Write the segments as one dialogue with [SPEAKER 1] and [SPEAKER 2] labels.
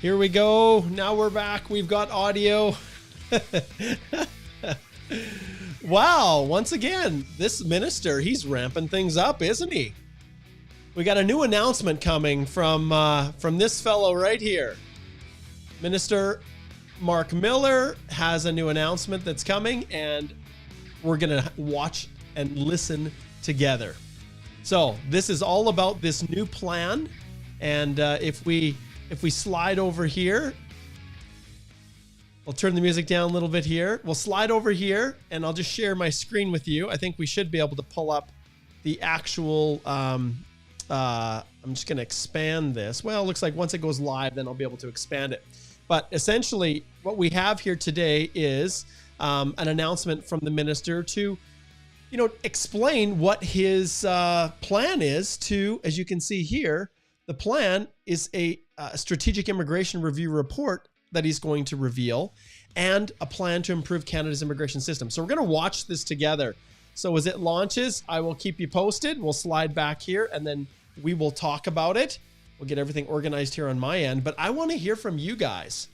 [SPEAKER 1] Here we go. Now we're back. We've got audio. Wow. Once again, this minister, he's ramping things up, isn't he? We got a new announcement coming from this fellow right here. Minister Mark Miller has a new announcement that's coming, and we're going to watch and listen together. So this is all about this new plan. And if we slide over here, I'll turn the music down a little bit here. We'll slide over here and I'll just share my screen with you. I think we should be able to pull up the actual, I'm just going to expand this. Well, it looks like once it goes live, then I'll be able to expand it. But essentially what we have here today is an announcement from the minister to, explain what his plan is to, as you can see here, the plan is a strategic immigration review report that he's going to reveal and a plan to improve Canada's immigration system. So we're going to watch this together. So as it launches, I will keep you posted. We'll slide back here and then we will talk about it. We'll get everything organized here on my end, but I want to hear from you guys.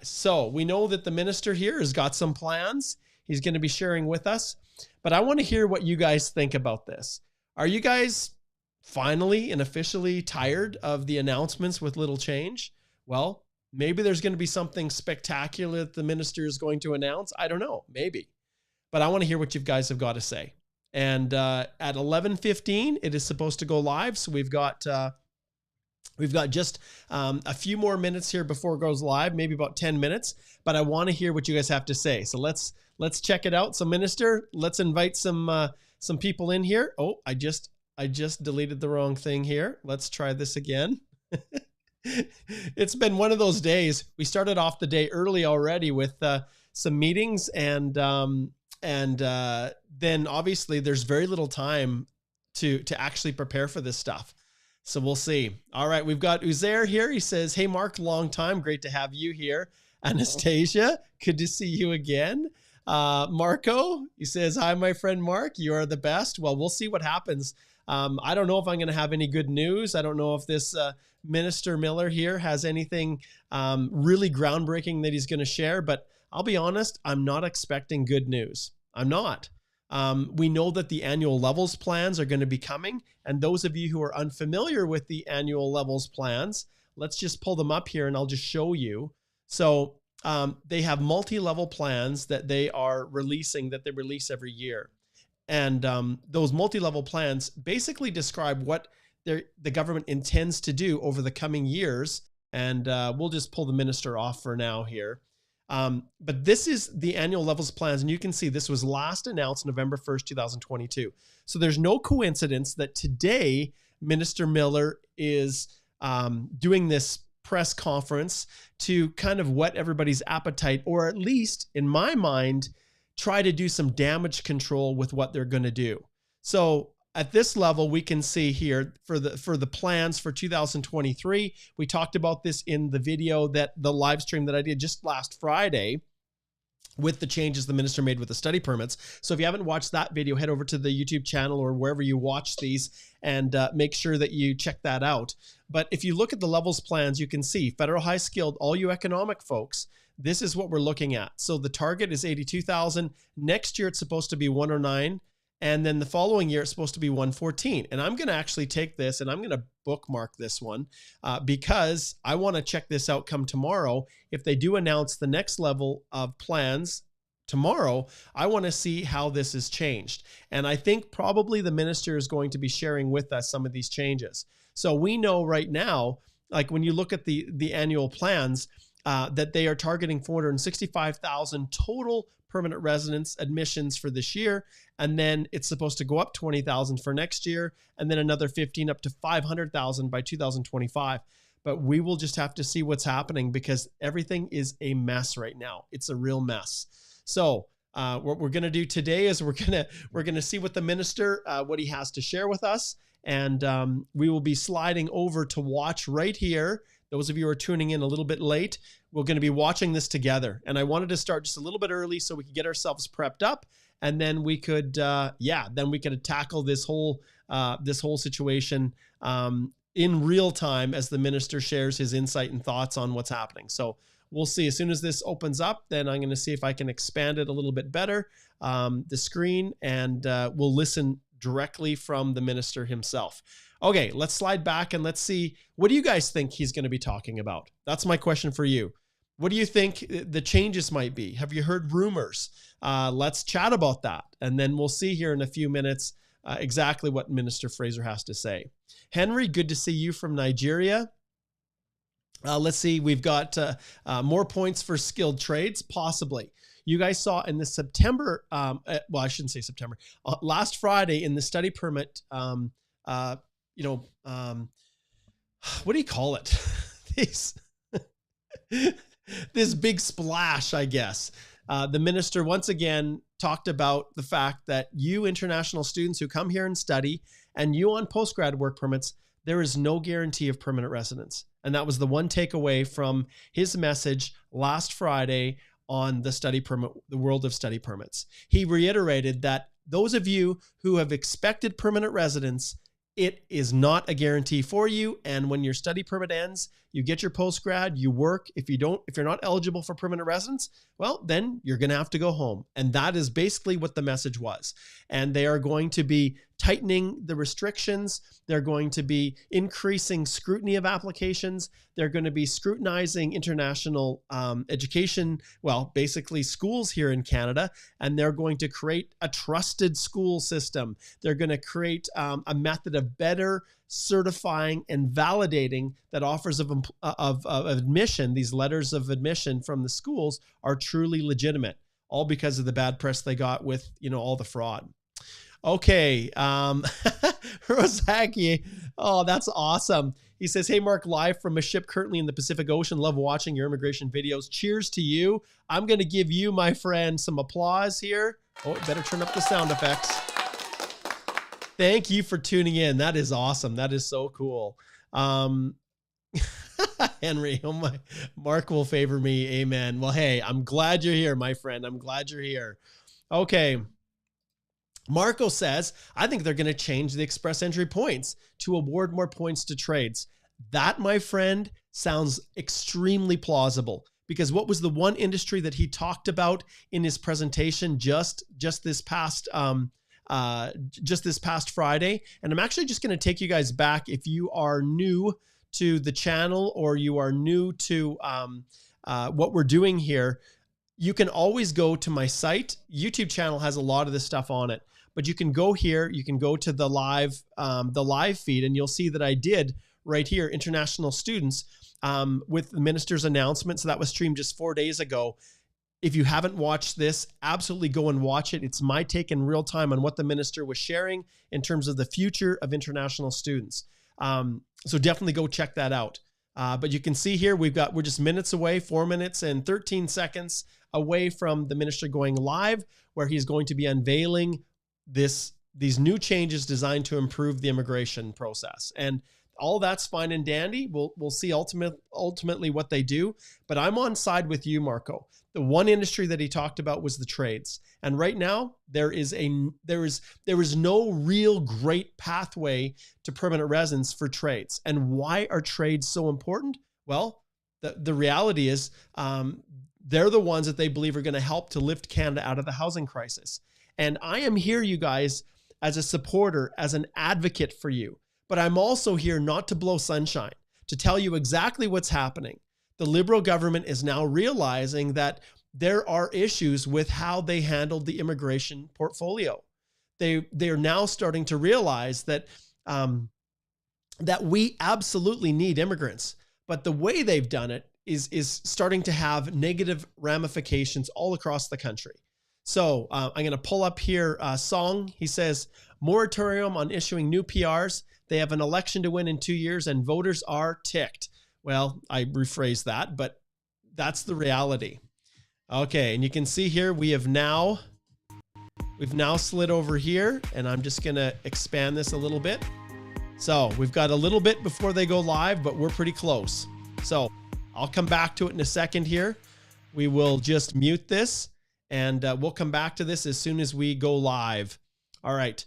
[SPEAKER 1] So we know that the minister here has got some plans he's going to be sharing with us, but I want to hear what you guys think about this. Are you guys finally and officially tired of the announcements with little change? Well, maybe there's going to be something spectacular that the minister is going to announce. I don't know, maybe. But I want to hear what you guys have got to say. And at 11:15, it is supposed to go live. So we've got just a few more minutes here before it goes live, maybe about 10 minutes. But I want to hear what you guys have to say. So let's check it out. So minister, let's invite some people in here. Oh, I just deleted the wrong thing here. Let's try this again. It's been one of those days. We started off the day early already with some meetings, and then obviously there's very little time to actually prepare for this stuff. So we'll see. All right, we've got Uzair here. He says, "Hey Mark, long time. Great to have you here." Anastasia, good to see you again. Marco, he says, "Hi, my friend Mark. You are the best." Well, we'll see what happens. I don't know if I'm going to have any good news. I don't know if this Minister Miller here has anything really groundbreaking that he's going to share, but I'll be honest, I'm not expecting good news. I'm not. We know that the annual levels plans are going to be coming, and those of you who are unfamiliar with the annual levels plans, let's just pull them up here and I'll just show you. So they have multi-level plans that they are releasing, that they release every year. And those multi-level plans basically describe what the government intends to do over the coming years. And we'll just pull the minister off for now here. But this is the annual levels plans. And you can see this was last announced November 1st, 2022. So there's no coincidence that today Minister Miller is doing this press conference to kind of whet everybody's appetite, or at least in my mind, try to do some damage control with what they're going to do. So at this level, we can see here for the plans for 2023, we talked about this in the video, that the live stream that I did just last Friday with the changes the minister made with the study permits. So if you haven't watched that video, head over to the YouTube channel or wherever you watch these and make sure that you check that out. But if you look at the levels plans, you can see federal high skilled, all you economic folks, this is what we're looking at. So the target is 82,000. Next year, it's supposed to be 109. And then the following year, it's supposed to be 114. And I'm going to actually take this and I'm going to bookmark this one because I want to check this out come tomorrow. If they do announce the next level of plans tomorrow, I want to see how this has changed. And I think probably the minister is going to be sharing with us some of these changes. So we know right now, like when you look at the annual plans, that they are targeting 465,000 total permanent residence admissions for this year. And then it's supposed to go up 20,000 for next year, and then another 15 up to 500,000 by 2025. But we will just have to see what's happening because everything is a mess right now. It's a real mess. So what we're going to do today is we're going to see what the minister, what he has to share with us. And we will be sliding over to watch right here. Those of you who are tuning in a little bit late, we're going to be watching this together. And I wanted to start just a little bit early so we could get ourselves prepped up, and then we could, then we could tackle this whole situation in real time as the minister shares his insight and thoughts on what's happening. So we'll see. As soon as this opens up, then I'm going to see if I can expand it a little bit better, the screen, and we'll listen directly from the minister himself. Okay, let's slide back and let's see, what do you guys think he's going to be talking about? That's my question for you. What do you think the changes might be? Have you heard rumors? Let's chat about that. And then we'll see here in a few minutes exactly what Minister Fraser has to say. Henry, good to see you from Nigeria. Let's see, we've got more points for skilled trades, possibly. You guys saw in the September, well, I shouldn't say September, last Friday in the study permit, what do you call it? This big splash, I guess. The minister once again talked about the fact that you international students who come here and study, and you on postgrad work permits, there is no guarantee of permanent residence. And that was the one takeaway from his message last Friday on the study permit, the world of study permits. He reiterated that those of you who have expected permanent residence, it is not a guarantee for you. And when your study permit ends, you get your postgrad, you work. If you're not eligible for permanent residence, well, then you're going to have to go home. And that is basically what the message was. And they are going to be tightening the restrictions. They're going to be increasing scrutiny of applications. They're going to be scrutinizing international education, well, basically schools here in Canada, and they're going to create a trusted school system. They're going to create a method of better certifying and validating that offers of admission, these letters of admission from the schools, are truly legitimate, all because of the bad press they got with, all the fraud. Okay. Rosaki. Oh, that's awesome. He says, hey, Mark, live from a ship currently in the Pacific Ocean. Love watching your immigration videos. Cheers to you. I'm going to give you, my friend, some applause here. Oh, better turn up the sound effects. Thank you for tuning in. That is awesome. That is so cool. Henry, oh my, Mark will favor me. Amen. Well, hey, I'm glad you're here, my friend. I'm glad you're here. Okay. Marco says, I think they're going to change the express entry points to award more points to trades. That, my friend, sounds extremely plausible, because what was the one industry that he talked about in his presentation just this past Friday? And I'm actually just going to take you guys back. If you are new to the channel or you are new to what we're doing here, you can always go to my site. YouTube channel has a lot of this stuff on it, but you can go here. You can go to the live feed, and you'll see that I did right here, international students, with the minister's announcement. So that was streamed just 4 days ago. If you haven't watched this, absolutely go and watch it. It's my take in real time on what the minister was sharing in terms of the future of international students. So definitely go check that out. But you can see here, we're just minutes away, 4 minutes and 13 seconds away from the minister going live, where he's going to be unveiling these new changes designed to improve the immigration process. And all that's fine and dandy. We'll see ultimately what they do. But I'm on side with you, Marco. The one industry that he talked about was the trades. And right now, there is no real great pathway to permanent residence for trades. And why are trades so important? Well, the reality is they're the ones that they believe are going to help to lift Canada out of the housing crisis. And I am here, you guys, as a supporter, as an advocate for you. But I'm also here not to blow sunshine, to tell you exactly what's happening. The Liberal government is now realizing that there are issues with how they handled the immigration portfolio. They are now starting to realize that that we absolutely need immigrants, but the way they've done it is starting to have negative ramifications all across the country. So I'm going to pull up here Song. He says, moratorium on issuing new PRs. They have an election to win in 2 years and voters are ticked. Well, I rephrased that, but that's the reality. Okay, and you can see here we've now slid over here, and I'm just going to expand this a little bit. So we've got a little bit before they go live, but we're pretty close. So I'll come back to it in a second here. We will just mute this, and we'll come back to this as soon as we go live. All right.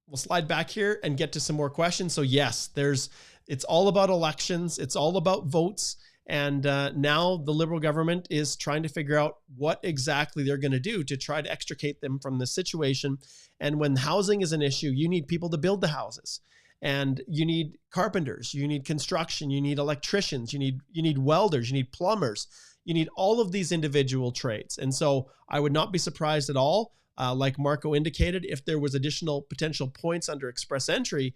[SPEAKER 1] we'll slide back here and get to some more questions. So yes, it's all about elections. It's all about votes. And now the Liberal government is trying to figure out what exactly they're going to do to try to extricate them from this situation. And when housing is an issue, you need people to build the houses. And you need carpenters, you need construction, you need electricians, you need welders, you need plumbers, you need all of these individual trades. And so I would not be surprised at all, like Marco indicated, if there was additional potential points under express entry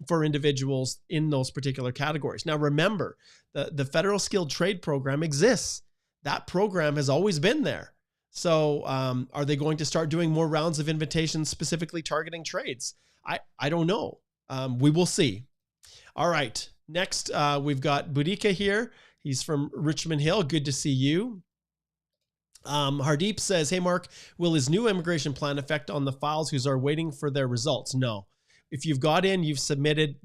[SPEAKER 1] for individuals in those particular categories. Now, remember, the Federal Skilled Trade Program exists. That program has always been there. So are they going to start doing more rounds of invitations specifically targeting trades? I don't know. We will see. All right. Next, we've got Budika here. He's from Richmond Hill. Good to see you. Hardeep says, hey, Mark, will his new immigration plan affect on the files who are waiting for their results? No. If you've got in, you've submitted,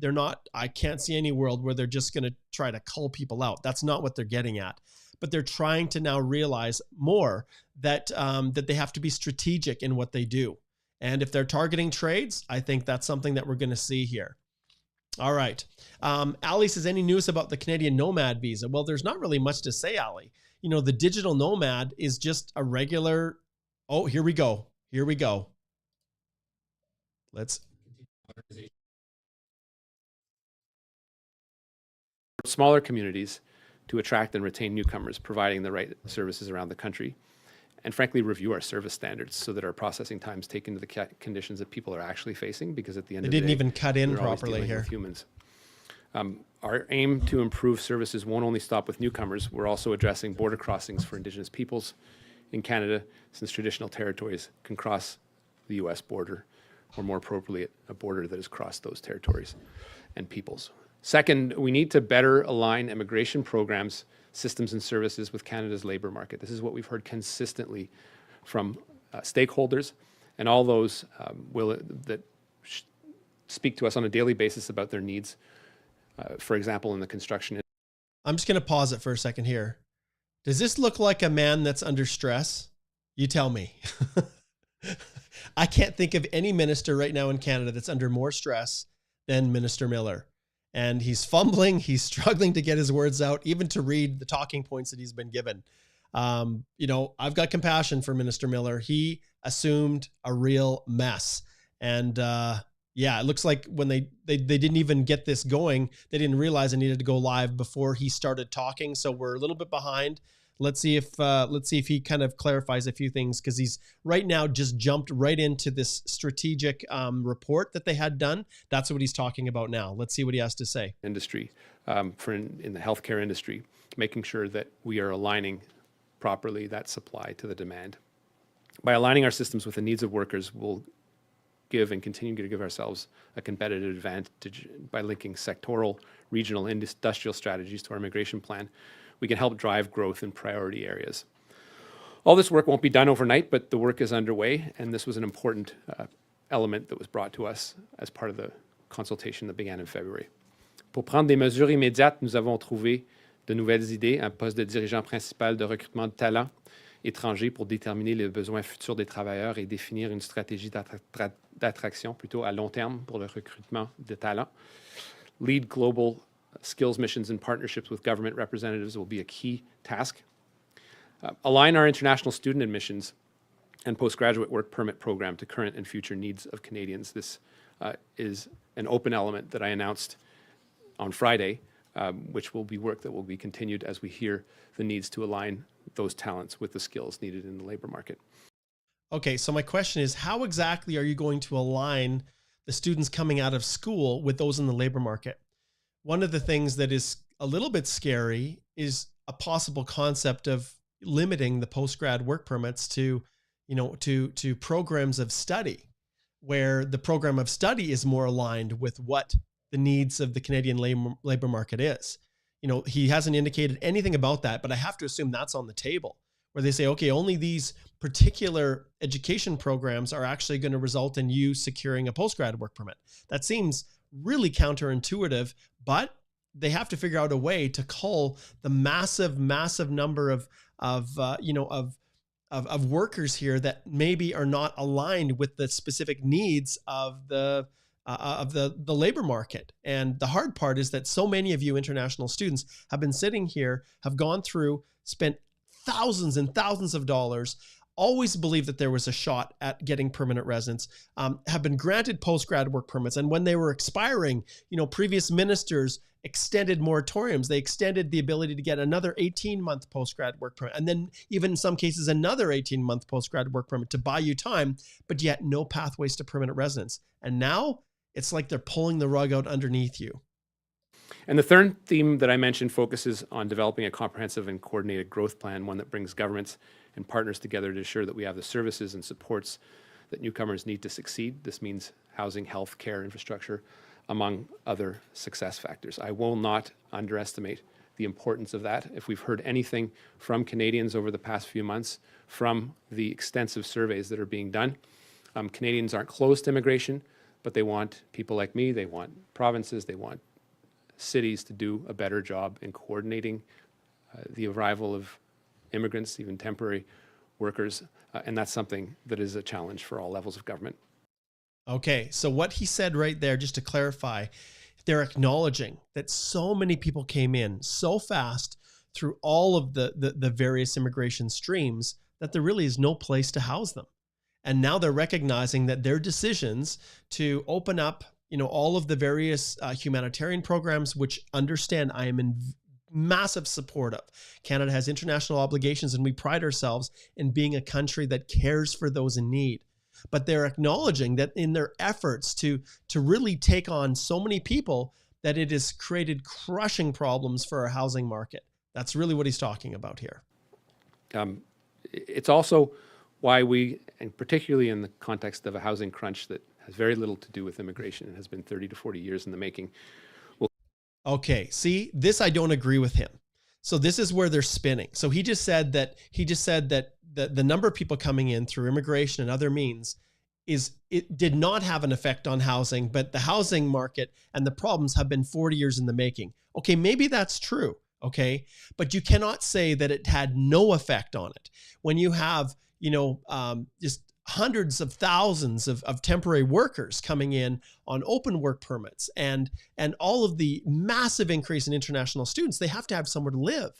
[SPEAKER 1] I can't see any world where they're just going to try to cull people out. That's not what they're getting at. But they're trying to now realize more that they have to be strategic in what they do. And if they're targeting trades, I think that's something that we're going to see here. All right. Ali says, any news about the Canadian Nomad visa? Well, there's not really much to say, Ali. You know, the digital nomad is just a regular. Oh, here we go. Here we go. Let's.
[SPEAKER 2] Smaller communities to attract and retain newcomers, providing the right services around the country. And frankly, review our service standards so that our processing times take into the conditions that people are actually facing, because at the end of the day,
[SPEAKER 1] they didn't even cut in properly here.
[SPEAKER 2] Humans. Our aim to improve services won't only stop with newcomers. We're also addressing border crossings for Indigenous peoples in Canada, since traditional territories can cross the U.S. border, or more appropriately, a border that has crossed those territories and peoples. Second, we need to better align immigration programs, systems, and services with Canada's labour market. This is what we've heard consistently from stakeholders and all those that speak to us on a daily basis about their needs. For example, in the construction.
[SPEAKER 1] I'm just going to pause it for a second here. Does this look like a man that's under stress? You tell me. I can't think of any minister right now in Canada that's under more stress than Minister Miller. And he's fumbling. He's struggling to get his words out, even to read the talking points that he's been given. You know, I've got compassion for Minister Miller. He assumed a real mess. And yeah, it looks like when they didn't even get this going, they didn't realize it needed to go live before he started talking. So we're a little bit behind. Let's see if he kind of clarifies a few things, because he's right now just jumped right into this strategic report that they had done. That's what he's talking about now. Let's see what he has to say.
[SPEAKER 2] Industry, in the healthcare industry, making sure that we are aligning properly that supply to the demand. By aligning our systems with the needs of workers, we'll give and continue to give ourselves a competitive advantage by linking sectoral, regional, and industrial strategies to our immigration plan. We can help drive growth in priority areas. All this work won't be done overnight, but the work is underway, and this was an important element that was brought to us as part of the consultation that began in February. Pour prendre des mesures immédiates, nous avons trouvé de nouvelles idées, un poste de dirigeant principal de recrutement de talents étrangers pour déterminer les besoins futurs des travailleurs et définir une stratégie d'attraction plutôt à long terme pour le recrutement de talents. Lead global skills missions and partnerships with government representatives will be a key task. Align our international student admissions and postgraduate work permit program to current and future needs of Canadians. This is an open element that I announced on Friday, which will be work that will be continued as we hear the needs to align those talents with the skills needed in the labor market.
[SPEAKER 1] Okay, so my question is, how exactly are you going to align the students coming out of school with those in the labor market? One of the things that is a little bit scary is a possible concept of limiting the post-grad work permits to, you know, to programs of study, where the program of study is more aligned with what the needs of the Canadian labor market is. You know, he hasn't indicated anything about that, but I have to assume that's on the table, where they say, okay, only these particular education programs are actually going to result in you securing a post-grad work permit. That seems really counterintuitive, but they have to figure out a way to cull the massive number of of workers here that maybe are not aligned with the specific needs of the labor market. And the hard part is that so many of you international students have been sitting here, have gone through, spent thousands and thousands of dollars, always believed that there was a shot at getting permanent residence, have been granted post-grad work permits. And when they were expiring, previous ministers extended moratoriums. They extended the ability to get another 18-month post-grad work permit. And then even in some cases, another 18-month post-grad work permit to buy you time, but yet no pathways to permanent residence. And now it's like they're pulling the rug out underneath you.
[SPEAKER 2] And the third theme that I mentioned focuses on developing a comprehensive and coordinated growth plan, one that brings governments and partners together to ensure that we have the services and supports that newcomers need to succeed. This means housing, health, care, infrastructure, among other success factors. I will not underestimate the importance of that. If we've heard anything from Canadians over the past few months, from the extensive surveys that are being done, Canadians aren't closed to immigration, but they want people like me, they want provinces, they want cities to do a better job in coordinating the arrival of immigrants, even temporary workers, and that's something that is a challenge for all levels of government.
[SPEAKER 1] Okay, so what he said right there, just to clarify, they're acknowledging that so many people came in so fast through all of the various immigration streams that there really is no place to house them. And now they're recognizing that their decisions to open up, all of the various humanitarian programs, which understand I am in massive support of. Canada has international obligations, and we pride ourselves in being a country that cares for those in need. But they're acknowledging that in their efforts to really take on so many people, that it has created crushing problems for our housing market. That's really what he's talking about here.
[SPEAKER 2] It's also why we, and particularly in the context of a housing crunch that has very little to do with immigration and has been 30 to 40 years in the making.
[SPEAKER 1] Okay, see, this I don't agree with him. So this is where they're spinning. So he just said that the number of people coming in through immigration and other means it did not have an effect on housing, but the housing market and the problems have been 40 years in the making. Okay, maybe that's true. Okay, but you cannot say that it had no effect on it when you have, just hundreds of thousands of temporary workers coming in on open work permits and all of the massive increase in international students. They have to have somewhere to live.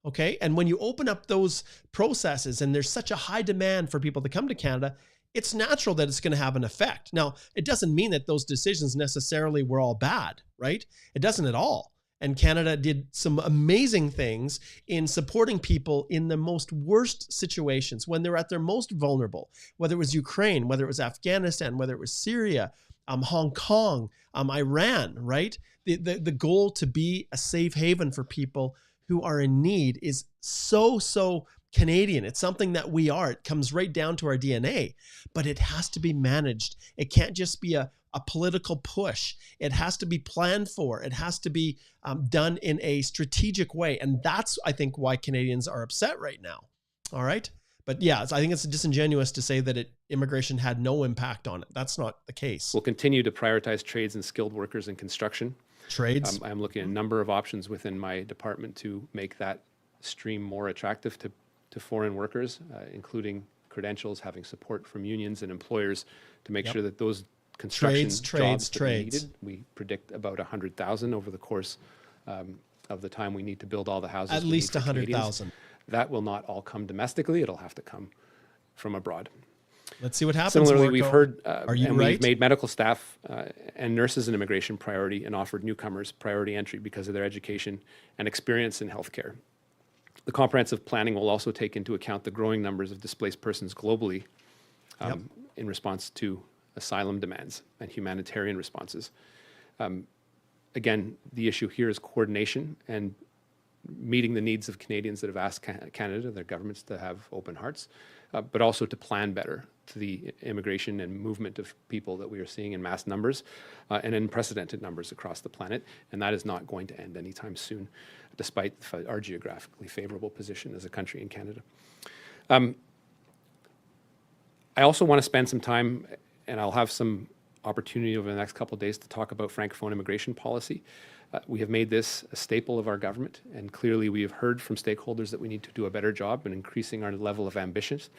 [SPEAKER 1] Okay. And when you open up those processes and there's such a high demand for people to come to Canada, it's natural that it's going to have an effect. Now, it doesn't mean that those decisions necessarily were all bad, right? It doesn't at all. And Canada did some amazing things in supporting people in the most worst situations when they're at their most vulnerable, whether it was Ukraine, whether it was Afghanistan, whether it was Syria, Hong Kong, Iran, right? The goal to be a safe haven for people who are in need is so Canadian. It's something that we are. It comes right down to our DNA, but it has to be managed. It can't just be a political push. It has to be planned for. It has to be done in a strategic way. And that's, I think, why Canadians are upset right now. All right. But yeah, I think it's disingenuous to say that immigration had no impact on it. That's not the case.
[SPEAKER 2] We'll continue to prioritize trades and skilled workers in construction.
[SPEAKER 1] Trades.
[SPEAKER 2] I'm looking at a number of options within my department to make that stream more attractive to foreign workers, including credentials, having support from unions and employers to make sure that those construction jobs that we needed. We predict about 100,000 over the course of the time we need to build all the houses.
[SPEAKER 1] At least 100,000.
[SPEAKER 2] That will not all come domestically. It'll have to come from abroad.
[SPEAKER 1] Let's see what happens.
[SPEAKER 2] Similarly,
[SPEAKER 1] Marco.
[SPEAKER 2] we've heard
[SPEAKER 1] we've
[SPEAKER 2] made medical staff and nurses in immigration priority and offered newcomers priority entry because of their education and experience in healthcare. The comprehensive planning will also take into account the growing numbers of displaced persons globally in response to asylum demands and humanitarian responses. Again, the issue here is coordination and meeting the needs of Canadians that have asked Canada, their governments, to have open hearts, but also to plan better to the immigration and movement of people that we are seeing in mass numbers and unprecedented numbers across the planet. And that is not going to end anytime soon, despite our geographically favorable position as a country in Canada. I also want to spend some time, and I'll have some opportunity over the next couple of days to talk about Francophone immigration policy. We have made this a staple of our government, and clearly we have heard from stakeholders that we need to do a better job in increasing our level of ambitions.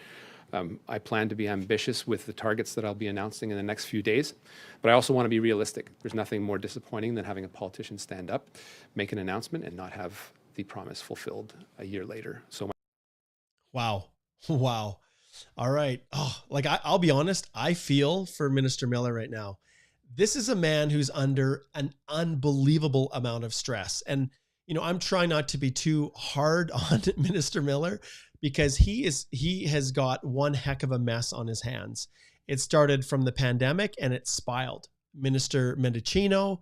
[SPEAKER 2] I plan to be ambitious with the targets that I'll be announcing in the next few days, but I also want to be realistic. There's nothing more disappointing than having a politician stand up, make an announcement, and not have the promise fulfilled a year later. So,
[SPEAKER 1] wow. Wow. All right. Oh, like I'll be honest, I feel for Minister Miller right now. This is a man who's under an unbelievable amount of stress. And, you know, I'm trying not to be too hard on Minister Miller because he has got one heck of a mess on his hands. It started from the pandemic and it spiraled. Minister Mendicino,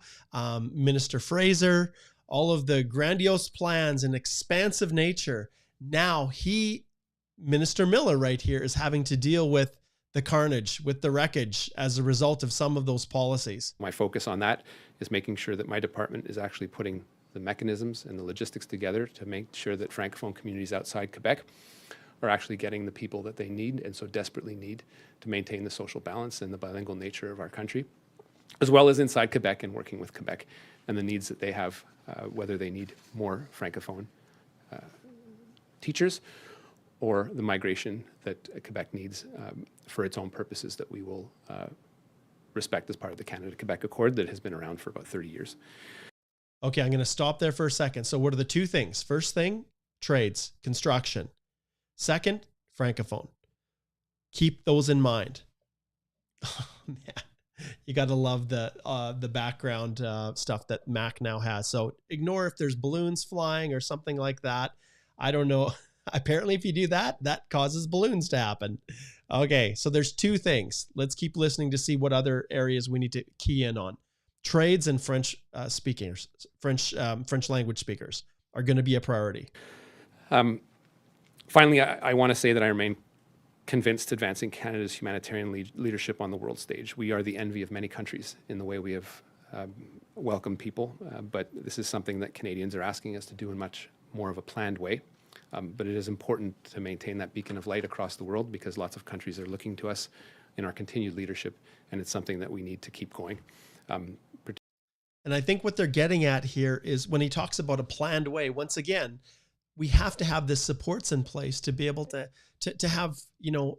[SPEAKER 1] Minister Fraser, all of the grandiose plans and expansive nature. Now Minister Miller right here is having to deal with the carnage, with the wreckage as a result of some of those policies.
[SPEAKER 2] my focus on that is making sure that my department is actually putting the mechanisms and the logistics together to make sure that Francophone communities outside Quebec are actually getting the people that they need and so desperately need to maintain the social balance and the bilingual nature of our country, as well as inside Quebec and working with Quebec and the needs that they have, whether they need more Francophone teachers or the migration that Quebec needs for its own purposes that we will respect as part of the Canada-Quebec Accord that has been around for about 30 years.
[SPEAKER 1] Okay, I'm going to stop there for a second. So what are the two things? First thing, trades, construction. Second, Francophone. Keep those in mind. Oh, man. You got to love the background stuff that Mac now has. So ignore if there's balloons flying or something like that. I don't know. Apparently, if you do that, that causes balloons to happen. Okay, so there's two things. Let's keep listening to see what other areas we need to key in on. Trades and French speakers, French language speakers are going to be a priority.
[SPEAKER 2] Finally, I want to say that I remain convinced advancing Canada's humanitarian leadership on the world stage. We are the envy of many countries in the way we have welcomed people, but this is something that Canadians are asking us to do in much more of a planned way. But it is important to maintain that beacon of light across the world because lots of countries are looking to us in our continued leadership, and it's something that we need to keep going.
[SPEAKER 1] And I think what they're getting at here is when he talks about a planned way, once again, we have to have the supports in place to be able to have, you know,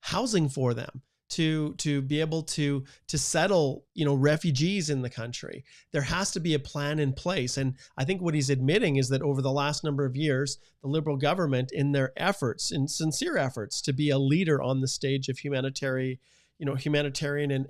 [SPEAKER 1] housing for them, to be able to settle, you know, refugees in the country. There has to be a plan in place. And I think what he's admitting is that over the last number of years, the Liberal government in their efforts, in sincere efforts to be a leader on the stage of humanitarian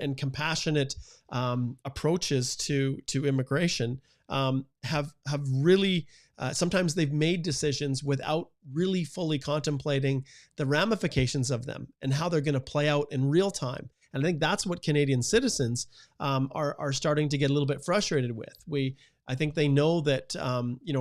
[SPEAKER 1] and compassionate approaches to immigration have really sometimes they've made decisions without really fully contemplating the ramifications of them and how they're going to play out in real time. And I think that's what Canadian citizens are starting to get a little bit frustrated with. I think they know that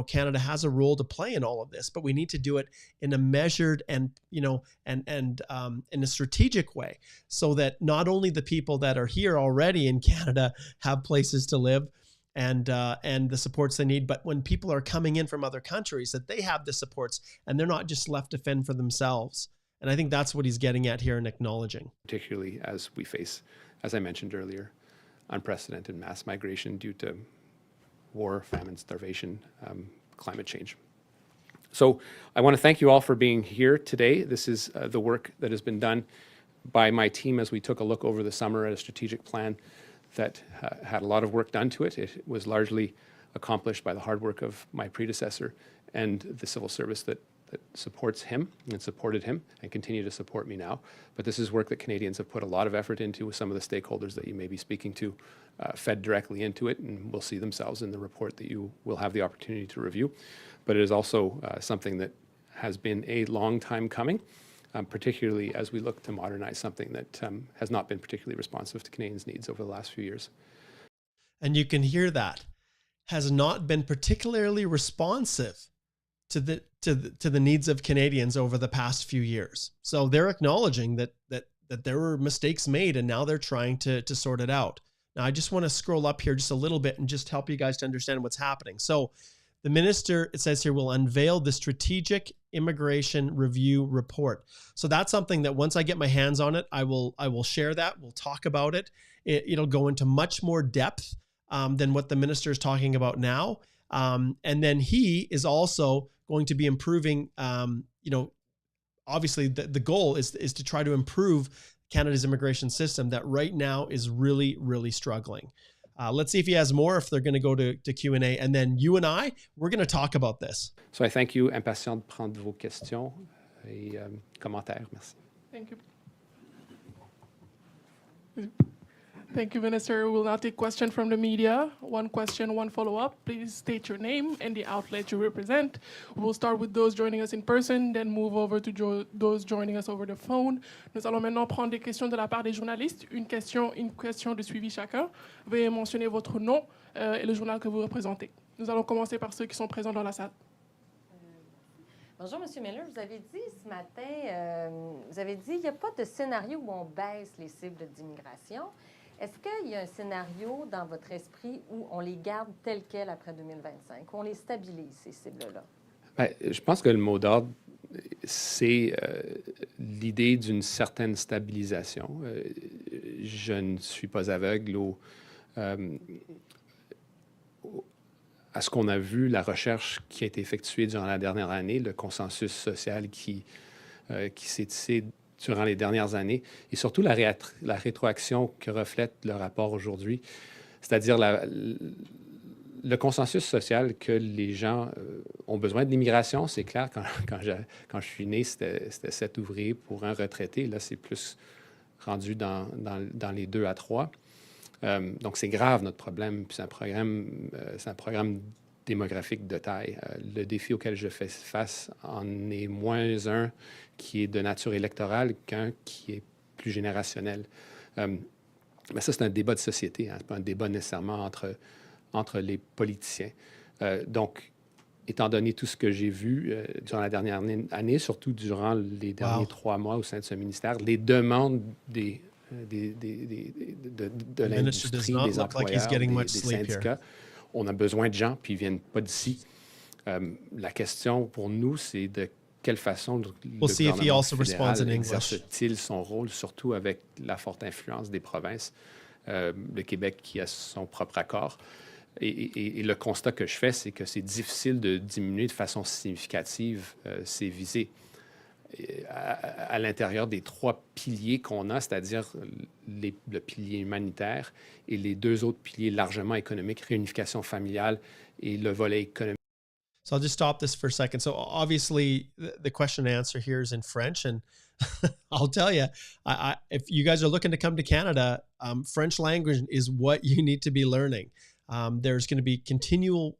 [SPEAKER 1] Canada has a role to play in all of this, but we need to do it in a measured and in a strategic way, so that not only the people that are here already in Canada have places to live and the supports they need, but when people are coming in from other countries, that they have the supports and they're not just left to fend for themselves. And I think that's what he's getting at here and acknowledging.
[SPEAKER 2] Particularly as we face, as I mentioned earlier, unprecedented mass migration due to war, famine, starvation, climate change. So I want to thank you all for being here today. This is the work that has been done by my team as we took a look over the summer at a strategic plan that had a lot of work done to it. It was largely accomplished by the hard work of my predecessor and the civil service that supports him and supported him and continue to support me now. But this is work that Canadians have put a lot of effort into with some of the stakeholders that you may be speaking to, fed directly into it, and will see themselves in the report that you will have the opportunity to review. But it is also something that has been a long time coming, particularly as we look to modernize something that has not been particularly responsive to Canadians' needs over the last few years.
[SPEAKER 1] And you can hear that, has not been particularly responsive to the needs of Canadians over the past few years. So they're acknowledging that there were mistakes made, and now they're trying to sort it out. Now, I just want to scroll up here just a little bit and just help you guys to understand what's happening. So the minister, it says here, will unveil the Strategic Immigration Review Report. So that's something that once I get my hands on it, I will share that. We'll talk about it. It'll go into much more depth than what the minister is talking about now. And then he is also going to be improving, obviously the goal is to try to improve Canada's immigration system that right now is really, really struggling. Let's see if he has more, if they're going to go to Q&A. And then you and I, we're going to talk about this.
[SPEAKER 2] So I thank you. Impatient de prendre vos questions et commentaires. Merci.
[SPEAKER 3] Thank you. Thank you, Minister. We'll now take questions from the media. One question, one follow-up. Please state your name and the outlet you represent. We'll start with those joining us in person, then move over to those joining us over the phone. Nous allons maintenant prendre des questions de la part des journalistes. Une question de suivi chacun. Veuillez mentionner votre nom et le journal que vous représentez. Nous allons commencer par ceux qui sont présents dans la salle.
[SPEAKER 4] Bonjour, M. Miller. Vous avez dit ce matin, il n'y a pas de scénario où on baisse les cibles d'immigration. Est-ce qu'il y a un scénario dans votre esprit où on les garde telles quelles après 2025, où on les stabilise, ces cibles-là?
[SPEAKER 2] Bien, je pense que le mot d'ordre, c'est l'idée d'une certaine stabilisation. Je ne suis pas aveugle à ce qu'on a vu, la recherche qui a été effectuée durant la dernière année, le consensus social qui s'est tissé durant les dernières années, et surtout la rétroaction que reflète le rapport aujourd'hui, c'est-à-dire le consensus social que les gens ont besoin de l'immigration. C'est clair, quand je suis né, c'était 7 ouvriers pour un retraité. Là, c'est plus rendu dans les 2 à 3. Donc, c'est grave, notre problème. Puis c'est un programme démographique de taille. Le défi auquel je fais face en est moins un qui est de nature électorale qu'un qui est plus générationnel. Mais ça, c'est un débat de société. Ce n'est pas un débat nécessairement entre les politiciens. Donc, étant donné tout ce que j'ai vu durant la dernière année, surtout durant les derniers 3 mois au sein de ce ministère, les demandes de l'industrie, des employeurs, des syndicats. On a besoin de gens, puis ils ne viennent pas d'ici. La question pour nous, c'est de quelle façon le gouvernement fédéral exerce-t-il son rôle, surtout avec la forte influence des provinces, le Québec qui a son propre accord. Et le constat que je fais, c'est que c'est difficile de diminuer de façon significative ces visées. À l'intérieur des 3 piliers qu'on a, c'est-à-dire le pilier humanitaire et les 2 autres piliers largement économiques, réunification familiale et le volet économique.
[SPEAKER 1] So I'll just stop this for a second. So obviously the question and answer here is in French, and I'll tell you, if you guys are looking to come to Canada, French language is what you need to be learning. There's going to be continual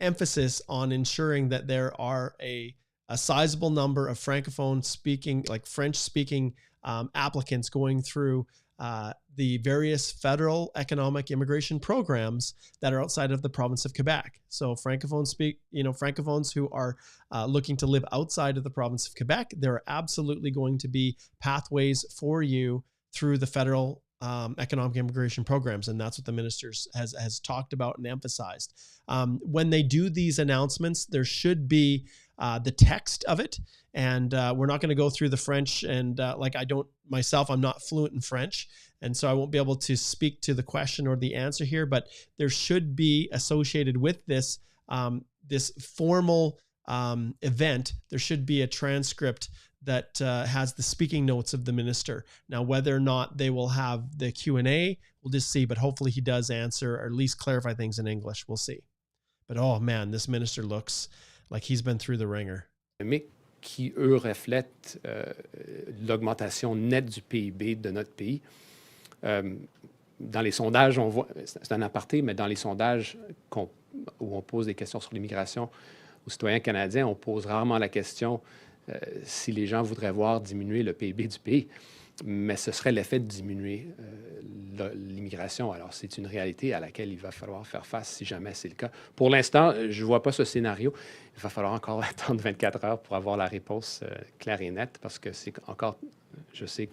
[SPEAKER 1] emphasis on ensuring that there are a sizable number of Francophone speaking, like French speaking applicants going through the various federal economic immigration programs that are outside of the province of Quebec. So Francophones who are looking to live outside of the province of Quebec, there are absolutely going to be pathways for you through the federal economic immigration programs. And that's what the minister has talked about and emphasized. When they do these announcements, there should be the text of it. And we're not going to go through the French. And I'm not fluent in French. And so I won't be able to speak to the question or the answer here, but there should be associated with this, this formal event, there should be a transcript that has the speaking notes of the minister. Now, whether or not they will have the Q&A, we'll just see, but hopefully he does answer or at least clarify things in English. We'll see. But oh man, this minister looks like he's been through the ringer.
[SPEAKER 2] Mais qui, eux, reflètent l'augmentation nette du PIB de notre pays. Dans les sondages, on voit, c'est un aparté, mais dans les sondages où on pose des questions sur l'immigration aux citoyens canadiens, on pose rarement la question si les gens voudraient voir diminuer le PIB du pays, mais ce serait l'effet de diminuer l'immigration. Alors, c'est une réalité à laquelle il va falloir faire face si jamais c'est le cas. Pour l'instant, je ne vois pas ce scénario. Il va falloir encore attendre 24 heures pour avoir la réponse claire et nette, parce que c'est encore, je sais que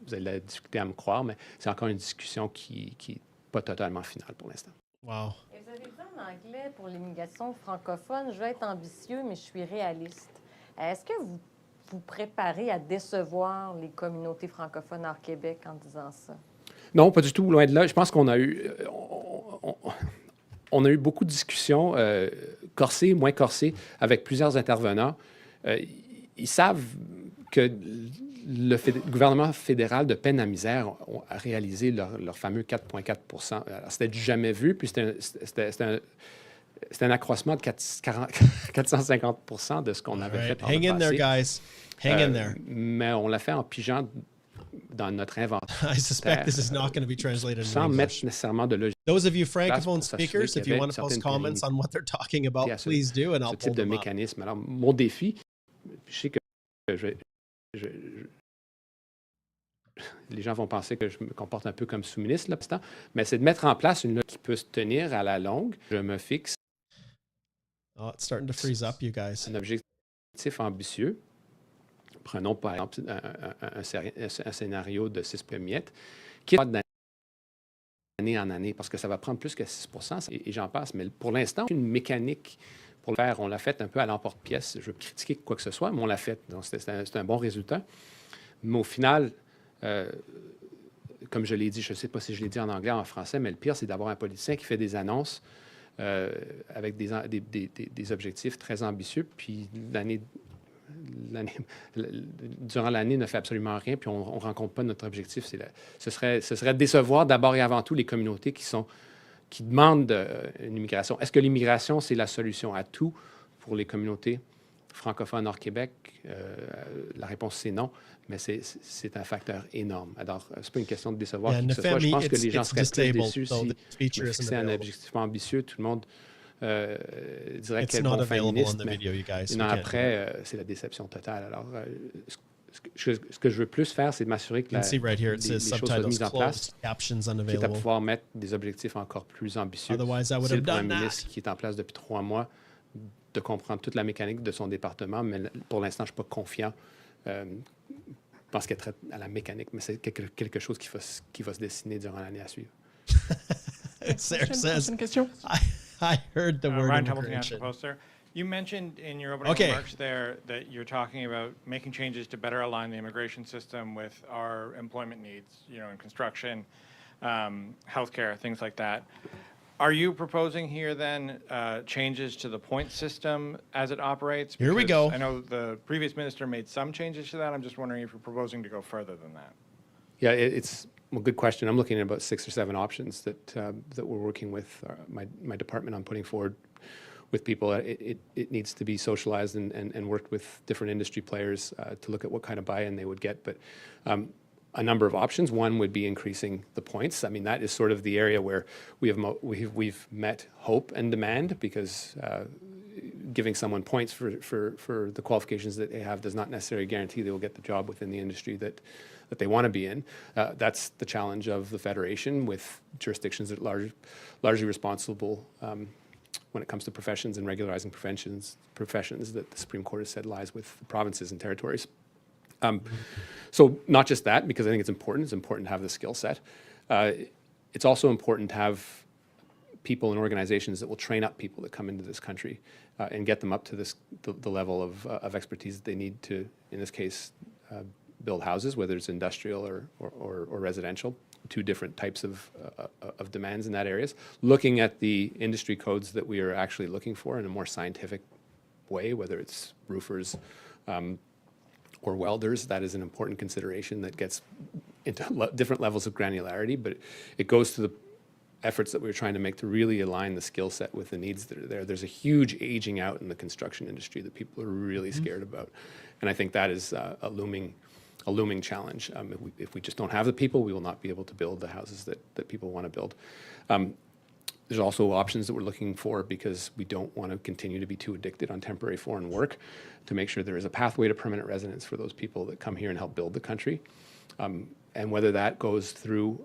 [SPEAKER 2] vous allez la discuter à me croire, mais c'est encore une discussion qui n'est pas totalement finale pour l'instant.
[SPEAKER 1] Wow.
[SPEAKER 4] Et vous avez dit en anglais pour l'immigration francophone, je vais être ambitieux, mais je suis réaliste. Est-ce que vous vous préparez à décevoir les communautés francophones hors Québec en disant ça?
[SPEAKER 2] Non, pas du tout, loin de là. Je pense qu'on a on a eu beaucoup de discussions corsées, moins corsées, avec plusieurs intervenants. Ils savent que le gouvernement fédéral de peine à misère a réalisé leur fameux 4,4 %. C'était du jamais vu, puis c'était un accroissement de 450 % de ce qu'on avait fait par le passé.
[SPEAKER 1] Hang in there, guys. Hang in there.
[SPEAKER 2] Mais on l'a fait en pigeant dans notre inventaire.
[SPEAKER 1] I suspect this is not going to be translated in
[SPEAKER 2] sans
[SPEAKER 1] English.
[SPEAKER 2] mettre nécessairement de logique.
[SPEAKER 1] Those of you francophone
[SPEAKER 2] pour s'assurer
[SPEAKER 1] speakers,
[SPEAKER 2] qu'il
[SPEAKER 1] if
[SPEAKER 2] y
[SPEAKER 1] you
[SPEAKER 2] avait
[SPEAKER 1] want to post
[SPEAKER 2] certaines
[SPEAKER 1] comments on what they're talking about,
[SPEAKER 2] à ce-
[SPEAKER 1] please do, and
[SPEAKER 2] ce
[SPEAKER 1] I'll
[SPEAKER 2] type
[SPEAKER 1] pull
[SPEAKER 2] de
[SPEAKER 1] them up.
[SPEAKER 2] mécanisme. Alors, mon défi, je sais que les gens vont penser que je me comporte un peu comme sous-ministre, là, mais c'est de mettre en place une loi qui peut se tenir à la longue. Je me fixe
[SPEAKER 1] Oh, it's starting to freeze up, you guys.
[SPEAKER 2] un objectif ambitieux. Prenons par exemple un scénario de 6 miettes qui est d'année en année, parce que ça va prendre plus que 6 % et j'en passe. Mais pour l'instant, une mécanique pour le faire, on l'a fait un peu à l'emporte-pièce. Je veux critiquer quoi que ce soit, mais on l'a fait. Donc, c'est un bon résultat. Mais au final, comme je l'ai dit, je ne sais pas si je l'ai dit en anglais ou en français, mais le pire, c'est d'avoir un politicien qui fait des annonces avec des objectifs très ambitieux, puis durant l'année, ne fait absolument rien, puis on ne rencontre pas notre objectif. Ce serait décevoir d'abord et avant tout les communautés qui demandent une immigration. Est-ce que l'immigration, c'est la solution à tout pour les communautés francophones hors Québec? La réponse, c'est non, mais c'est un facteur énorme. Alors, ce n'est pas une question de décevoir qui que ce soit. Je pense que les gens seraient plus déçus si je fixais un objectif ambitieux. Tout le monde dirait quel bon fin ministre, mais un an après, c'est la déception totale. Alors, ce que je veux plus faire, c'est de m'assurer que les choses soient mises en place, quitte à pouvoir mettre des objectifs encore plus ambitieux. C'est le premier ministre qui est en place depuis 3 mois de comprendre toute la mécanique de son département, mais pour l'instant, je ne suis pas confiant. Je pense qu'elle traite à la mécanique, mais c'est quelque chose qui va se dessiner durant l'année à suivre.
[SPEAKER 1] Sarah says, I heard the word
[SPEAKER 5] Ryan Templeton,
[SPEAKER 1] immigration.
[SPEAKER 5] National Poster. You mentioned in your opening remarks there that you're talking about making changes to better align the immigration system with our employment needs, in construction, healthcare, things like that. Are you proposing here then changes to the point system as it operates?
[SPEAKER 1] Here we go.
[SPEAKER 5] I know the previous minister made some changes to that. I'm just wondering if you're proposing to go further than that.
[SPEAKER 2] Yeah, it's a good question. I'm looking at about 6 or 7 options that we're working with my department on putting forward with people. It needs to be socialized and worked with different industry players to look at what kind of buy-in they would get. But a number of options. One would be increasing the points. I mean, that is sort of the area where we've met hope and demand, because giving someone points for the qualifications that they have does not necessarily guarantee they will get the job within the industry that they want to be in. That's the challenge of the Federation, with jurisdictions that are largely responsible when it comes to professions and regularizing professions that the Supreme Court has said lies with the provinces and territories. So not just that, because I think it's important to have the skill set. It's also important to have people and organizations that will train up people that come into this country and get them up to the level of expertise that they need to, in this case, build houses, whether it's industrial or residential. 2 different types of demands in that areas. Looking at the industry codes that we are actually looking for in a more scientific way, whether it's roofers or welders, that is an important consideration that gets into different levels of granularity, but it goes to the efforts that we're trying to make to really align the skill set with the needs that are there. There's a huge aging out in the construction industry that people are really scared about, and I think that is a looming challenge. If we just don't have the people, we will not be able to build the houses that people want to build. There's also options that we're looking for, because we don't want to continue to be too addicted on temporary foreign work, to make sure there is a pathway to permanent residence for those people that come here and help build the country. And whether that goes through...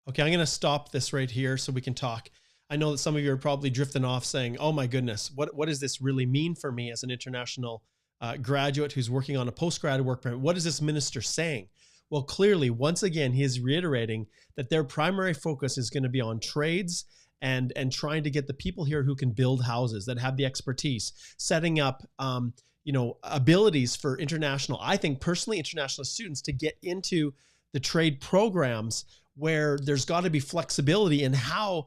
[SPEAKER 1] Okay, I'm going to stop this right here so we can talk. I know that some of you are probably drifting off saying, oh my goodness, what does this really mean for me as an international graduate who's working on a postgrad work permit? What is this minister saying? Well, clearly, once again, he is reiterating that their primary focus is going to be on trades and trying to get the people here who can build houses, that have the expertise, setting up, abilities for I think personally, international students to get into the trade programs where there's got to be flexibility in how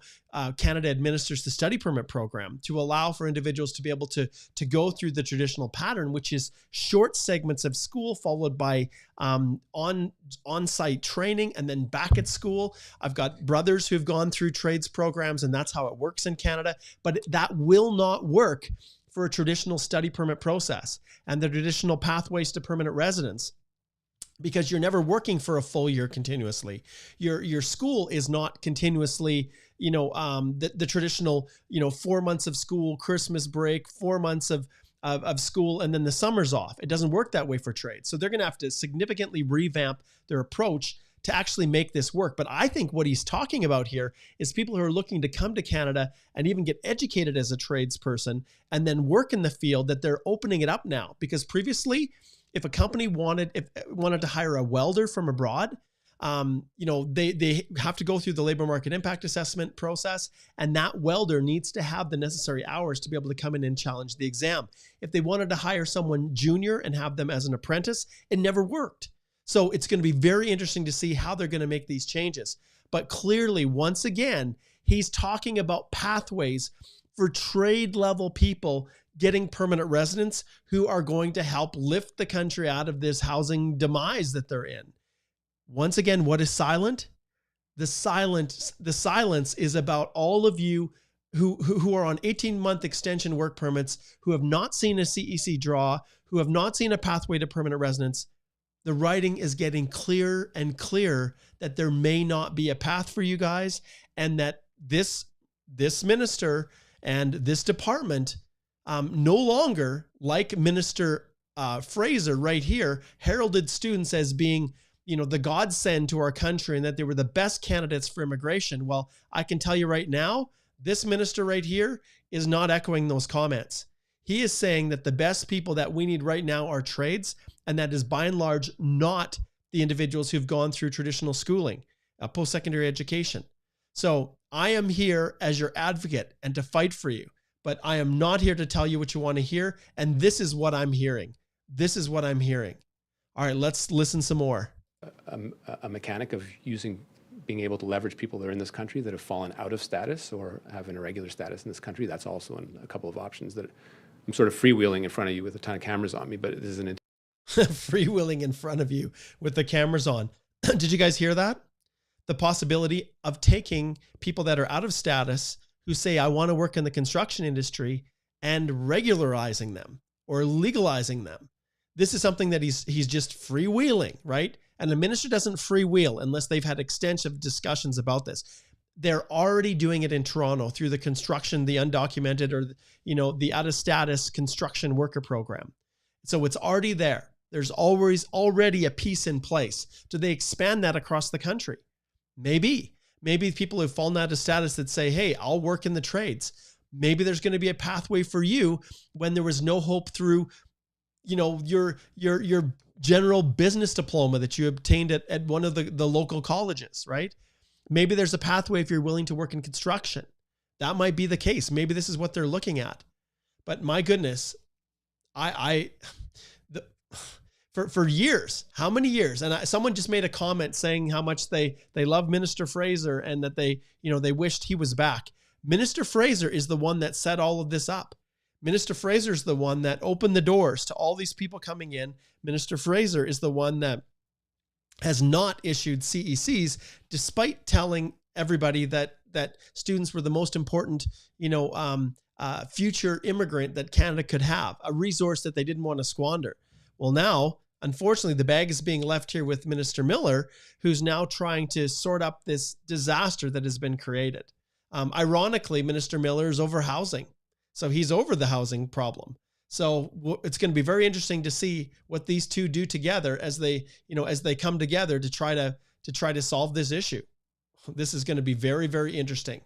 [SPEAKER 1] Canada administers the study permit program to allow for individuals to be able to go through the traditional pattern, which is short segments of school followed by on-site training and then back at school. I've got brothers who've gone through trades programs, and that's how it works in Canada, but that will not work for a traditional study permit process and the traditional pathways to permanent residence, because you're never working for a full year continuously. Your school is not continuously, the traditional, 4 months of school, Christmas break, 4 months of school, and then the summer's off. It doesn't work that way for trade. So they're going to have to significantly revamp their approach to actually make this work. But I think what he's talking about here is people who are looking to come to Canada and even get educated as a tradesperson and then work in the field, that they're opening it up now. Because previously, if a company wanted to hire a welder from abroad, they have to go through the labor market impact assessment process, and that welder needs to have the necessary hours to be able to come in and challenge the exam. If they wanted to hire someone junior and have them as an apprentice, it never worked. So it's going to be very interesting to see how they're going to make these changes. But clearly, once again, he's talking about pathways for trade level people getting permanent residence who are going to help lift the country out of this housing demise that they're in. Once again, what is silent? The silence is about all of you who are on 18-month extension work permits, who have not seen a CEC draw, who have not seen a pathway to permanent residence. The writing is getting clearer and clearer that there may not be a path for you guys, and that this minister and this department no longer, like Minister Fraser right here, heralded students as being, the godsend to our country and that they were the best candidates for immigration. Well, I can tell you right now, this minister right here is not echoing those comments. He is saying that the best people that we need right now are trades, and that is by and large not the individuals who've gone through traditional schooling, post-secondary education. So I am here as your advocate and to fight for you, but I am not here to tell you what you want to hear. And this is what I'm hearing. This is what I'm hearing. All right, let's listen some more.
[SPEAKER 2] A mechanic of being able to leverage people that are in this country that have fallen out of status or have an irregular status in this country. That's also a couple of options that I'm sort of freewheeling in front of you with a ton of cameras on me, but it is an
[SPEAKER 1] freewheeling in front of you with the cameras on. Did you guys hear that? The possibility of taking people that are out of status who say, I want to work in the construction industry, and regularizing them or legalizing them. This is something that he's just freewheeling, right? And the minister doesn't freewheel unless they've had extensive discussions about this. They're already doing it in Toronto through the construction, the undocumented, or the out of status construction worker program. So it's already there. There's always already a piece in place. Do they expand that across the country? Maybe people who've fallen out of status that say, hey, I'll work in the trades. Maybe there's going to be a pathway for you when there was no hope through, your general business diploma that you obtained at one of the local colleges, right? Maybe there's a pathway if you're willing to work in construction. That might be the case. Maybe this is what they're looking at. But my goodness, for years, how many years? And someone just made a comment saying how much they love Minister Fraser and that they wished he was back. Minister Fraser is the one that set all of this up. Minister Fraser is the one that opened the doors to all these people coming in. Minister Fraser is the one that has not issued CECs, despite telling everybody that students were the most important, future immigrant that Canada could have, a resource that they didn't want to squander. Well, now, unfortunately, the bag is being left here with Minister Miller, who's now trying to sort up this disaster that has been created. Ironically, Minister Miller is over housing. So he's over the housing problem. So it's going to be very interesting to see what these two do together as they come together to try to solve this issue. This is going to be very, very interesting.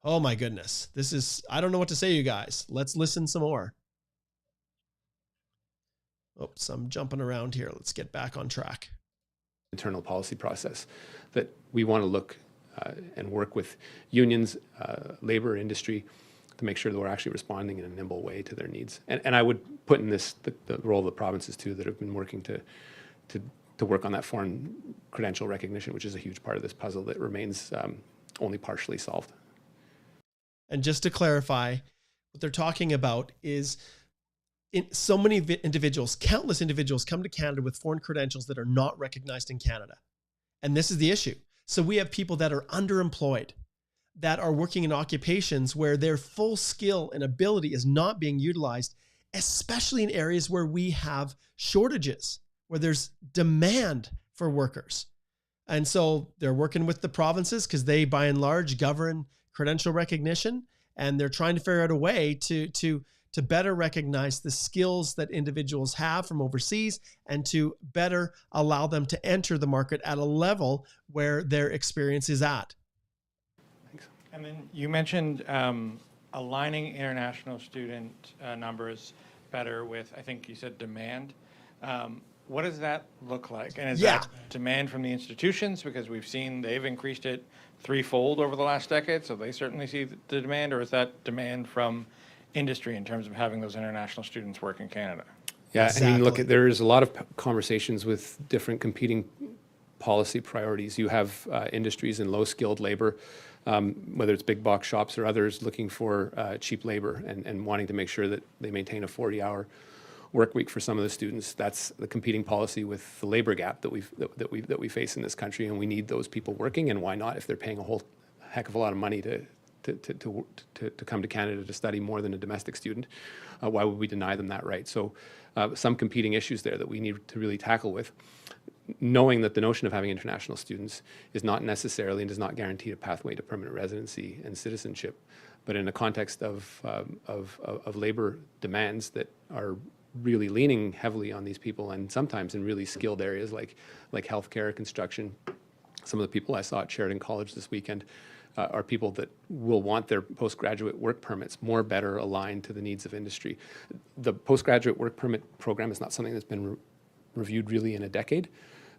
[SPEAKER 1] Oh my goodness. I don't know what to say, you guys. Let's listen some more. Oops, I'm jumping around here. Let's get back on track.
[SPEAKER 2] Internal policy process that we want to look and work with unions, labor, industry, to make sure that we're actually responding in a nimble way to their needs. And I would put in this the role of the provinces too that have been working to work on that foreign credential recognition, which is a huge part of this puzzle that remains only partially solved.
[SPEAKER 1] And just to clarify, what they're talking about is so many individuals, countless individuals come to Canada with foreign credentials that are not recognized in Canada. And this is the issue. So we have people that are underemployed, that are working in occupations where their full skill and ability is not being utilized, especially in areas where we have shortages, where there's demand for workers. And so they're working with the provinces because they, by and large, govern credential recognition, and they're trying to figure out a way to better recognize the skills that individuals have from overseas and to better allow them to enter the market at a level where their experience is at.
[SPEAKER 5] And then you mentioned aligning international student numbers better with, I think you said, demand. What does that look like? And is that demand from the institutions? Because we've seen they've increased it threefold over the last decade, so they certainly see the demand, or is that demand from industry in terms of having those international students work in Canada?
[SPEAKER 2] Yeah,
[SPEAKER 1] Exactly.
[SPEAKER 2] I mean, look, there's a lot of conversations with different competing policy priorities. You have industries in low-skilled labor, whether it's big box shops or others looking for cheap labor and wanting to make sure that they maintain a 40-hour work week for some of the students. That's the competing policy with the labor gap that we face in this country, and we need those people working. And why not, if they're paying a whole heck of a lot of money to come to Canada to study more than a domestic student? Why would we deny them that right? So some competing issues there that we need to really tackle with, knowing that the notion of having international students is not necessarily and does not guarantee a pathway to permanent residency and citizenship, but in a context of labor demands that are really leaning heavily on these people, and sometimes in really skilled areas like healthcare, construction. Some of the people I saw at Sheridan College this weekend are people that will want their postgraduate work permits more better aligned to the needs of industry. The postgraduate work permit program is not something that's been reviewed really in a decade.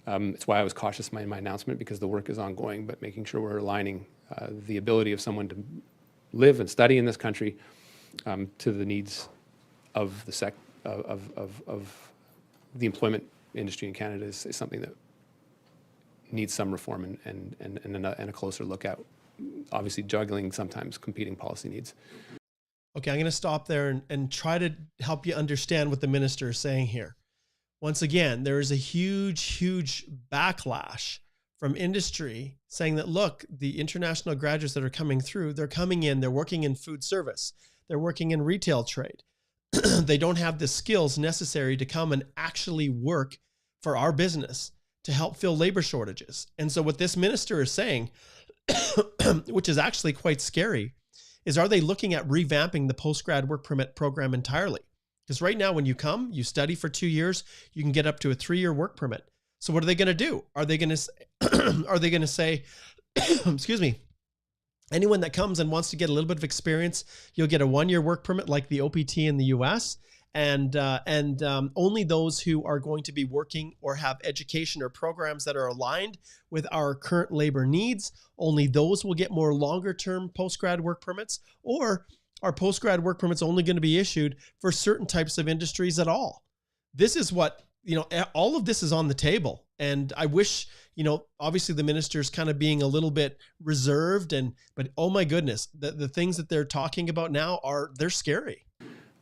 [SPEAKER 2] It's why I was cautious in my announcement, because the work is ongoing, but making sure we're aligning the ability of someone to live and study in this country to the needs of the of the employment industry in Canada is something that needs some reform and a closer look at, obviously juggling sometimes competing policy needs.
[SPEAKER 1] Okay, I'm going to stop there and try to help you understand what the minister is saying here. Once again, there is a huge backlash from industry saying that, look, the international graduates that are coming through, they're coming in, they're working in food service, they're working in retail trade. They don't have the skills necessary to come and actually work for our business to help fill labor shortages. And so what this minister is saying, which is actually quite scary, is are they looking at revamping the postgrad work permit program entirely? Because right now when you come, you study for 2 years, you can get up to a 3-year work permit. So what are they going to do? Are they going to say, excuse me, anyone that comes and wants to get a little bit of experience, you'll get a 1-year work permit like the OPT in the US, and only those who are going to be working or have education or programs that are aligned with our current labor needs, only those will get more longer-term postgrad work permits, or are postgrad work permits only going to be issued for certain types of industries at all? This is what, all of this is on the table. And I wish, obviously the minister's kind of being a little bit reserved, but oh my goodness, the things that they're talking about now they're scary.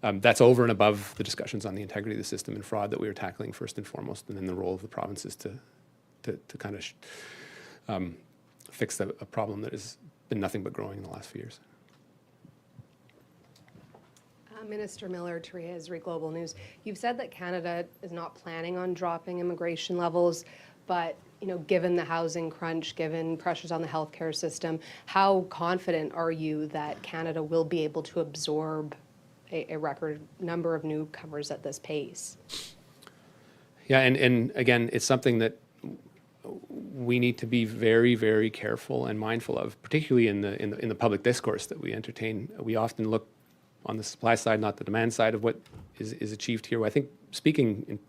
[SPEAKER 2] That's over and above the discussions on the integrity of the system and fraud that we were tackling first and foremost, and then the role of the provinces to kind of fix a problem that has been nothing but growing in the last few years.
[SPEAKER 6] Minister Miller, Therese, Global News. You've said that Canada is not planning on dropping immigration levels, but given the housing crunch, given pressures on the healthcare system, how confident are you that Canada will be able to absorb a record number of newcomers at this pace?
[SPEAKER 2] Yeah, and again, it's something that we need to be very, very careful and mindful of, particularly in the public discourse that we entertain. We often look on the supply side, not the demand side of what is achieved here. I think speaking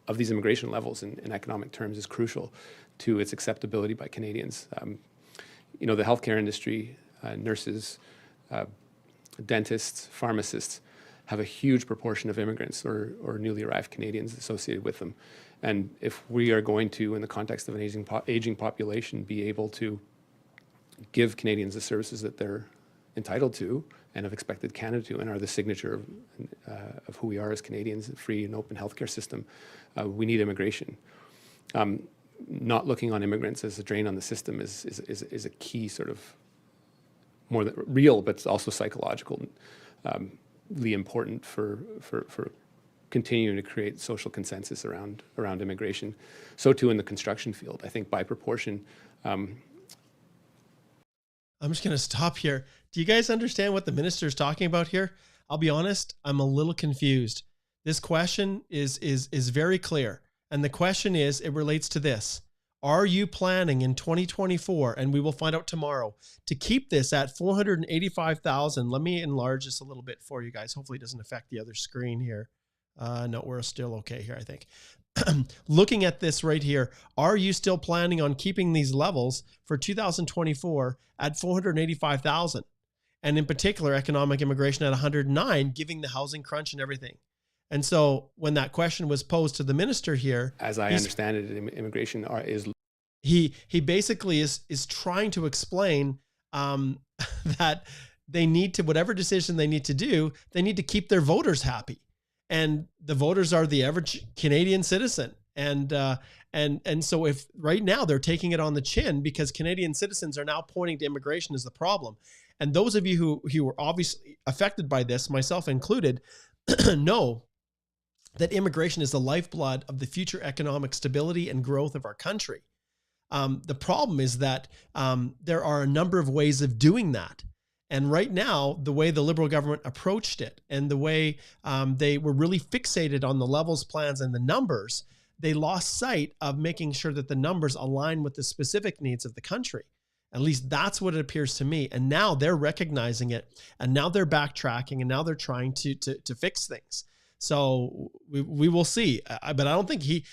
[SPEAKER 2] of these immigration levels in economic terms is crucial to its acceptability by Canadians. The healthcare industry, nurses, dentists, pharmacists have a huge proportion of immigrants or newly arrived Canadians associated with them. And if we are going to, in the context of an aging population, be able to give Canadians the services that they're entitled to and have expected Canada to, and are the signature of who we are as Canadians, a free and open healthcare system, we need immigration. Not looking on immigrants as a drain on the system is a key sort of more than real, but it's also psychologically important for continuing to create social consensus around immigration. So too in the construction field. I think by proportion.
[SPEAKER 1] I'm just going to stop here. Do you guys understand what the minister is talking about here? I'll be honest, I'm a little confused. This question is very clear. And the question is, it relates to this. Are you planning in 2024, and we will find out tomorrow, to keep this at 485,000? Let me enlarge this a little bit for you guys. Hopefully it doesn't affect the other screen here. No, we're still okay here, I think. Looking at this right here, are you still planning on keeping these levels for 2024 at 485,000? And in particular, economic immigration at 109, giving the housing crunch and everything. And so when that question was posed to the minister here,
[SPEAKER 2] as I understand it, immigration is
[SPEAKER 1] he basically is trying to explain that they need to, whatever decision they need to do, they need to keep their voters happy. And the voters are the average Canadian citizen. And so if right now they're taking it on the chin because Canadian citizens are now pointing to immigration as the problem. And those of you who were obviously affected by this, myself included, know that immigration is the lifeblood of the future economic stability and growth of our country. The problem is that there are a number of ways of doing that. And right now, the way the Liberal government approached it and the way they were really fixated on the levels plans and the numbers, they lost sight of making sure that the numbers align with the specific needs of the country. At least that's what it appears to me. And now they're recognizing it, and now they're backtracking, and now they're trying to fix things. So we will see. But I don't think he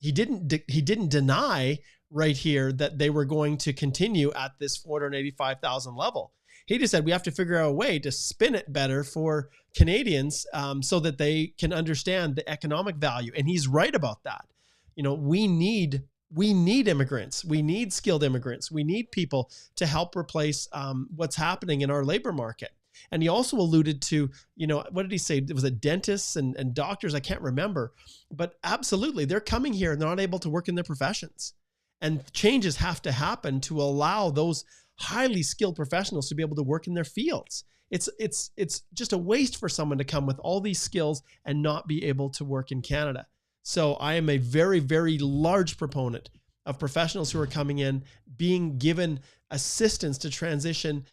[SPEAKER 1] didn't deny right here that they were going to continue at this 485,000 level. He just said we have to figure out a way to spin it better for Canadians so that they can understand the economic value. And he's right about that. You know, we need immigrants. We need skilled immigrants. We need people to help replace what's happening in our labor market. And he also alluded to, you know, what did he say? It was dentists and doctors. I can't remember, but absolutely. They're coming here and they're not able to work in their professions. And changes have to happen to allow those highly skilled professionals to be able to work in their fields. It's just a waste for someone to come with all these skills and not be able to work in Canada. So I am a very, very large proponent of professionals who are coming in, being given assistance to transition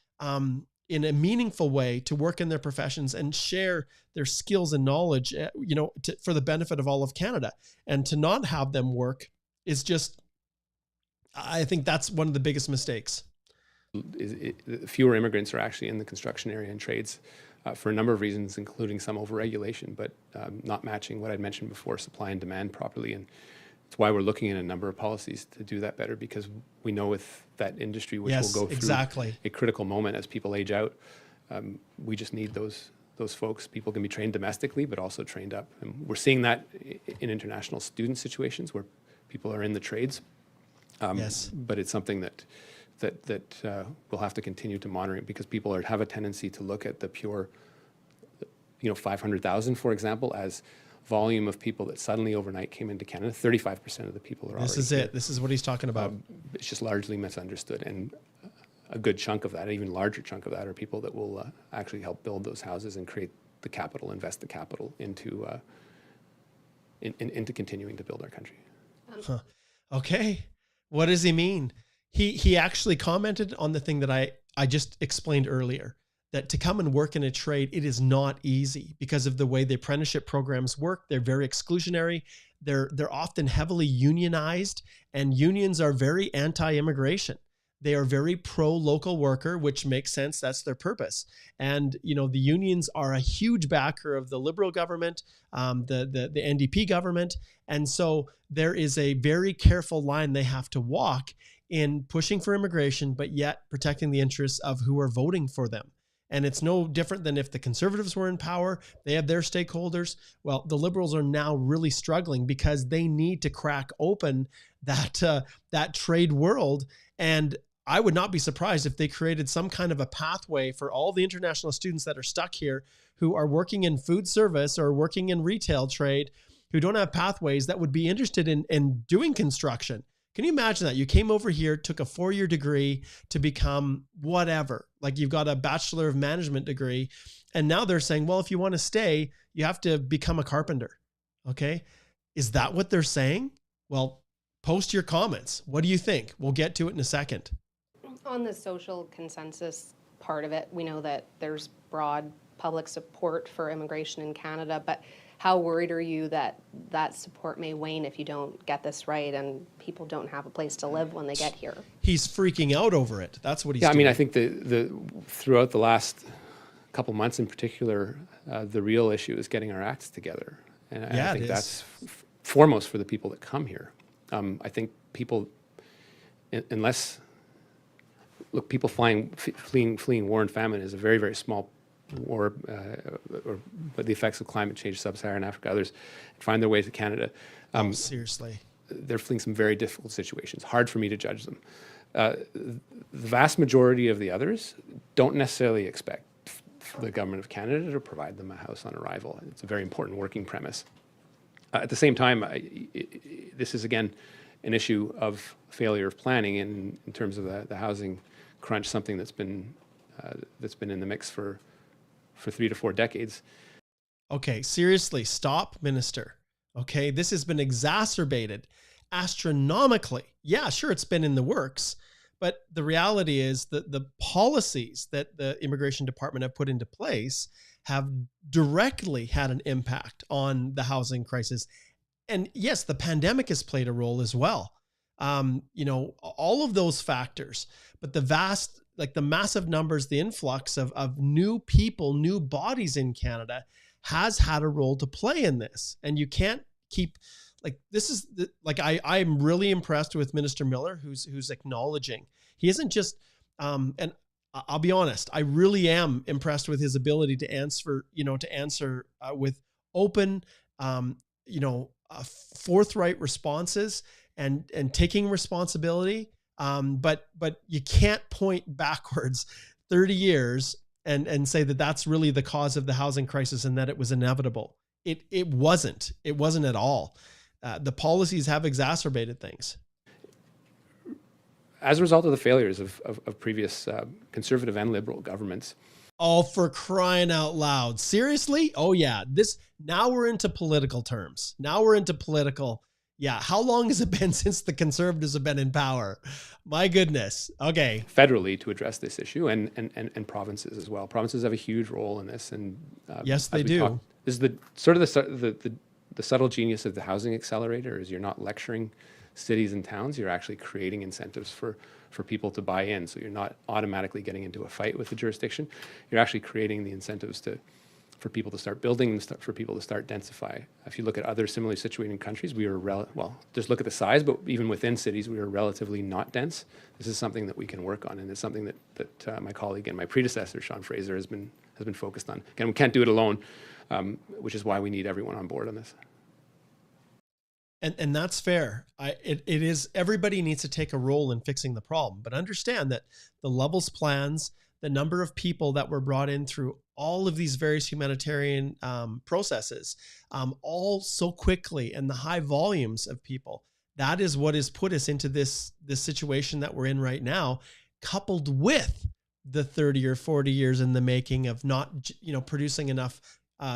[SPEAKER 1] in a meaningful way to work in their professions and share their skills and knowledge, you know, for the benefit of all of Canada. And to not have them work is just, I think that's one of the biggest mistakes.
[SPEAKER 2] Fewer immigrants are actually in the construction area and trades for a number of reasons, including some overregulation, but not matching what I'd mentioned before, supply and demand properly. And it's why we're looking at a number of policies to do that better, because we know with that industry, which will go through a critical moment as people age out, we just need those folks. People can be trained domestically, but also trained up. And we're seeing that in international student situations where people are in the trades. But it's something that we'll have to continue to monitor, because people have a tendency to look at the pure, 500,000, for example, as volume of people that suddenly overnight came into Canada. 35% of the people are already.
[SPEAKER 1] This is it. This is what he's talking about.
[SPEAKER 2] It's just largely misunderstood, and a good chunk of that, an even larger chunk of that, are people that will actually help build those houses and create the capital, invest the capital into continuing to build our country.
[SPEAKER 1] Okay. What does he mean? He actually commented on the thing that I just explained earlier, that to come and work in a trade, it is not easy because of the way the apprenticeship programs work. They're very exclusionary. They're often heavily unionized, and unions are very anti-immigration. They are very pro-local worker, which makes sense. That's their purpose. And, the unions are a huge backer of the Liberal government, the NDP government. And so there is a very careful line they have to walk in pushing for immigration, but yet protecting the interests of who are voting for them. And it's no different than if the Conservatives were in power. They have their stakeholders. Well, the Liberals are now really struggling because they need to crack open that trade world. And I would not be surprised if they created some kind of a pathway for all the international students that are stuck here, who are working in food service or working in retail trade, who don't have pathways, that would be interested in doing construction. Can you imagine that? You came over here, took a 4-year degree to become whatever, like you've got a Bachelor of Management degree. And now they're saying, well, if you want to stay, you have to become a carpenter. Okay. Is that what they're saying? Well, post your comments. What do you think? We'll get to it in a second.
[SPEAKER 6] On the social consensus part of it, we know that there's broad public support for immigration in Canada, but how worried are you that that support may wane if you don't get this right and people don't have a place to live when they get here?
[SPEAKER 1] He's freaking out over it. That's what he's
[SPEAKER 2] doing.
[SPEAKER 1] I mean,
[SPEAKER 2] I think the throughout the last couple months in particular, the real issue is getting our acts together. And I think that's foremost for the people that come here. I think people, unless, look, people fleeing war and famine is a very, very small war, but the effects of climate change, sub-Saharan Africa, others find their way to Canada.
[SPEAKER 1] Seriously.
[SPEAKER 2] They're fleeing some very difficult situations. Hard for me to judge them. The vast majority of the others don't necessarily expect the government of Canada to provide them a house on arrival. It's a very important working premise. At the same time, this is again an issue of failure of planning in terms of the housing crunch, something that's been in the mix for 3 to 4 decades.
[SPEAKER 1] Okay, seriously, stop, Minister. Okay, this has been exacerbated astronomically. Yeah, sure, it's been in the works, but the reality is that the policies that the Immigration Department have put into place have directly had an impact on the housing crisis. And yes, the pandemic has played a role as well. All of those factors, but the massive numbers, the influx of new people, new bodies in Canada has had a role to play in this. And you can't keep I'm really impressed with Minister Miller, who's acknowledging. He isn't just, and I'll be honest, I really am impressed with his ability to answer with open, forthright responses and taking responsibility. But you can't point backwards 30 years and say that that's really the cause of the housing crisis and that it was inevitable. It wasn't at all. The policies have exacerbated things.
[SPEAKER 2] As a result of the failures of previous Conservative and Liberal governments.
[SPEAKER 1] Oh, for crying out loud. Seriously? Oh yeah. Now we're into political terms. Yeah. How long has it been since the Conservatives have been in power? My goodness. Okay.
[SPEAKER 2] Federally to address this issue and provinces as well. Provinces have a huge role in this. And
[SPEAKER 1] yes, they do.
[SPEAKER 2] This is the subtle genius of the housing accelerator is you're not lecturing cities and towns, you're actually creating incentives for people to buy in. So you're not automatically getting into a fight with the jurisdiction. You're actually creating the incentives for people to start building and for people to start densify. If you look at other similarly situated countries, we were just look at the size, but even within cities, we were relatively not dense. This is something that we can work on, and it's something that my colleague and my predecessor, Sean Fraser, has been focused on. Again, we can't do it alone, which is why we need everyone on board on this.
[SPEAKER 1] And that's fair. It is, everybody needs to take a role in fixing the problem, but understand that the levels plans, the number of people that were brought in through all of these various humanitarian processes, all so quickly, and the high volumes of people, that is what has put us into this situation that we're in right now, coupled with the 30 or 40 years in the making of not, producing enough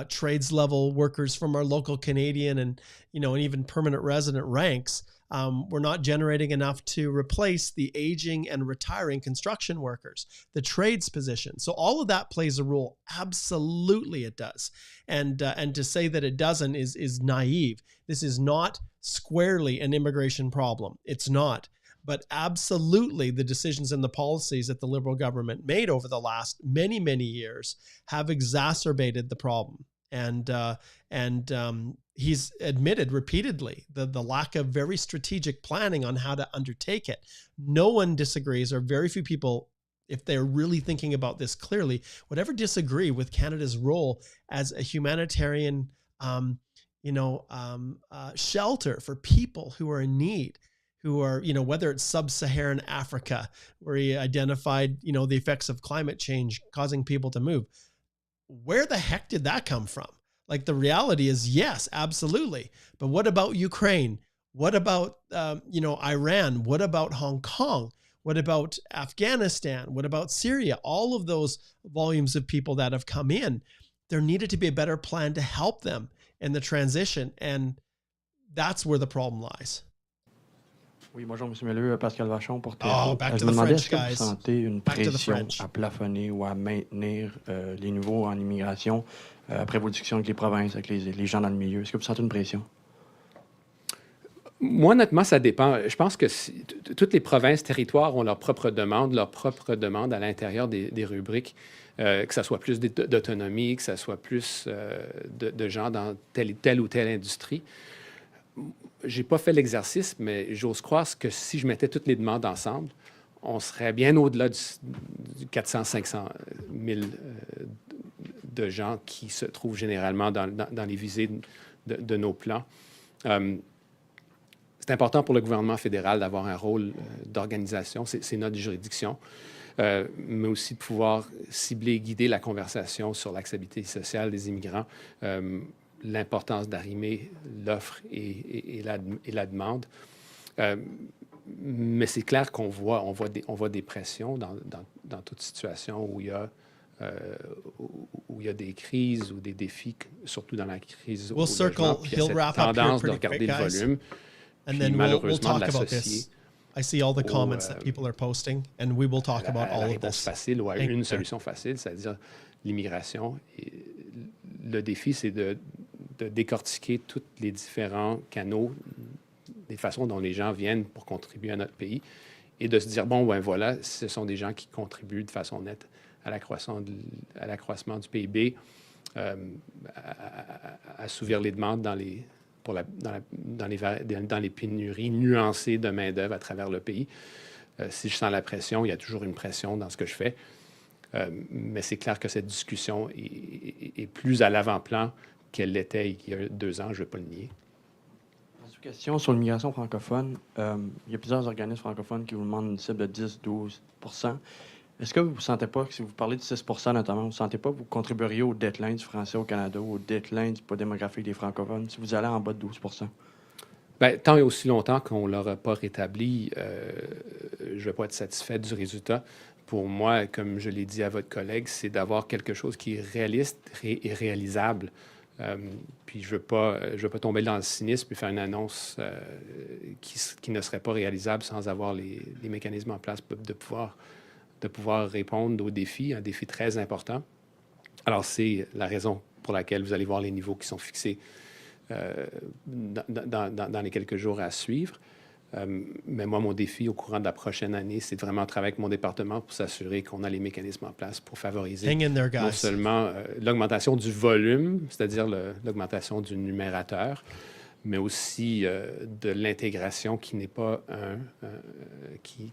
[SPEAKER 1] trades level workers from our local Canadian and even permanent resident ranks. We're not generating enough to replace the aging and retiring construction workers, the trades position. So all of that plays a role. Absolutely it does. And to say that it doesn't is naive. This is not squarely an immigration problem. It's not. But absolutely, the decisions and the policies that the Liberal government made over the last many, many years have exacerbated the problem. And he's admitted repeatedly the lack of very strategic planning on how to undertake it. No one disagrees, or very few people if they're really thinking about this clearly, would ever disagree with Canada's role as a humanitarian, shelter for people who are in need, who are, whether it's sub-Saharan Africa, where he identified, the effects of climate change causing people to move. Where the heck did that come from? Like, the reality is, yes, absolutely. But what about Ukraine? What about, Iran? What about Hong Kong? What about Afghanistan? What about Syria? All of those volumes of people that have come in, there needed to be a better plan to help them in the transition. And that's where the problem lies.
[SPEAKER 7] Oui, bonjour, M. Miller, Pascal Vachon pour
[SPEAKER 1] Oh,
[SPEAKER 7] TFO.
[SPEAKER 1] back
[SPEAKER 7] Je
[SPEAKER 1] to
[SPEAKER 7] me
[SPEAKER 1] the
[SPEAKER 7] demandais,
[SPEAKER 1] French,
[SPEAKER 7] est-ce que vous
[SPEAKER 1] guys.
[SPEAKER 7] sentez une
[SPEAKER 1] Back to the
[SPEAKER 7] pression
[SPEAKER 1] French.
[SPEAKER 7] à plafonner ou à maintenir les niveaux en immigration après vos discussions avec les provinces, avec les gens dans le milieu? Est-ce que vous sentez une pression?
[SPEAKER 2] Moi, honnêtement, ça dépend. Je pense que toutes les provinces, territoires ont leur propre demande à l'intérieur des rubriques, que ça soit plus d'autonomie, que ça soit plus de gens dans telle ou telle industrie. J'ai pas fait l'exercice, mais j'ose croire que si je mettais toutes les demandes ensemble, on serait bien au-delà du 400-500 000 de gens qui se trouvent généralement dans les visées de nos plans. C'est important pour le gouvernement fédéral d'avoir un rôle d'organisation, c'est notre juridiction, mais aussi de pouvoir cibler et guider la conversation sur l'acceptabilité sociale des immigrants, l'importance d'arrimer l'offre et la demande. Mais c'est clair qu'on voit des pressions dans toute situation où il y a des crises ou des défis, surtout dans la crise au logement, puis il y a cette tendance de regarder le volume.
[SPEAKER 1] And then we'll talk about this. I see all the comments that people are posting, and we will talk about all of this.
[SPEAKER 2] Facile ou à une solution facile, c'est-à-dire l'immigration. Le défi, c'est de décortiquer tous les différents canaux, des façons dont les gens viennent pour contribuer à notre pays, et de se dire, bon, ben voilà, ce sont des gens qui contribuent de façon nette à l'accroissement du PIB, à assouvir les demandes dans les pénuries nuancées de main-d'œuvre à travers le pays. Si je sens la pression, il y a toujours une pression dans ce que je fais. Mais c'est clair que cette discussion est plus à l'avant-plan qu'elle l'était il y a 2 ans, je ne vais pas le nier.
[SPEAKER 7] Une question sur l'immigration francophone. Il y a plusieurs organismes francophones qui vous demandent une cible de 10-12 %. Est-ce que vous ne sentez pas, si vous parlez de 6 % notamment, vous ne sentez pas que vous contribueriez au déclin du français au Canada ou au déclin du poids démographique des francophones si vous allez en bas de 12 %?
[SPEAKER 2] Bien, tant et aussi longtemps qu'on ne l'aura pas rétabli, je ne vais pas être satisfait du résultat. Pour moi, comme je l'ai dit à votre collègue, c'est d'avoir quelque chose qui est réaliste et réalisable. Puis je ne veux pas tomber dans le cynisme et faire une annonce qui ne serait pas réalisable sans avoir les mécanismes en place de pouvoir répondre aux défis, un défi très important. Alors, c'est la raison pour laquelle vous allez voir les niveaux qui sont fixés dans les quelques jours à suivre. Mais moi, mon défi au courant de la prochaine année, c'est de vraiment travailler avec mon département pour s'assurer qu'on a les mécanismes en place pour favoriser non seulement l'augmentation du volume, c'est-à-dire l'augmentation du numérateur, mais aussi de l'intégration qui n'est pas qui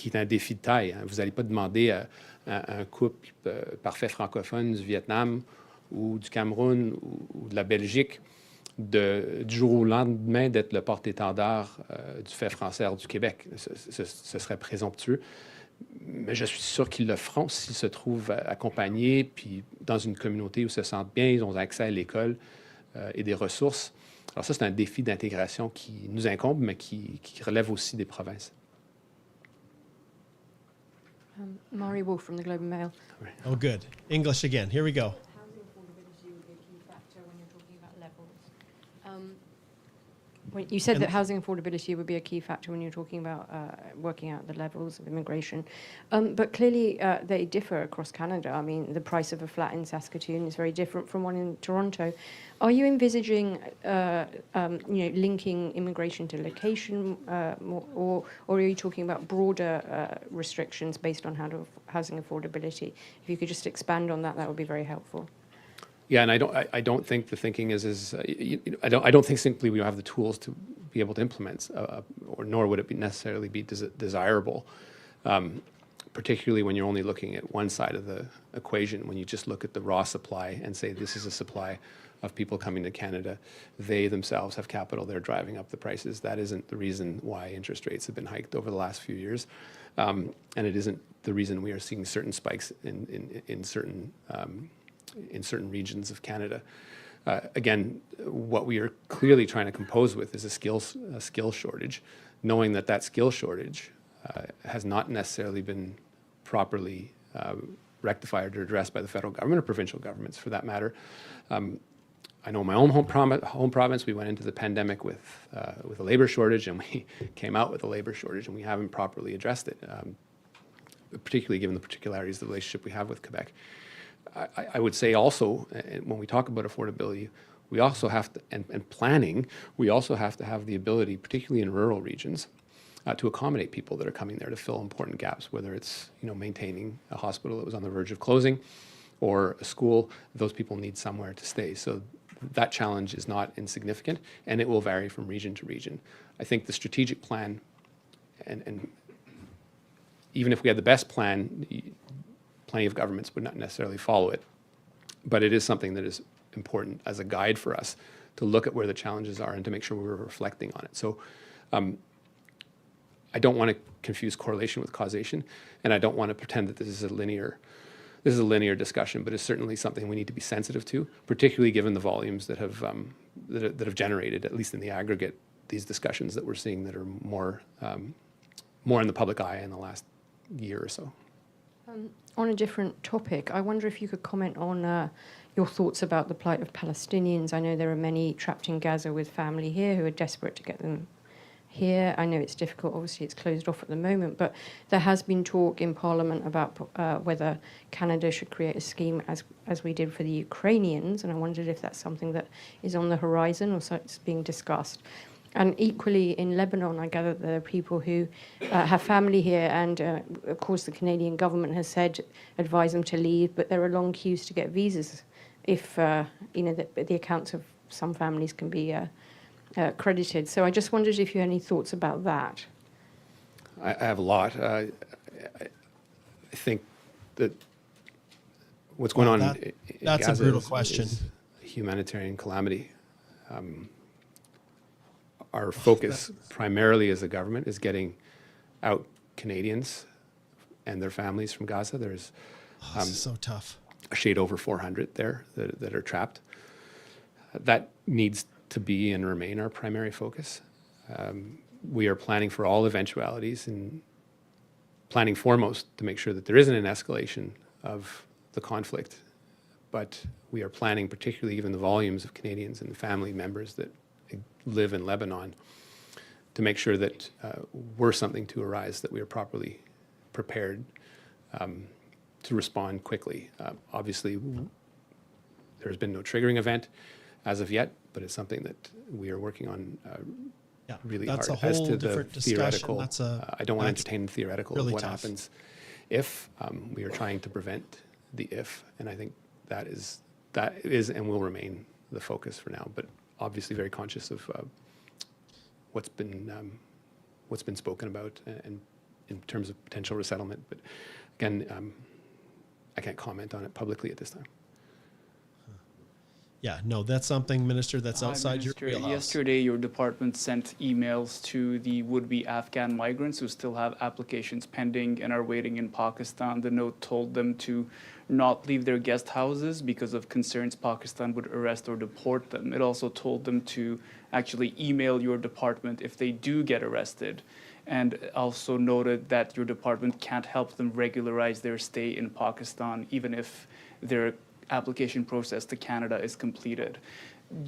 [SPEAKER 2] est un défi de taille. Hein. Vous n'allez pas demander à un couple parfait francophone du Vietnam ou du Cameroun ou de la Belgique du jour au lendemain d'être le porte-étendard du fait français du Québec. Ce serait présomptueux. Mais je suis sûr qu'ils le feront s'ils se trouvent accompagnés, puis dans une communauté où ils se sentent bien, ils ont accès à l'école et des ressources. Alors ça, c'est un défi d'intégration qui nous incombe, mais qui relève aussi des provinces.
[SPEAKER 8] Maury Wolf from the Globe and Mail.
[SPEAKER 1] Oh, good. English again. Here we go.
[SPEAKER 8] Housing affordability would be a key factor when you're talking about levels. You said that housing affordability would be a key factor when you're talking about working out the levels of immigration. But clearly, they differ across Canada. I mean, the price of a flat in Saskatoon is very different from one in Toronto. Are you envisaging, linking immigration to location, or are you talking about broader restrictions based on housing affordability? If you could just expand on that, that would be very helpful.
[SPEAKER 2] Yeah, and I don't think the thinking is I don't think simply we have the tools to be able to implement, or nor would it necessarily be desirable. particularly when you're only looking at one side of the equation. When you just look at the raw supply and say this is a supply of people coming to Canada, they themselves have capital, they're driving up the prices. That isn't the reason why interest rates have been hiked over the last few years. And it isn't the reason we are seeing certain spikes in certain regions of Canada. Again, what we are clearly trying to compose with is a skill shortage, knowing that skill shortage has not necessarily been properly rectified or addressed by the federal government or provincial governments, for that matter. I know my own home province, we went into the pandemic with a labor shortage, and we came out with a labor shortage, and we haven't properly addressed it, particularly given the particularities of the relationship we have with Quebec. I would say also, when we talk about affordability, we also have to, and planning, we also have to have the ability, particularly in rural regions, to accommodate people that are coming there to fill important gaps, whether it's maintaining a hospital that was on the verge of closing or a school. Those people need somewhere to stay. So that challenge is not insignificant, and it will vary from region to region. I think the strategic plan, and even if we had the best plan, plenty of governments would not necessarily follow it. But it is something that is important as a guide for us to look at where the challenges are and to make sure we're reflecting on it. So I don't want to confuse correlation with causation, and I don't want to pretend that this is a linear discussion, but it's certainly something we need to be sensitive to, particularly given the volumes that have generated, at least in the aggregate, these discussions that we're seeing that are more in the public eye in the last year or so.
[SPEAKER 8] On a different topic, I wonder if you could comment on your thoughts about the plight of Palestinians. I know there are many trapped in Gaza with family here who are desperate to get them here. I know it's difficult, obviously it's closed off at the moment, but there has been talk in Parliament about whether Canada should create a scheme as we did for the Ukrainians, and I wondered if that's something that is on the horizon or so it's being discussed. And equally in Lebanon, I gather there are people who have family here, and of course the Canadian government has said, advise them to leave, but there are long queues to get visas if the accounts of some families can be credited. So I just wondered if you had any thoughts about that.
[SPEAKER 2] I have a lot. I think that what's going on in
[SPEAKER 1] that's
[SPEAKER 2] Gaza
[SPEAKER 1] a brutal question.
[SPEAKER 2] is a humanitarian calamity. Our focus primarily as a government is getting out Canadians and their families from Gaza. There's
[SPEAKER 1] this is so tough.
[SPEAKER 2] A shade over 400 there that are trapped. That needs to be and remain our primary focus. We are planning for all eventualities and planning foremost to make sure that there isn't an escalation of the conflict, but we are planning, particularly given the volumes of Canadians and family members that live in Lebanon, to make sure that were something to arise, that we are properly prepared to respond quickly. Obviously, there's been no triggering event as of yet, but it's something that we are working on really
[SPEAKER 1] that's
[SPEAKER 2] hard.
[SPEAKER 1] A whole
[SPEAKER 2] As to
[SPEAKER 1] different
[SPEAKER 2] the
[SPEAKER 1] discussion.
[SPEAKER 2] theoretical, I don't want to entertain the theoretical
[SPEAKER 1] really
[SPEAKER 2] of what
[SPEAKER 1] tough.
[SPEAKER 2] happens if. We are trying to prevent the if, and I think that is and will remain the focus for now. But obviously, very conscious of what's been spoken about and in terms of potential resettlement. But again, I can't comment on it publicly at this time.
[SPEAKER 1] Yeah, no, that's something, Minister, that's outside your
[SPEAKER 9] Minister,
[SPEAKER 1] wheelhouse.
[SPEAKER 9] yesterday, your department sent emails to the would-be Afghan migrants who still have applications pending and are waiting in Pakistan. The note told them to not leave their guest houses because of concerns Pakistan would arrest or deport them. It also told them to actually email your department if they do get arrested, and also noted that your department can't help them regularize their stay in Pakistan even if their application process to Canada is completed.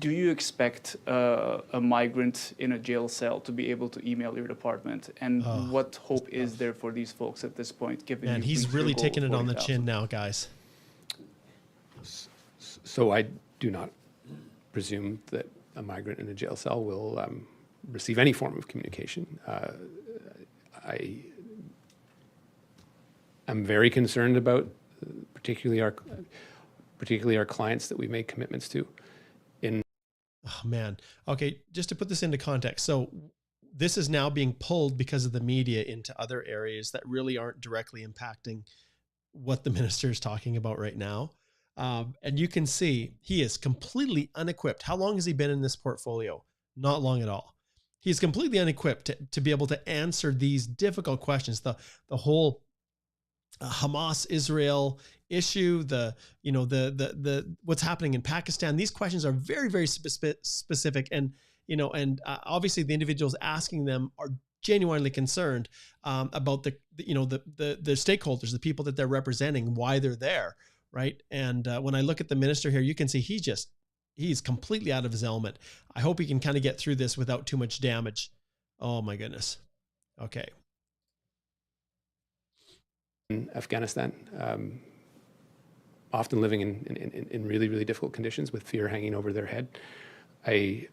[SPEAKER 9] Do you expect a migrant in a jail cell to be able to email your department? And what hope is there for these folks at this point, given
[SPEAKER 1] Man, he's really taking it on the chin now, guys.
[SPEAKER 2] So I do not presume that a migrant in a jail cell will receive any form of communication. I am very concerned about particularly our clients that we make commitments to.
[SPEAKER 1] Oh, man. Okay, just to put this into context. So this is now being pulled because of the media into other areas that really aren't directly impacting what the minister is talking about right now. And you can see he is completely unequipped. How long has he been in this portfolio? Not long at all. He's completely unequipped to be able to answer these difficult questions. The whole Hamas-Israel issue, the what's happening in Pakistan. These questions are very, very specific, and obviously the individuals asking them are genuinely concerned about the stakeholders, the people that they're representing, why they're there, right? And when I look at the minister here, you can see he's completely out of his element. I hope he can kind of get through this without too much damage. Oh my goodness. Okay.
[SPEAKER 2] In Afghanistan, often living in really, really difficult conditions with fear hanging over their head. I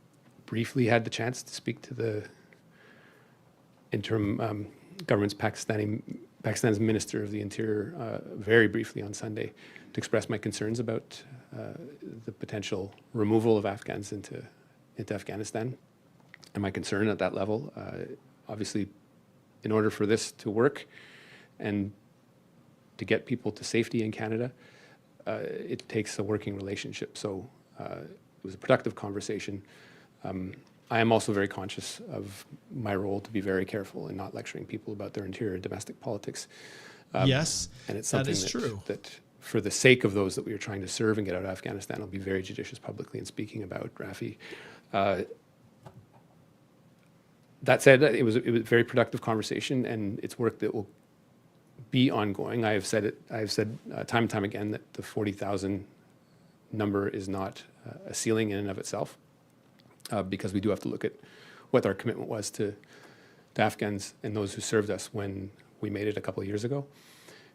[SPEAKER 2] briefly had the chance to speak to the interim government's Pakistan's Minister of the Interior very briefly on Sunday to express my concerns about the potential removal of Afghans into Afghanistan, and my concern at that level. Obviously, in order for this to work and to get people to safety in Canada, it takes a working relationship. So it was a productive conversation. I am also very conscious of my role to be very careful in not lecturing people about their interior and domestic politics.
[SPEAKER 1] Yes,
[SPEAKER 2] and it's something
[SPEAKER 1] that is true.
[SPEAKER 2] That for the sake of those that we are trying to serve and get out of Afghanistan, I'll be very judicious publicly in speaking about, Rafi. That said, it was a very productive conversation, and it's work that will be ongoing. I have said time and time again that the 40,000 number is not a ceiling in and of itself, because we do have to look at what our commitment was to Afghans and those who served us when we made it a couple of years ago,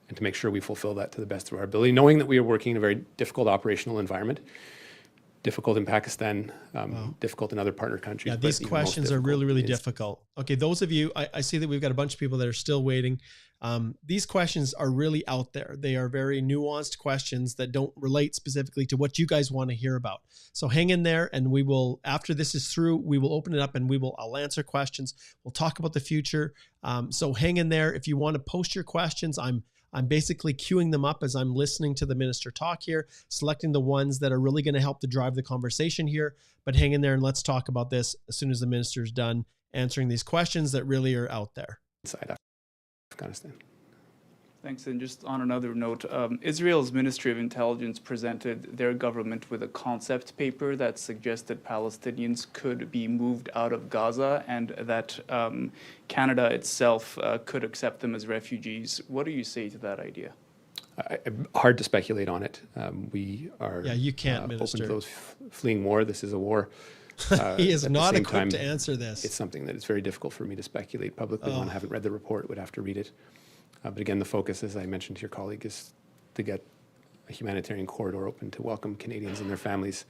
[SPEAKER 2] and to make sure we fulfill that to the best of our ability, knowing that we are working in a very difficult operational environment. Difficult in Pakistan, difficult in other partner countries.
[SPEAKER 1] Yeah, these questions are really, really difficult. Okay, those of you, I see that we've got a bunch of people that are still waiting. These questions are really out there. They are very nuanced questions that don't relate specifically to what you guys want to hear about. So hang in there, and we will, after this is through, we will open it up and I'll answer questions. We'll talk about the future. So hang in there. If you want to post your questions, I'm basically queuing them up as I'm listening to the minister talk here, selecting the ones that are really going to help to drive the conversation here. But hang in there and let's talk about this as soon as the minister's done answering these questions that really are out there.
[SPEAKER 2] Inside Afghanistan.
[SPEAKER 9] Thanks. And just on another note, Israel's Ministry of Intelligence presented their government with a concept paper that suggested Palestinians could be moved out of Gaza, and that Canada itself could accept them as refugees. What do you say to that idea?
[SPEAKER 2] Hard to speculate on it. We are
[SPEAKER 1] you can't, Minister.
[SPEAKER 2] Open to those fleeing war. This is a war.
[SPEAKER 1] He is not equipped to answer this.
[SPEAKER 2] It's something that is very difficult for me to speculate publicly on. I haven't read the report, would have to read it. But again, the focus, as I mentioned to your colleague, is to get a humanitarian corridor open to welcome Canadians and their families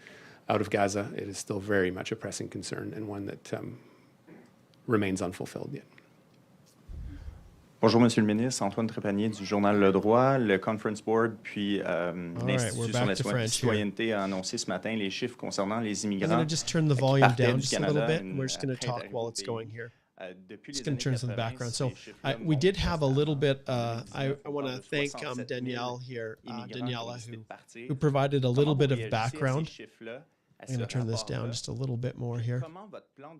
[SPEAKER 2] out of Gaza. It is still very much a pressing concern, and one that remains unfulfilled yet.
[SPEAKER 10] Bonjour, Monsieur le Ministre. Antoine Trépanier du journal Le Droit. Le Conference Board puis l'Institut sur la citoyenneté a annoncé ce matin les chiffres concernant les immigrants.
[SPEAKER 1] I'm going to just turn the volume down just a little bit, and we're just going to talk while it's going here. Just going to turn to the background. So we did have a little bit, I want to thank Danielle here, Daniela, who provided a little bit of background. I'm going to turn this down just a little bit more here.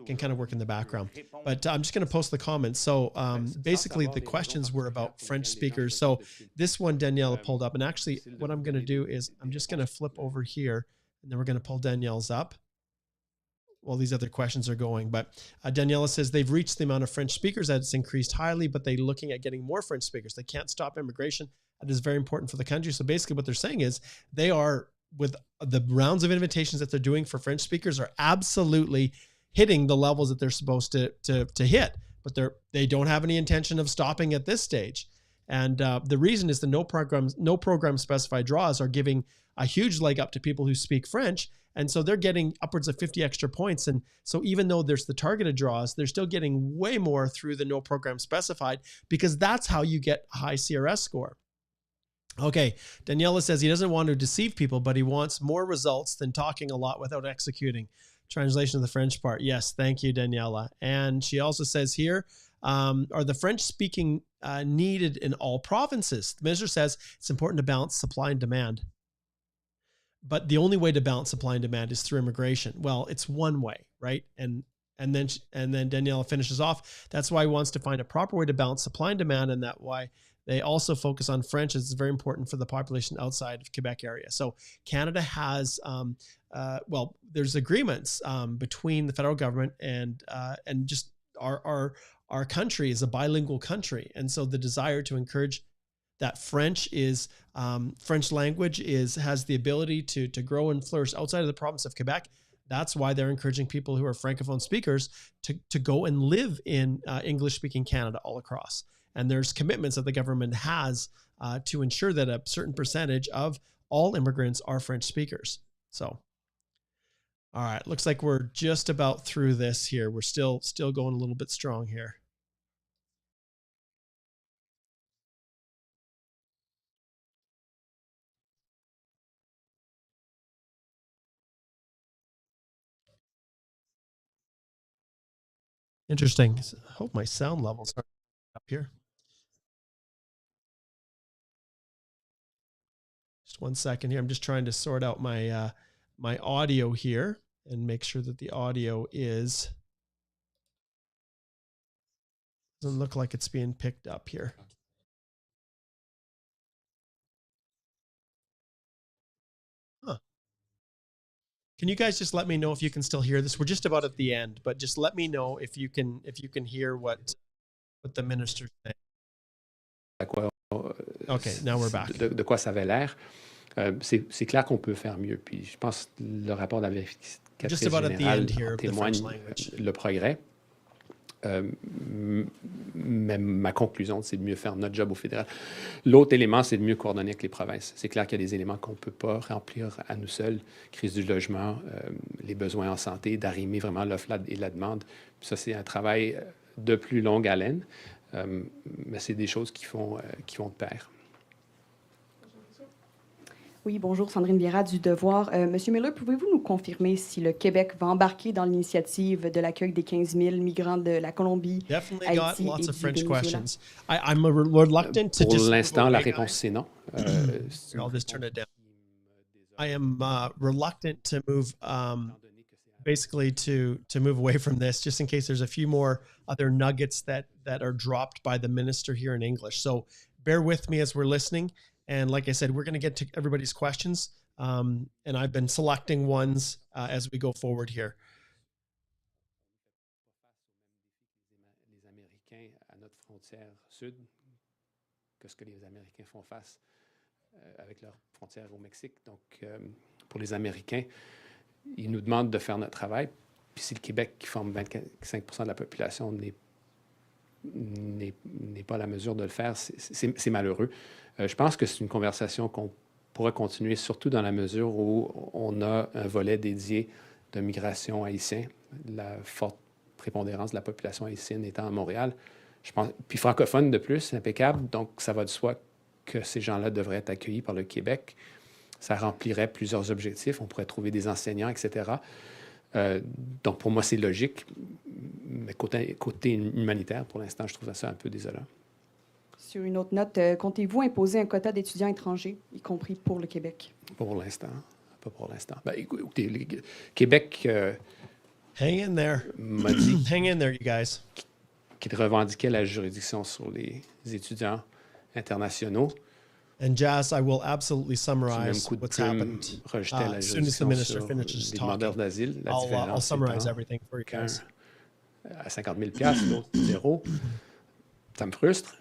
[SPEAKER 1] Can kind of work in the background. But I'm just going to post the comments. So basically the questions were about French speakers. So this one Daniela pulled up. And actually what I'm going to do is I'm just going to flip over here, and then we're going to pull Danielle's up while these other questions are going. But Daniela says they've reached the amount of French speakers that it's increased highly, but they're looking at getting more French speakers. They can't stop immigration. That is very important for the country. So basically what they're saying is they are, with the rounds of invitations that they're doing for French speakers, are absolutely hitting the levels that they're supposed to hit, but they don't have any intention of stopping at this stage. And the reason is the no program specified draws are giving a huge leg up to people who speak French. And so they're getting upwards of 50 extra points. And so even though there's the targeted draws, they're still getting way more through the no program specified, because that's how you get a high CRS score. Okay, Daniela says he doesn't want to deceive people, but he wants more results than talking a lot without executing. Translation of the French part. Yes, thank you, Daniela. And she also says here, are the French speaking needed in all provinces? The minister says it's important to balance supply and demand. But the only way to balance supply and demand is through immigration. Well, it's one way, right? And then Daniela finishes off. That's why he wants to find a proper way to balance supply and demand, and that why they also focus on French. It's very important for the population outside of Quebec area. So Canada has, there's agreements between the federal government and just our country is a bilingual country, and so the desire to encourage that French language has the ability to grow and flourish outside of the province of Quebec. That's why they're encouraging people who are Francophone speakers to go and live in English-speaking Canada all across. And there's commitments that the government has to ensure that a certain percentage of all immigrants are French speakers. So, all right, looks like we're just about through this here. We're still going a little bit strong here. Interesting. I hope my sound levels are up here. Just 1 second here. I'm just trying to sort out my my audio here and make sure that the audio doesn't look like it's being picked up here. Huh. Can you guys just let me know if you can still hear this? We're just about at the end, but just let me know if you can hear what the minister's saying. Okay, now we're back.
[SPEAKER 2] De quoi ça avait l'air. C'est clair qu'on peut faire mieux. Puis je pense que le rapport de la vérificatrice générale témoigne le progrès. Mais ma conclusion, c'est de mieux faire notre job au fédéral. L'autre élément, c'est de mieux coordonner avec les provinces. C'est clair qu'il y a des éléments qu'on ne peut pas remplir à nous seuls. Crise du logement, les besoins en santé, d'arrimer vraiment l'offre et la demande. Puis ça, c'est un travail de plus longue haleine, mais c'est des choses qui vont de pair.
[SPEAKER 11] Oui, bonjour, Sandrine Biera du Devoir. Monsieur Miller, pouvez-vous nous confirmer si le Québec va embarquer dans l'initiative de l'accueil des 15 000 migrants de la Colombie, Haïti et du Venezuela?
[SPEAKER 1] I'm reluctant to
[SPEAKER 2] Pour l'instant, la réponse, c'est non.
[SPEAKER 1] I'll just turn it down. I am reluctant to move, basically to move away from this, just in case there's a few more other nuggets that are dropped by the minister here in English. So bear with me as we're listening. And like I said, we're going to get to everybody's questions. And I've been selecting ones as we go forward here.
[SPEAKER 2] Les Américains à notre frontière sud, que ce que les Américains font face avec leur frontière au Mexique. Donc, pour les Américains, ils nous demandent de faire notre travail. Puis si le Québec, qui forme 25% de la population, n'est pas à la mesure de le faire, c'est malheureux. Je pense que c'est une conversation qu'on pourra continuer, surtout dans la mesure où on a un volet dédié de migration haïtienne, la forte prépondérance de la population haïtienne étant à Montréal. Je pense, puis francophone de plus, c'est impeccable, donc ça va de soi que ces gens-là devraient être accueillis par le Québec. Ça remplirait plusieurs objectifs, on pourrait trouver des enseignants, etc. Donc pour moi, c'est logique, mais côté humanitaire, pour l'instant, je trouve ça un peu désolant.
[SPEAKER 11] Sur une autre note, comptez-vous imposer un quota d'étudiants étrangers, y compris pour le Québec?
[SPEAKER 2] Pas pour l'instant. Pas pour l'instant. Ben, écoutez, le Québec...
[SPEAKER 1] Hang in there.
[SPEAKER 2] M'a dit
[SPEAKER 1] Hang in there, you guys.
[SPEAKER 2] Qu'il revendiquait la juridiction sur les étudiants internationaux.
[SPEAKER 1] And Jazz, I will absolutely summarize what's happened
[SPEAKER 2] as
[SPEAKER 1] soon as the minister finishes talking. I'll summarize everything for you guys.
[SPEAKER 2] À 50 000 $, l'autre 0. Ça me frustre,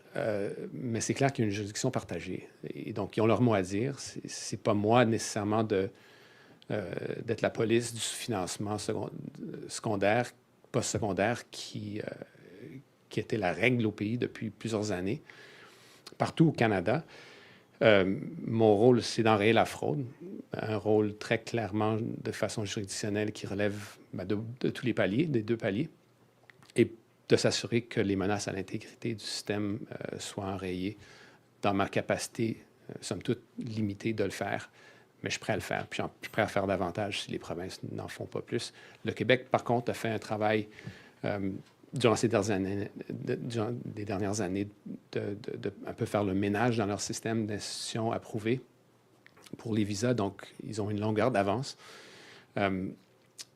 [SPEAKER 2] mais c'est clair qu'il y a une juridiction partagée. Et donc, ils ont leur mot à dire. C'est pas moi nécessairement d'être la police du sous-financement secondaire, post-secondaire qui était la règle au pays depuis plusieurs années, partout au Canada. Mon rôle, c'est d'enrayer la fraude, un rôle très clairement de façon juridictionnelle qui relève de tous les paliers, des deux paliers, et de s'assurer que les menaces à l'intégrité du système soient enrayées dans ma capacité, somme toute limitée, de le faire mais je suis prêt à le faire. Puis je suis prêt à faire davantage si les provinces n'en font pas plus. Le Québec, par contre, a fait un travail durant les dernières années de un peu faire le ménage dans leur système d'institutions approuvées pour les visas. Donc, ils ont une longueur d'avance.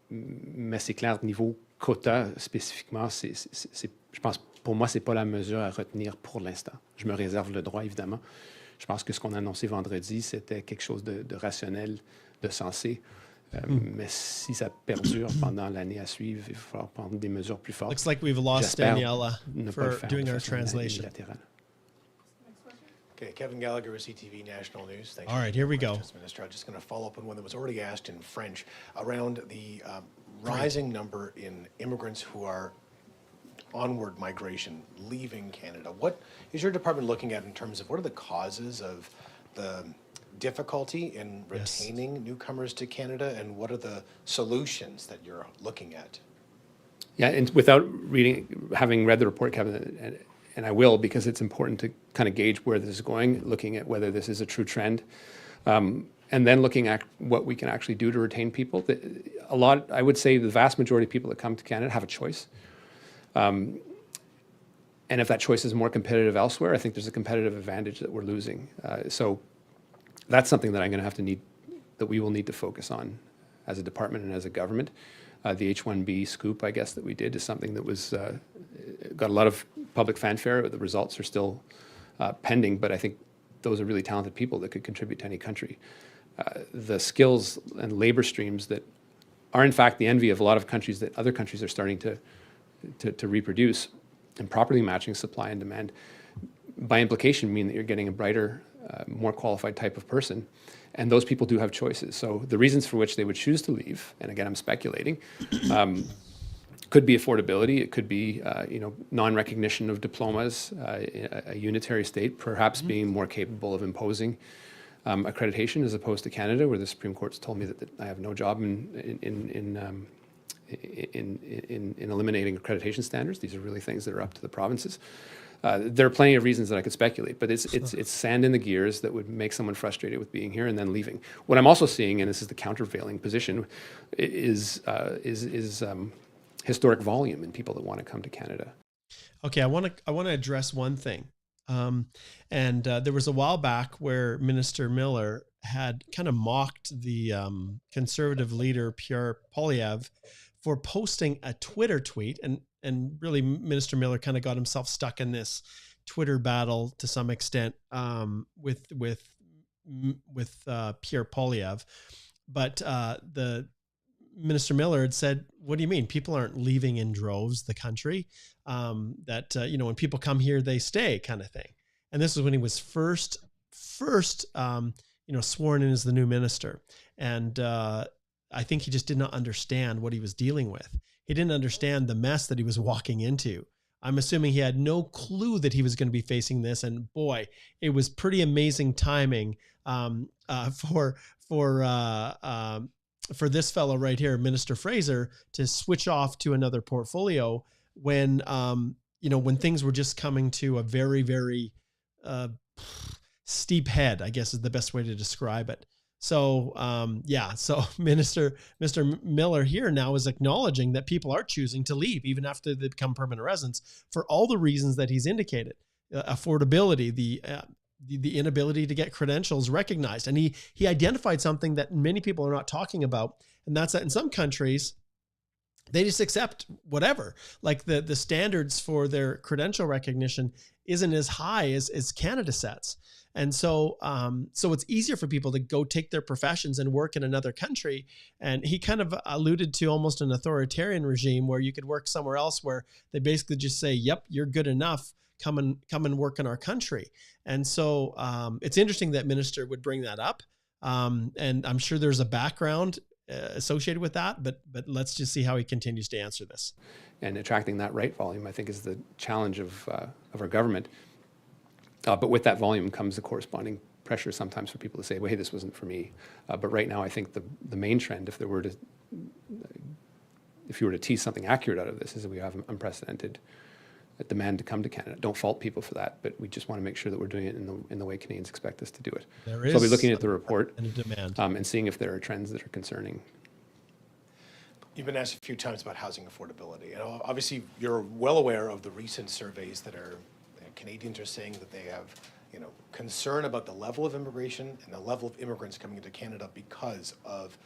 [SPEAKER 2] Mais c'est clair, niveau quota spécifiquement, je pense, pour moi, ce n'est pas la mesure à retenir pour l'instant. Je me réserve le droit, évidemment. Je pense que ce qu'on a annoncé vendredi, c'était quelque chose de rationnel, de sensé. Mais si ça perdure pendant l'année à suivre, il va falloir prendre des mesures plus fortes.
[SPEAKER 1] Looks like we've lost Daniela for doing our translation.
[SPEAKER 12] Okay, Kevin Gallagher, CTV National News. Thank
[SPEAKER 1] All right, here we go.
[SPEAKER 12] Minister, I'm just going to follow up on one that was already asked in French around the rising number in immigrants who are onward migration, leaving Canada. What is your department looking at in terms of what are the causes of the difficulty in retaining newcomers to Canada, and what are the solutions that you're looking at?
[SPEAKER 2] Yeah, and without having read the report, Kevin, and I will, because it's important to kind of gauge where this is going, looking at whether this is a true trend, and then looking at what we can actually do to retain people. I would say the vast majority of people that come to Canada have a choice. And if that choice is more competitive elsewhere, I think there's a competitive advantage that we're losing. So that's something that we will need to focus on as a department and as a government. The H-1B scoop, I guess, that we did is something that was got a lot of public fanfare. The results are still pending, but I think those are really talented people that could contribute to any country. The skills and labor streams that are, in fact, the envy of a lot of countries that other countries are starting to reproduce and properly matching supply and demand, by implication, mean that you're getting a brighter, more qualified type of person. And those people do have choices. So the reasons for which they would choose to leave, and again, I'm speculating, could be affordability. It could be, non-recognition of diplomas, a unitary state, perhaps being more capable of imposing accreditation as opposed to Canada, where the Supreme Court's told me that I have no job in eliminating accreditation standards. These are really things that are up to the provinces. There are plenty of reasons that I could speculate, but it's sand in the gears that would make someone frustrated with being here and then leaving. What I'm also seeing, and this is the countervailing position, is historic volume in people that want to come to Canada.
[SPEAKER 1] Okay, I want to address one thing, and there was a while back where Minister Miller had kind of mocked the conservative leader Pierre Poilievre for posting a Twitter tweet, and really Minister Miller kind of got himself stuck in this Twitter battle to some extent with Pierre Poilievre. But the Minister Miller had said, "What do you mean? People aren't leaving in droves the country. When people come here, they stay," kind of thing. And this was when he was first sworn in as the new minister. And I think he just did not understand what he was dealing with. He didn't understand the mess that he was walking into. I'm assuming he had no clue that he was going to be facing this. And boy, it was pretty amazing timing for this fellow right here, Minister Fraser, to switch off to another portfolio when things were just coming to a very, very steep head, I guess is the best way to describe it. So, so Mr. Miller here now is acknowledging that people are choosing to leave even after they become permanent residents for all the reasons that he's indicated. Affordability, the inability to get credentials recognized. And he identified something that many people are not talking about, and that's that in some countries, they just accept whatever. Like the standards for their credential recognition isn't as high as Canada sets. And so it's easier for people to go take their professions and work in another country. And he kind of alluded to almost an authoritarian regime where you could work somewhere else where they basically just say, "Yep, you're good enough. Come and work in our country." And so it's interesting that minister would bring that up. And I'm sure there's a background associated with that, but let's just see how he continues to answer this.
[SPEAKER 2] And attracting that right volume, I think, is the challenge of our government. But with that volume comes the corresponding pressure sometimes for people to say, "Well, hey, this wasn't for me." But right now, I think the main trend, if you were to tease something accurate out of this, is that we have unprecedented demand to come to Canada. Don't fault people for that, but we just want to make sure that we're doing it in the way Canadians expect us to do it. So I'll be looking at the report
[SPEAKER 1] and a demand.
[SPEAKER 2] And seeing if there are trends that are concerning.
[SPEAKER 12] You've been asked a few times about housing affordability. And obviously, you're well aware of the recent surveys that are, Canadians are saying that they have, concern about the level of immigration and the level of immigrants coming into Canada because of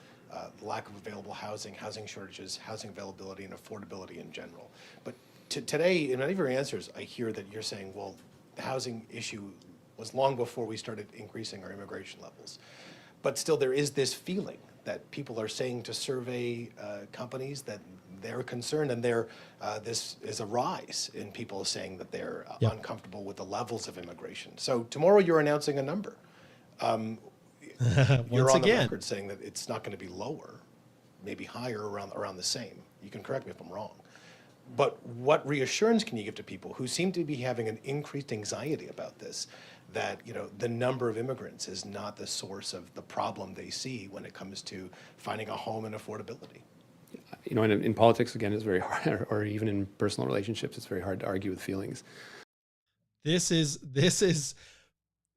[SPEAKER 12] lack of available housing, housing shortages, housing availability, and affordability in general. But today, in many of your answers, I hear that you're saying, well, the housing issue was long before we started increasing our immigration levels. But still, there is this feeling that people are saying to survey companies that they're concerned, and this is a rise in people saying that they're uncomfortable with the levels of immigration. So tomorrow you're announcing a number. You're on the record saying that it's not going to be lower, maybe higher, around the same. You can correct me if I'm wrong. But what reassurance can you give to people who seem to be having an increased anxiety about this, that the number of immigrants is not the source of the problem they see when it comes to finding a home and affordability?
[SPEAKER 2] In politics, again, it's very hard, or even in personal relationships, it's very hard to argue with feelings.
[SPEAKER 1] This is,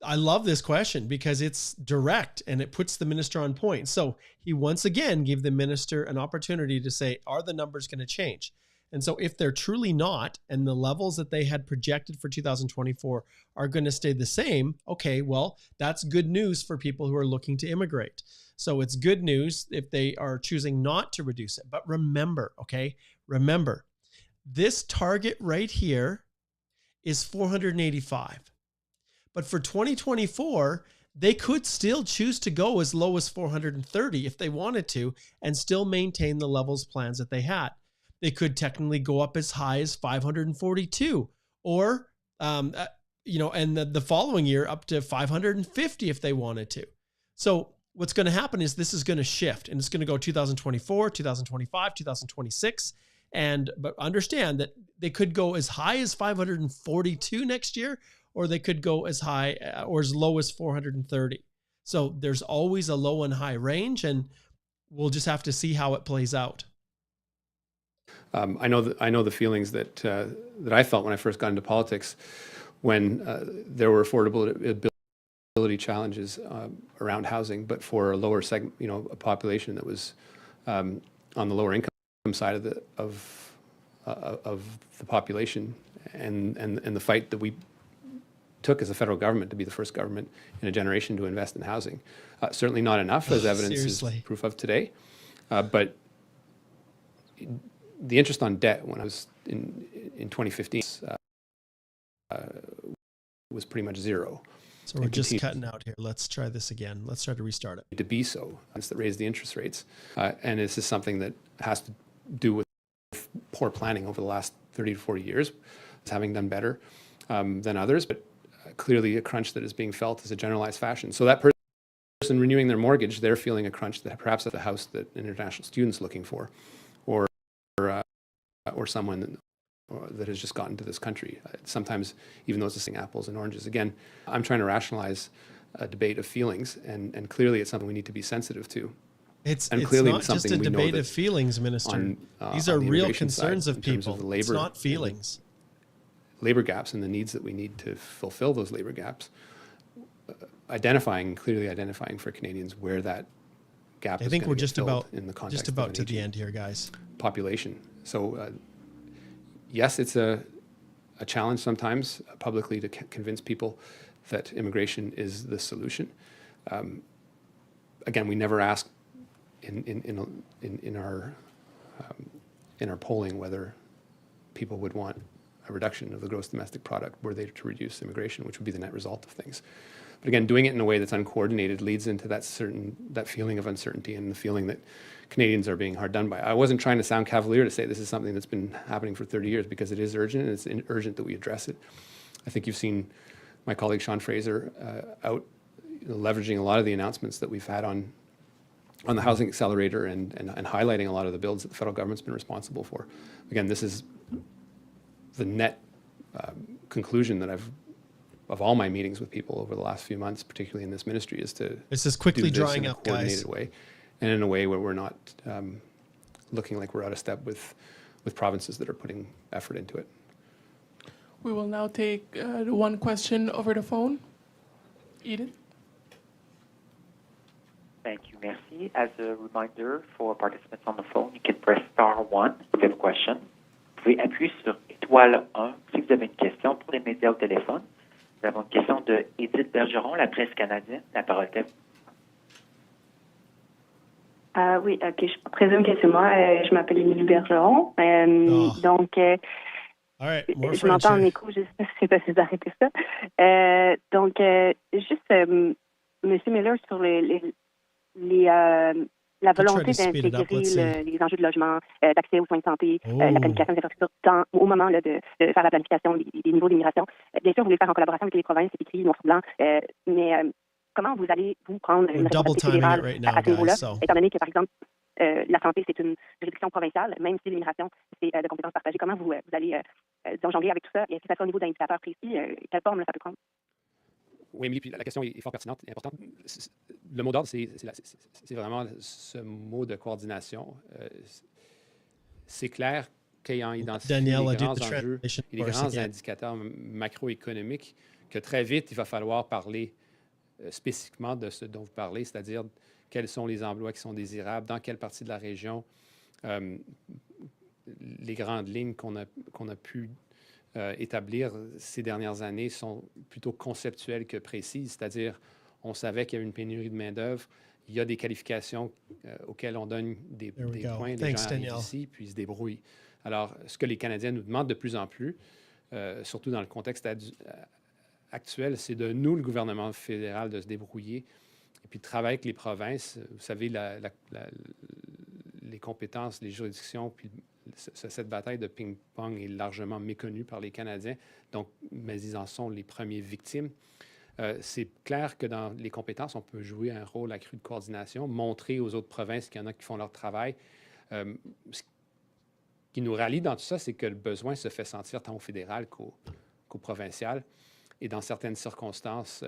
[SPEAKER 1] I love this question because it's direct and it puts the minister on point. So he once again gave the minister an opportunity to say, are the numbers going to change? And so if they're truly not, and the levels that they had projected for 2024 are going to stay the same, okay, well, that's good news for people who are looking to immigrate. So it's good news if they are choosing not to reduce it. But remember, this target right here is 485. But for 2024, they could still choose to go as low as 430 if they wanted to and still maintain the levels plans that they had. They could technically go up as high as 542 or, and the following year up to 550 if they wanted to. So what's going to happen is this is going to shift, and it's going to go 2024, 2025, 2026. But understand that they could go as high as 542 next year, or they could go as high or as low as 430. So there's always a low and high range, and we'll just have to see how it plays out.
[SPEAKER 2] I know the feelings that I felt when I first got into politics, when there were affordability challenges around housing, but for a lower segment, a population that was on the lower income side of the population, and the fight that we took as a federal government to be the first government in a generation to invest in housing. Certainly not enough, as evidence is proof of today, but the interest on debt when I was in 2015 was pretty much zero.
[SPEAKER 1] So we're just cutting out here. Let's try this again. Let's try to restart it.
[SPEAKER 2] To be so, that's that raised the interest rates. And this is something that has to do with poor planning over the last 30 to 40 years. It's having done better than others, but clearly a crunch that is being felt as a generalized fashion. So that person renewing their mortgage, they're feeling a crunch that perhaps at the house that an international student's looking for, or someone that has just gotten to this country. Sometimes, even though it's the same apples and oranges. Again, I'm trying to rationalize a debate of feelings, and clearly it's something we need to be sensitive to.
[SPEAKER 1] It's not just a debate of feelings, Minister. These are real concerns of people. It's not feelings.
[SPEAKER 2] Labor gaps and the needs that we need to fulfill those labor gaps. Clearly identifying for Canadians where that gap is.
[SPEAKER 1] I think we're just about
[SPEAKER 2] to
[SPEAKER 1] the end here, guys.
[SPEAKER 2] Population. So yes, it's a challenge sometimes publicly to convince people that immigration is the solution. Again, we never ask in our polling whether people would want a reduction of the gross domestic product were they to reduce immigration, which would be the net result of things. But again, doing it in a way that's uncoordinated leads into that feeling of uncertainty and the feeling that Canadians are being hard done by. I wasn't trying to sound cavalier to say this is something that's been happening for 30 years, because it is urgent, and it's urgent that we address it. I think you've seen my colleague Sean Fraser out leveraging a lot of the announcements that we've had on the housing accelerator and highlighting a lot of the builds that the federal government's been responsible for. Again, this is the net conclusion that of all my meetings with people over the last few months, particularly in this ministry, is to
[SPEAKER 1] this is quickly drying up,
[SPEAKER 2] in a coordinated way, and in a way where we're not looking like we're out of step with provinces that are putting effort into it.
[SPEAKER 3] We will now take the one question over the phone. Edith.
[SPEAKER 13] Thank you, merci. As a reminder for participants on the phone, you can press star 1 if you have a question. Vous pouvez appuyer sur étoile 1 si vous avez une question pour les médias au téléphone. Nous avons une question de Edith Bergeron, la presse canadienne. La parole est à vous.
[SPEAKER 14] Oui, ok, je présume que c'est moi. Je m'appelle Émilie Bergeron. Donc, je m'entends en écho, je ne sais pas si vous arrêtez ça. Donc, juste, M. Miller, sur la volonté d'intégrer les enjeux de logement, d'accès aux soins de santé, la planification des infrastructures au moment là, de faire la planification des niveaux d'immigration. Bien sûr, vous voulez le faire en collaboration avec les provinces, c'est écrit noir sur blanc, mais comment vous allez vous prendre une responsabilité fédérale à ce niveau-là, étant donné que, par exemple, la santé, c'est une juridiction provinciale, même si l'immigration, c'est de compétences partagées. Comment vous allez jongler avec tout ça? Et est-ce que ça soit au niveau d'indicateurs précis? Quelle forme ça peut prendre?
[SPEAKER 2] Oui, Émilie, puis la question est fort pertinente et importante. Le mot d'ordre, c'est vraiment ce mot de coordination. C'est clair qu'ayant identifié les grands enjeux et les grands indicateurs macroéconomiques, que très vite, il va falloir parler spécifiquement de ce dont vous parlez, c'est-à-dire quels sont les emplois qui sont désirables, dans quelle partie de la région, les grandes lignes qu'on a pu établir ces dernières années sont plutôt conceptuelles que précises, c'est-à-dire on savait qu'il y avait une pénurie de main-d'œuvre, il y a des qualifications auxquelles on donne des points, les gens arrivent ici, puis ils se débrouillent. Alors, ce que les Canadiens nous demandent de plus en plus, surtout dans le contexte actuel, c'est de nous, le gouvernement fédéral, de se débrouiller et puis de travailler avec les provinces. Vous savez, les compétences, les juridictions, puis cette bataille de ping-pong est largement méconnue par les Canadiens, donc, mais ils en sont les premiers victimes. C'est clair que dans les compétences, on peut jouer un rôle accru de coordination, montrer aux autres provinces qu'il y en a qui font leur travail. Ce qui nous rallie dans tout ça, c'est que le besoin se fait sentir tant au fédéral qu'au provincial. Et dans certaines circonstances,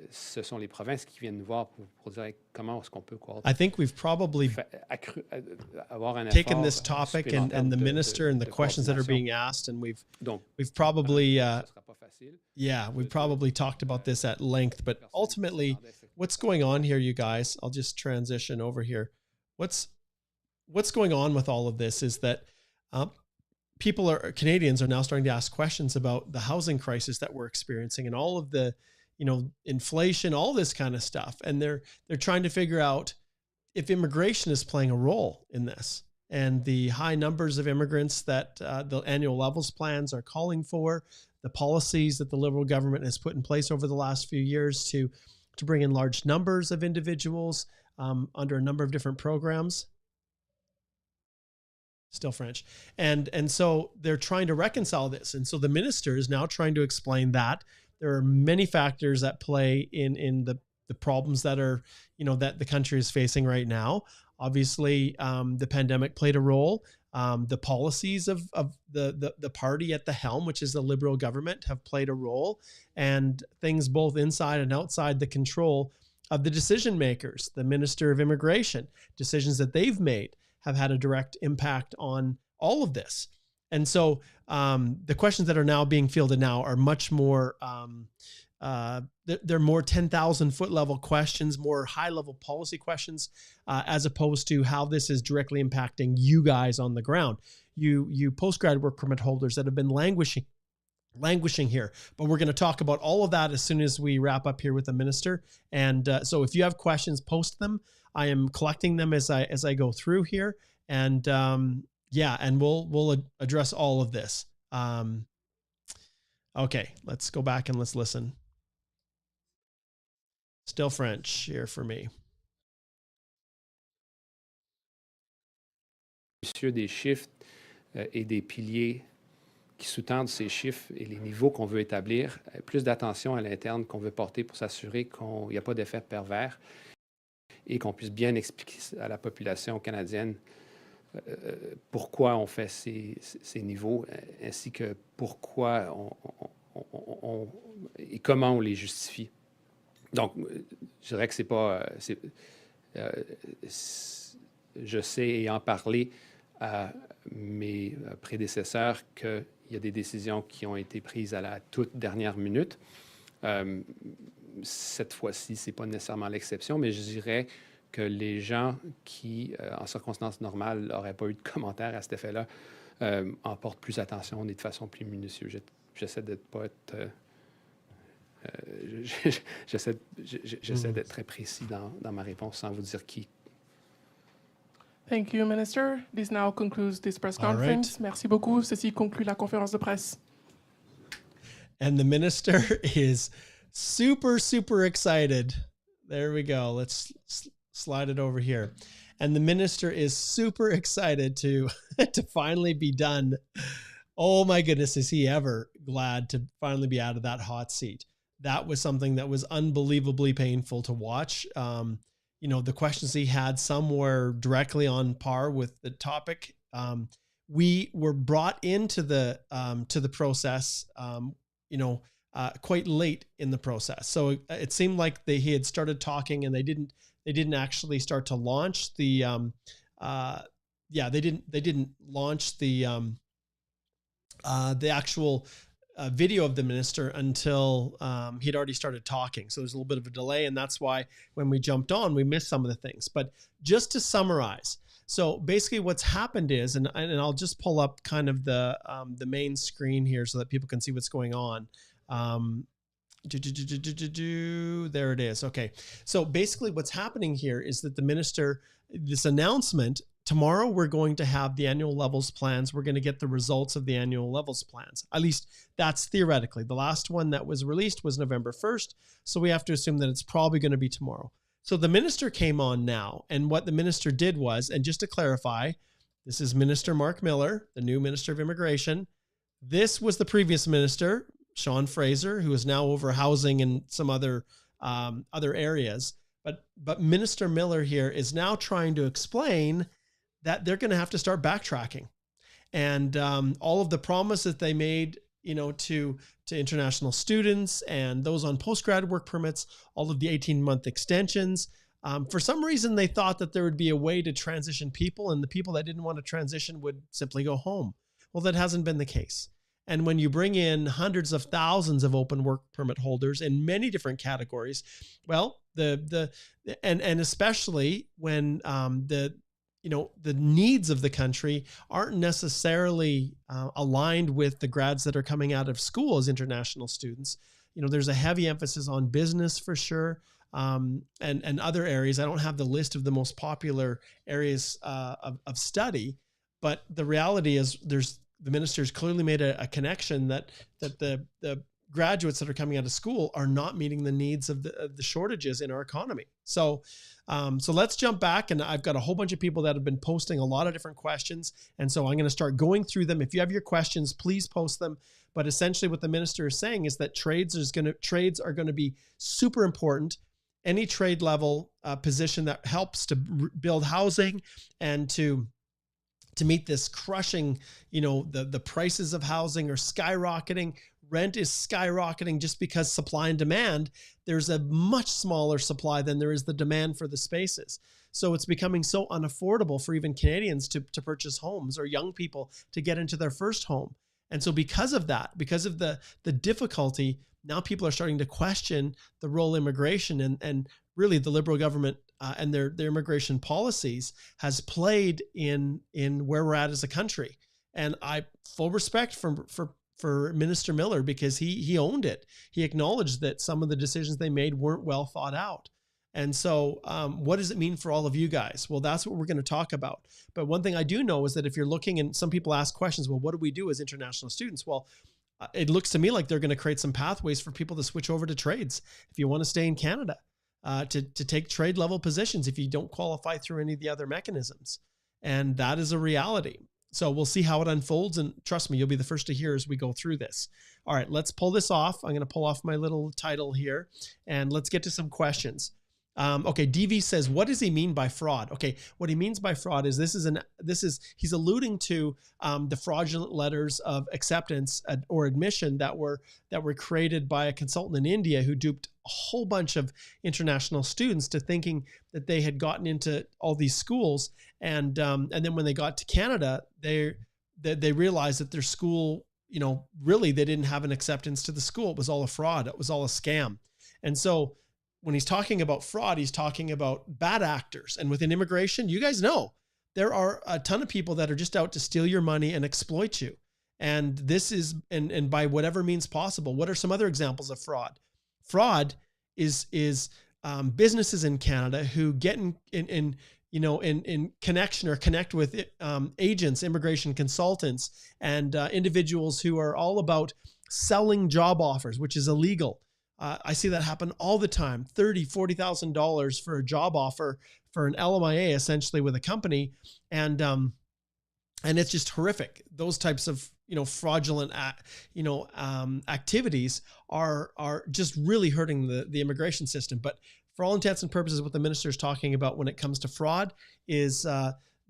[SPEAKER 2] ce sont les provinces qui viennent nous voir pour dire comment est-ce qu'on peut coordonner.
[SPEAKER 1] I think we've probably taken this topic and the minister and the questions that are being asked, and we've probably we've probably talked about this at length. But ultimately, what's going on here, you guys? I'll just transition over here. What's going on with all of this is that Canadians are now starting to ask questions about the housing crisis that we're experiencing and all of the, inflation, all this kind of stuff. And they're trying to figure out if immigration is playing a role in this, and the high numbers of immigrants that the annual levels plans are calling for, the policies that the Liberal government has put in place over the last few years to bring in large numbers of individuals under a number of different programs. Still French. And so they're trying to reconcile this. And so the minister is now trying to explain that there are many factors at play in the problems that are, that the country is facing right now. Obviously, the pandemic played a role. The policies of the party at the helm, which is the Liberal government, have played a role, and things both inside and outside the control of the decision makers, the Minister of Immigration, decisions that they've made have had a direct impact on all of this. And so the questions that are now being fielded now are much more, they're more 10,000 foot level questions, more high level policy questions, as opposed to how this is directly impacting you guys on the ground. You postgrad work permit holders that have been languishing here, but we're going to talk about all of that as soon as we wrap up here with the minister. And so if you have questions, post them. I am collecting them as I go through here, and and we'll address all of this. Okay, let's go back and let's listen. Still French here for me.
[SPEAKER 2] Sur des chiffres et des piliers qui sous-tendent ces chiffres et les niveaux qu'on veut établir, plus d'attention à l'interne qu'on veut porter pour s'assurer qu'il n'y a pas d'effet pervers, et qu'on puisse bien expliquer à la population canadienne pourquoi on fait ces niveaux, ainsi que pourquoi et comment on les justifie. Donc, je dirais que c'est pas... je sais, ayant parlé à mes prédécesseurs, qu'il y a des décisions qui ont été prises à la toute dernière minute. Cette fois-ci, ce n'est pas nécessairement l'exception, mais je dirais que les gens qui, en circonstances normales, n'auraient pas eu de commentaires à cet effet-là, en portent plus attention et de façon plus minutieuse. J'essaie de pas être... j'essaie d'être très précis dans ma réponse sans vous dire qui.
[SPEAKER 3] Thank you, Minister. This now concludes this press conference. Right. Merci beaucoup. Ceci conclut la conférence de presse.
[SPEAKER 1] And the minister is super, super excited. There we go. Let's slide it over here. And the minister is super excited to finally be done. Oh my goodness, is he ever glad to finally be out of that hot seat. That was something that was unbelievably painful to watch. You know, the questions he had, some were directly on par with the topic. We were brought into the process, quite late in the process. So it seemed like he had started talking and they didn't actually start to launch the, they didn't launch the actual video of the minister until he'd already started talking. So there's a little bit of a delay, and that's why when we jumped on, we missed some of the things. But just to summarize, so basically what's happened is, and I'll just pull up kind of the main screen here so that people can see what's going on. There it is. Okay. So basically what's happening here is that the minister, this announcement, tomorrow we're going to have the annual levels plans. We're going to get the results of the annual levels plans. At least that's theoretically. The last one that was released was November 1st. So we have to assume that it's probably going to be tomorrow. So the minister came on now, and what the minister did was, and just to clarify, this is Minister Mark Miller, the new Minister of Immigration. This was the previous minister, Sean Fraser, who is now over housing and some other areas. But Minister Miller here is now trying to explain that they're going to have to start backtracking, and all of the promises they made, to international students and those on postgrad work permits, all of the 18-month extensions. For some reason, they thought that there would be a way to transition people, and the people that didn't want to transition would simply go home. Well, that hasn't been the case. And when you bring in hundreds of thousands of open work permit holders in many different categories, well, and especially when the needs of the country aren't necessarily aligned with the grads that are coming out of school as international students. There's a heavy emphasis on business for sure, and other areas. I don't have the list of the most popular areas of study, but the reality is the minister's clearly made a connection that the graduates that are coming out of school are not meeting the needs of the shortages in our economy. So let's jump back, and I've got a whole bunch of people that have been posting a lot of different questions. And so I'm going to start going through them. If you have your questions, please post them. But essentially what the minister is saying is that trades are going to be super important. Any trade level position that helps to build housing and to meet this crushing, the prices of housing are skyrocketing. Rent is skyrocketing just because supply and demand, there's a much smaller supply than there is the demand for the spaces. So it's becoming so unaffordable for even Canadians to purchase homes, or young people to get into their first home. And so because of that, because of the difficulty, now people are starting to question the role immigration and really the Liberal government and their immigration policies has played in where we're at as a country. And I full respect for Minister Miller, because he owned it. He acknowledged that some of the decisions they made weren't well thought out. And so what does it mean for all of you guys? Well, that's what we're going to talk about. But one thing I do know is that if you're looking, and some people ask questions, well, what do we do as international students? Well, it looks to me like they're going to create some pathways for people to switch over to trades. If you want to stay in Canada, to take trade level positions if you don't qualify through any of the other mechanisms. And that is a reality. So we'll see how it unfolds. And trust me, you'll be the first to hear as we go through this. All right, let's pull this off. I'm going to pull off my little title here, and let's get to some questions. Okay, DV says, what does he mean by fraud? Okay, what he means by fraud is he's alluding to the fraudulent letters of acceptance or admission that were created by a consultant in India who duped a whole bunch of international students to thinking that they had gotten into all these schools, and then when they got to Canada, they realized that their school really they didn't have an acceptance to the school. It was all a fraud. It was all a scam. And so when he's talking about fraud, he's talking about bad actors. And within immigration, you guys know there are a ton of people that are just out to steal your money and exploit you. And this is, and by whatever means possible. What are some other examples of fraud? Fraud is businesses in Canada who get in connection or connect with agents, immigration consultants, and individuals who are all about selling job offers, which is illegal. I see that happen all the time. $30,000, $40,000 for a job offer for an LMIA, essentially with a company, and it's just horrific. Those types of fraudulent activities are just really hurting the immigration system. But for all intents and purposes, what the minister is talking about when it comes to fraud is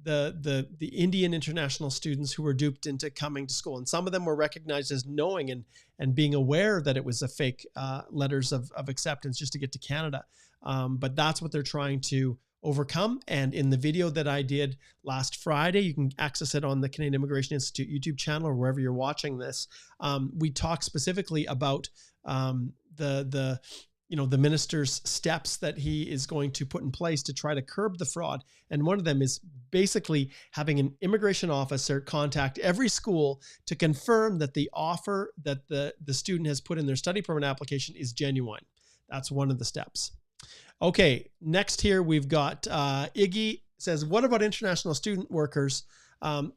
[SPEAKER 1] the Indian international students who were duped into coming to school. And some of them were recognized as knowing and being aware that it was a fake letters of acceptance just to get to Canada. But that's what they're trying to overcome. And in the video that I did last Friday, you can access it on the Canadian Immigration Institute YouTube channel or wherever you're watching this. We talk specifically about the minister's steps that he is going to put in place to try to curb the fraud. And one of them is basically having an immigration officer contact every school to confirm that the offer that the student has put in their study permit application is genuine. That's one of the steps. Okay, next here we've got Iggy says, what about international student workers,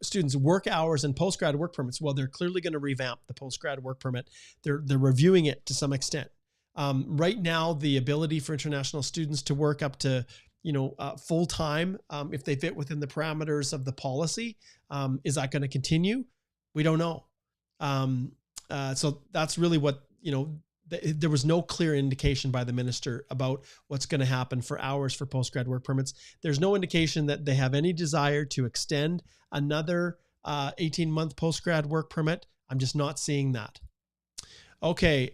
[SPEAKER 1] students' work hours and postgrad work permits? Well, they're clearly going to revamp the postgrad work permit. They're reviewing it to some extent. Right now, the ability for international students to work up to, full time, if they fit within the parameters of the policy, is that going to continue? We don't know. So that's really what, there was no clear indication by the minister about what's going to happen for hours for postgrad work permits. There's no indication that they have any desire to extend another 18-month postgrad work permit. I'm just not seeing that. Okay.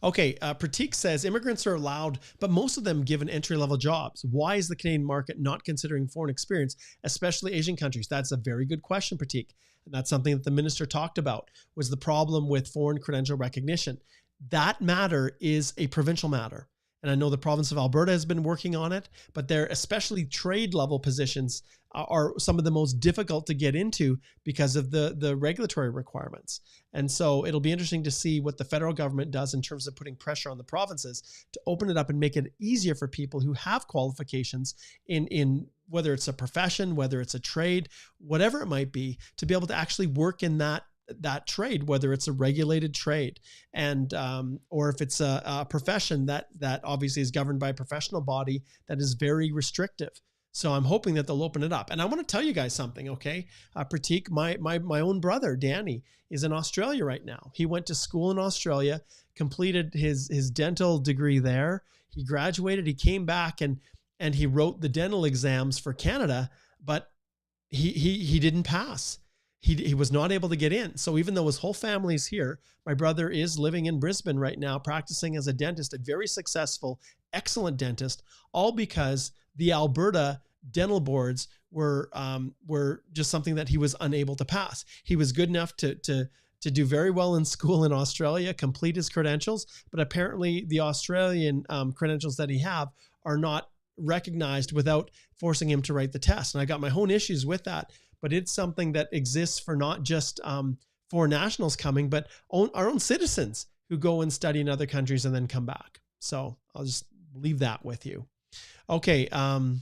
[SPEAKER 1] Pratik says immigrants are allowed, but most of them given entry-level jobs. Why is the Canadian market not considering foreign experience, especially Asian countries? That's a very good question, Pratik. And that's something that the minister talked about, was the problem with foreign credential recognition. That matter is a provincial matter. And I know the province of Alberta has been working on it, but their especially trade level positions are some of the most difficult to get into because of the regulatory requirements. And so it'll be interesting to see what the federal government does in terms of putting pressure on the provinces to open it up and make it easier for people who have qualifications in whether it's a profession, whether it's a trade, whatever it might be, to be able to actually work in that trade, whether it's a regulated trade and or if it's a profession that obviously is governed by a professional body that is very restrictive. So I'm hoping that they'll open it up. And I want to tell you guys something, okay? Pratik, my own brother, Danny, is in Australia right now. He went to school in Australia, completed his dental degree there. He graduated, he came back and he wrote the dental exams for Canada, but he didn't pass. He was not able to get in. So even though his whole family's here, my brother is living in Brisbane right now, practicing as a dentist, a very successful, excellent dentist, all because the Alberta dental boards were just something that he was unable to pass. He was good enough to do very well in school in Australia, complete his credentials, but apparently the Australian credentials that he have are not recognized without forcing him to write the test. And I got my own issues with that. But it's something that exists for not just foreign nationals coming, but our own citizens who go and study in other countries and then come back. So I'll just leave that with you. Okay. And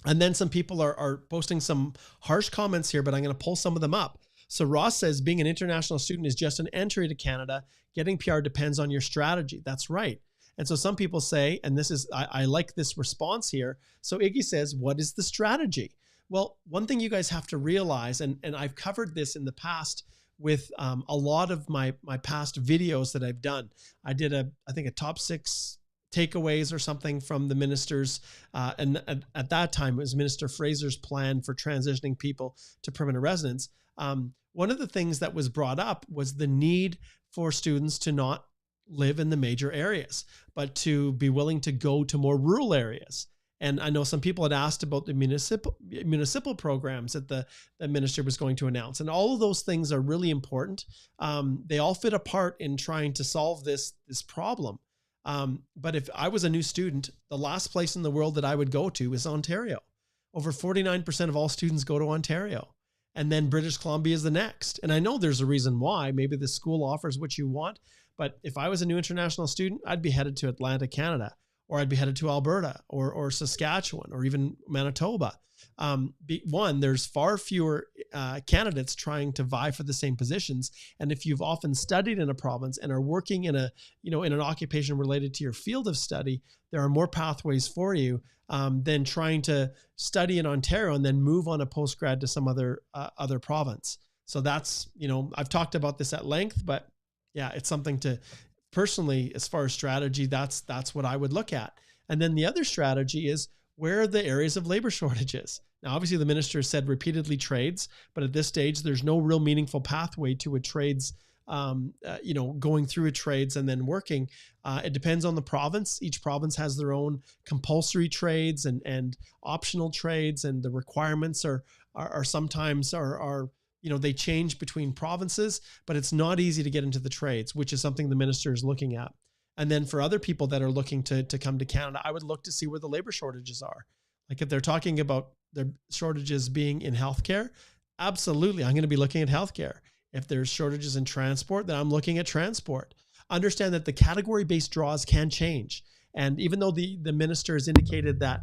[SPEAKER 1] then some people are posting some harsh comments here, but I'm going to pull some of them up. So Ross says, being an international student is just an entry to Canada. Getting PR depends on your strategy. That's right. And so some people say, and this is, I like this response here. So Iggy says, what is the strategy? Well, one thing you guys have to realize, and I've covered this in the past with a lot of my past videos that I've done. I did I think a top 6 takeaways or something from the minister's, and at that time it was Minister Fraser's plan for transitioning people to permanent residence. One of the things that was brought up was the need for students to not live in the major areas, but to be willing to go to more rural areas. And I know some people had asked about the municipal programs that the minister was going to announce. And all of those things are really important. They all fit a part in trying to solve this problem. But if I was a new student, the last place in the world that I would go to is Ontario. Over 49% of all students go to Ontario. And then British Columbia is the next. And I know there's a reason why. Maybe the school offers what you want. But if I was a new international student, I'd be headed to Atlantic, Canada, or I'd be headed to Alberta or Saskatchewan or even Manitoba. There's far fewer candidates trying to vie for the same positions. And if you've often studied in a province and are working in an occupation related to your field of study, there are more pathways for you than trying to study in Ontario and then move on a postgrad to some other province. So that's, I've talked about this at length, but yeah, it's something to personally, as far as strategy, that's what I would look at. And then the other strategy is, where are the areas of labor shortages? Now, obviously the minister said repeatedly trades, but at this stage, there's no real meaningful pathway to a trades, going through a trades and then working. It depends on the province. Each province has their own compulsory trades and optional trades, and the requirements are sometimes they change between provinces, but it's not easy to get into the trades, which is something the minister is looking at. And then for other people that are looking to come to Canada, I would look to see where the labor shortages are. Like if they're talking about their shortages being in healthcare, absolutely, I'm going to be looking at healthcare. If there's shortages in transport, then I'm looking at transport. Understand that the category-based draws can change. And even though the minister has indicated that,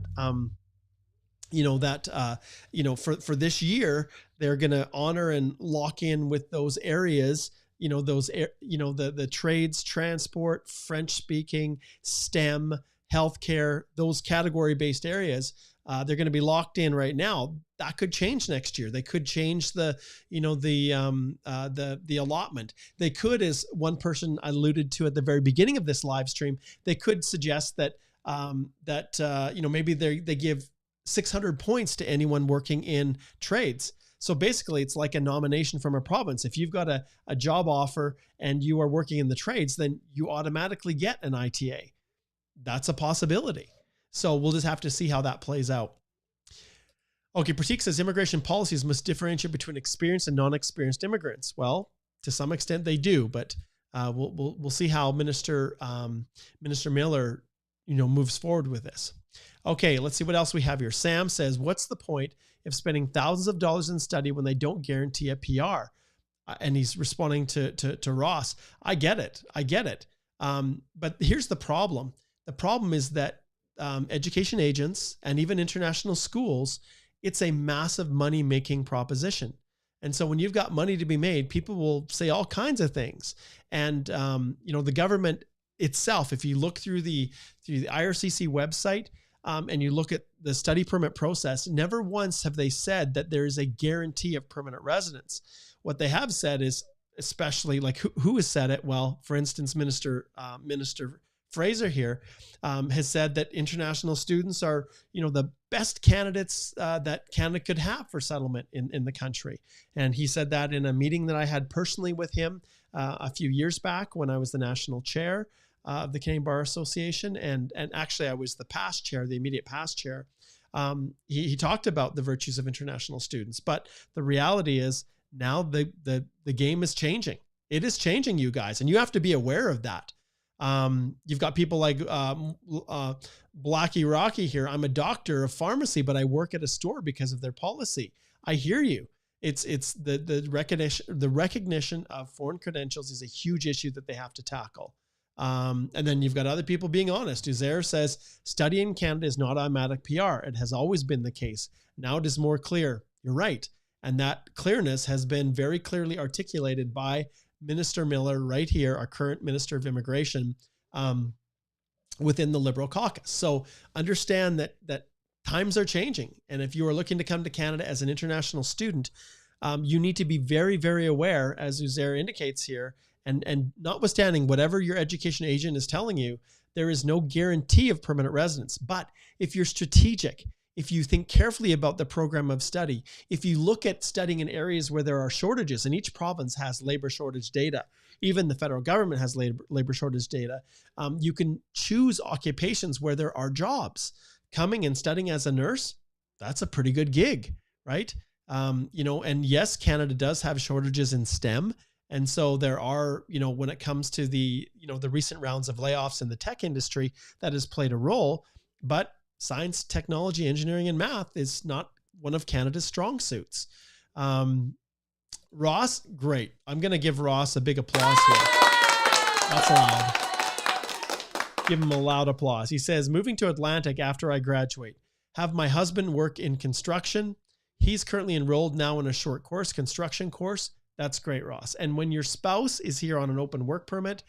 [SPEAKER 1] for this year, they're going to honor and lock in with those areas, the trades, transport, French speaking, STEM, healthcare, those category-based areas, they're going to be locked in right now. That could change next year. They could change the allotment. They could, as one person alluded to at the very beginning of this live stream, they could suggest that maybe they give 600 points to anyone working in trades. So basically, it's like a nomination from a province. If you've got a job offer and you are working in the trades, then you automatically get an ITA. That's a possibility. So we'll just have to see how that plays out. Okay, Pratik says immigration policies must differentiate between experienced and non-experienced immigrants. Well, to some extent they do, but we'll see how Minister Miller moves forward with this. Okay, let's see what else we have here. Sam says, what's the point of spending thousands of dollars in study when they don't guarantee a PR? And he's responding to Ross. I get it. But here's the problem. The problem is that education agents and even international schools, it's a massive money-making proposition. And so when you've got money to be made, people will say all kinds of things. And, the government itself, if you look through the IRCC website, and you look at the study permit process, never once have they said that there is a guarantee of permanent residence. What they have said is, especially like who has said it? Well, for instance, Minister Fraser here has said that international students are, the best candidates that Canada could have for settlement in the country. And he said that in a meeting that I had personally with him a few years back when I was the national chair of the Canadian Bar Association. And actually I was the past chair, the immediate past chair. He talked about the virtues of international students, but the reality is now the game is changing. It is changing, you guys, and you have to be aware of that. You've got people like Blackie Rocky here. I'm a doctor of pharmacy, but I work at a store because of their policy. I hear you. It's the recognition of foreign credentials is a huge issue that they have to tackle. And then you've got other people being honest. Uzair says, studying in Canada is not automatic PR. It has always been the case. Now it is more clear. You're right. And that clearness has been very clearly articulated by Minister Miller right here, our current Minister of Immigration, within the Liberal caucus. So understand that times are changing. And if you are looking to come to Canada as an international student, you need to be very, very aware, as Uzair indicates here, and notwithstanding whatever your education agent is telling you, there is no guarantee of permanent residence. But if you're strategic, if you think carefully about the program of study, if you look at studying in areas where there are shortages, and each province has labor shortage data, even the federal government has labor shortage data, you can choose occupations where there are jobs. coming and studying as a nurse, that's a pretty good gig, right? And yes, Canada does have shortages in STEM. And so there are, when it comes to the recent rounds of layoffs in the tech industry, that has played a role. But science, technology, engineering, and math is not one of Canada's strong suits. Ross, great. I'm going to give Ross a big applause here. That's loud. Give him a loud applause. He says, moving to Atlantic after I graduate. Have my husband work in construction. He's currently enrolled now in a short course, construction course. That's great, Ross. And when your spouse is here on an open work permit,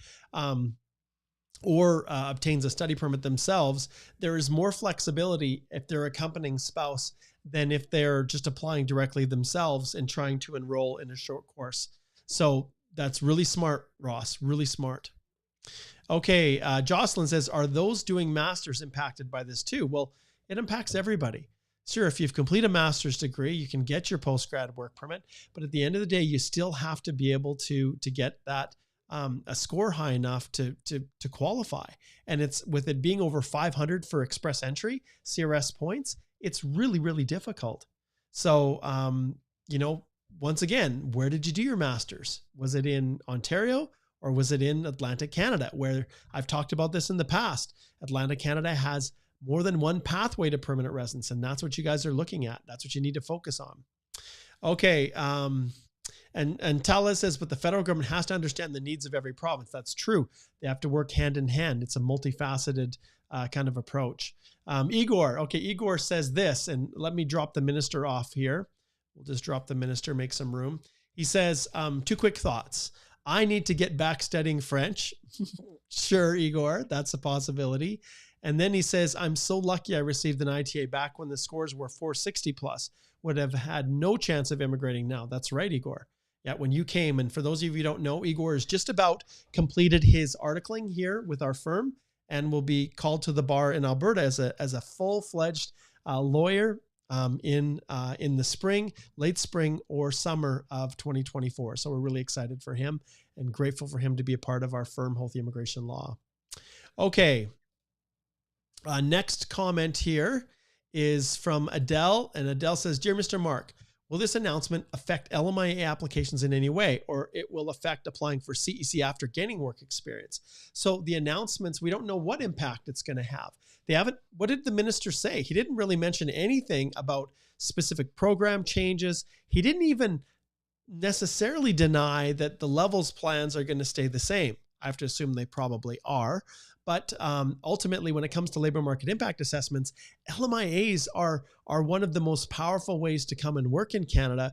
[SPEAKER 1] or obtains a study permit themselves, there is more flexibility if they're accompanying spouse than if they're just applying directly themselves and trying to enroll in a short course. So that's really smart, Ross, really smart. Okay, Jocelyn says, are those doing masters impacted by this too? Well, it impacts everybody. Sure, if you've completed a master's degree, you can get your postgrad work permit, but at the end of the day, you still have to be able to get that a score high enough to qualify. And it's with it being over 500 for express entry, CRS points, it's really, really difficult. So, once again, where did you do your master's? Was it in Ontario or was it in Atlantic Canada, where I've talked about this in the past? Atlantic Canada has more than one pathway to permanent residence, and that's what you guys are looking at. That's what you need to focus on. Okay. And Tala says, but the federal government has to understand the needs of every province. That's true. They have to work hand in hand. It's a multifaceted kind of approach. Igor says this, and let me drop the minister off here. We'll just drop the minister, make some room. He says, 2 quick thoughts. I need to get back studying French. Sure, Igor, that's a possibility. And then he says, I'm so lucky I received an ITA back when the scores were 460 plus. Would have had no chance of immigrating now. That's right, Igor. Yeah, when you came, and for those of you who don't know, Igor has just about completed his articling here with our firm and will be called to the bar in Alberta as a full-fledged lawyer in the spring, late spring or summer of 2024. So we're really excited for him and grateful for him to be a part of our firm, Holthe Immigration Law. Okay. Next comment here is from Adele, and Adele says, Dear Mr. Mark, will this announcement affect LMIA applications in any way, or it will affect applying for CEC after gaining work experience? So the announcements, we don't know what impact it's going to have. They haven't, what did the minister say? He didn't really mention anything about specific program changes. He didn't even necessarily deny that the levels plans are going to stay the same. I have to assume they probably are. But ultimately, when it comes to labor market impact assessments, LMIAs are one of the most powerful ways to come and work in Canada,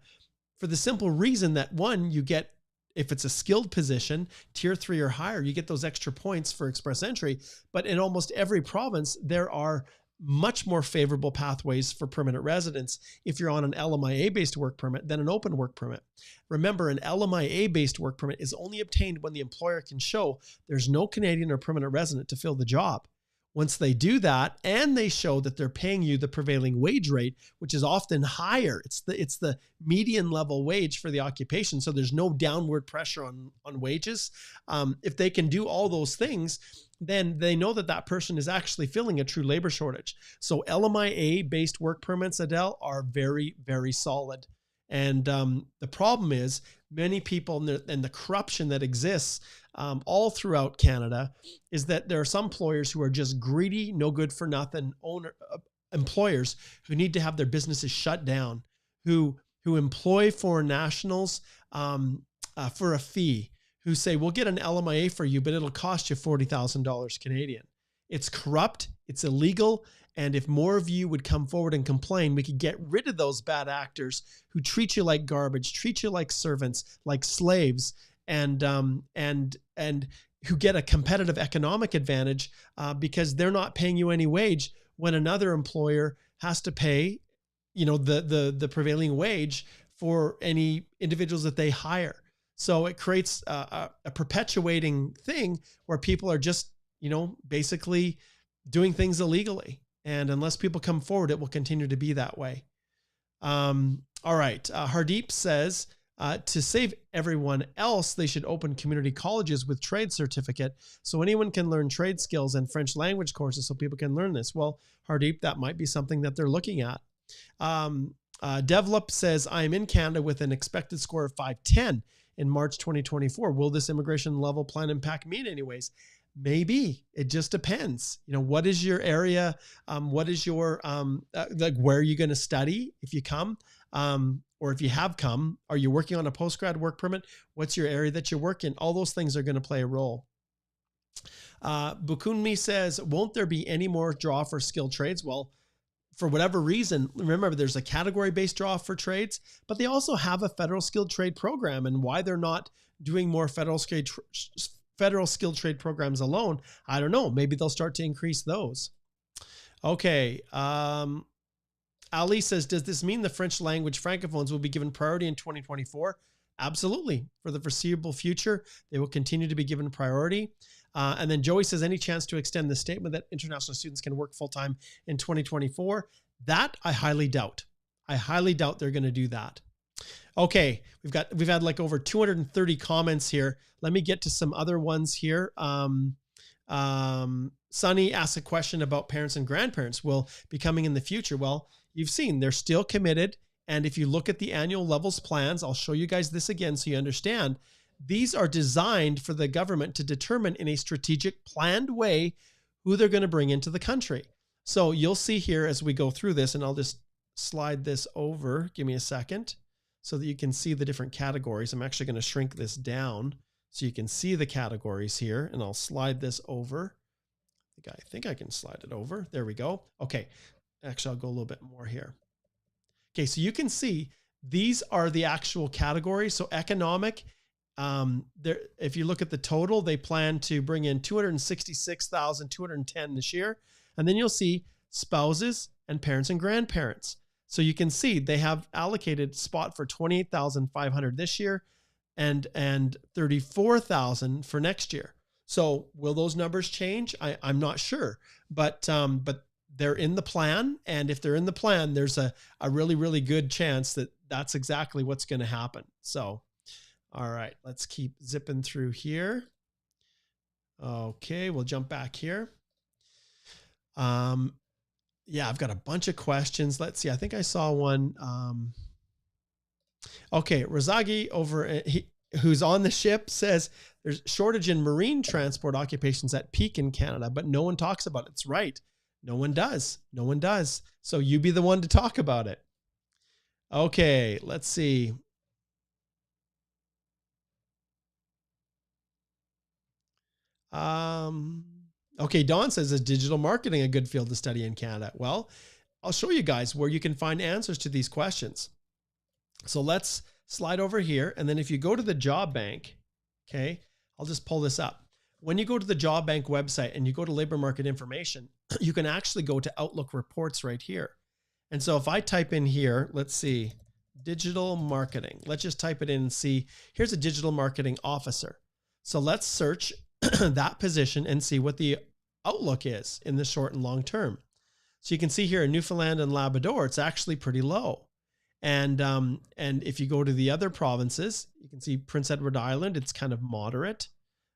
[SPEAKER 1] for the simple reason that, one, you get, if it's a skilled position, tier 3 or higher, you get those extra points for express entry. But in almost every province, there are much more favorable pathways for permanent residence if you're on an LMIA-based work permit than an open work permit. Remember, an LMIA-based work permit is only obtained when the employer can show there's no Canadian or permanent resident to fill the job. Once they do that, and they show that they're paying you the prevailing wage rate, which is often higher, it's the median level wage for the occupation, so there's no downward pressure on wages. If they can do all those things, then they know that that person is actually filling a true labor shortage. So LMIA-based work permits, Adele, are very, very solid. And the problem is many people and the corruption that exists all throughout Canada is that there are some employers who are just greedy, no good for nothing employers who need to have their businesses shut down, who employ foreign nationals for a fee, who say, we'll get an LMIA for you, but it'll cost you $40,000 Canadian. It's corrupt, it's illegal, and if more of you would come forward and complain, we could get rid of those bad actors who treat you like garbage, treat you like servants, like slaves, and who get a competitive economic advantage because they're not paying you any wage when another employer has to pay, the prevailing wage for any individuals that they hire. So it creates a perpetuating thing where people are just, basically doing things illegally. And unless people come forward, it will continue to be that way. All right. Hardeep says, To save everyone else, they should open community colleges with trade certificate so anyone can learn trade skills and French language courses so people can learn this. Well, Hardeep, that might be something that they're looking at. Develop says, I am in Canada with an expected score of 510 in March 2024. Will this immigration level plan impact me in any ways? Maybe. It just depends. You know, what is your area? What is your, like, where are you going to study if you come? Or if you have come, are you working on a postgrad work permit? What's your area that you work in? All those things are going to play a role. Bukunmi says, won't there be any more draw for skilled trades? Well, for whatever reason, remember there's a category-based draw for trades, but they also have a federal skilled trade program. And why they're not doing more federal skilled trade programs alone, I don't know. Maybe they'll start to increase those. Okay. Ali says, does this mean the French language francophones will be given priority in 2024? Absolutely. For the foreseeable future, they will continue to be given priority. And then Joey says, any chance to extend the statement that international students can work full-time in 2024? That I highly doubt. I highly doubt they're going to do that. Okay, we've had like over 230 comments here. Let me get to some other ones here. Sunny asked a question about parents and grandparents will be coming in the future. Well, you've seen they're still committed. And if you look at the annual levels plans, I'll show you guys this again so you understand. These are designed for the government to determine in a strategic, planned way who they're going to bring into the country. So you'll see here as we go through this, and I'll just slide this over. Give me a second so that you can see the different categories. I'm actually going to shrink this down so you can see the categories here, and I'll slide this over. I think I can slide it over. There we go. Okay. Actually, I'll go a little bit more here. Okay, so you can see these are the actual categories. So economic, if you look at the total, they plan to bring in 266,210 this year. And then you'll see spouses and parents and grandparents. So you can see they have allocated spot for 28,500 this year and 34,000 for next year. So will those numbers change? I'm not sure, but they're in the plan. And if they're in the plan, there's a really, really good chance that that's exactly what's going to happen. So, all right, let's keep zipping through here. Okay, we'll jump back here. Yeah, I've got a bunch of questions. Let's see. I think I saw one. Okay, Razagi who's on the ship says there's shortage in marine transport occupations at peak in Canada, but no one talks about it. It's right. No one does. No one does. So you be the one to talk about it. Okay, let's see. Okay, Don says, is digital marketing a good field to study in Canada? Well, I'll show you guys where you can find answers to these questions. So let's slide over here. And then if you go to the job bank, okay, I'll just pull this up. When you go to the job bank website and you go to labor market information, you can actually go to Outlook reports right here. And so if I type in here, let's see, digital marketing, let's just type it in and see, here's a digital marketing officer. So let's search that position and see what the outlook is in the short and long term. So you can see here in Newfoundland and Labrador, it's actually pretty low. And if you go to the other provinces, you can see Prince Edward Island, it's kind of moderate.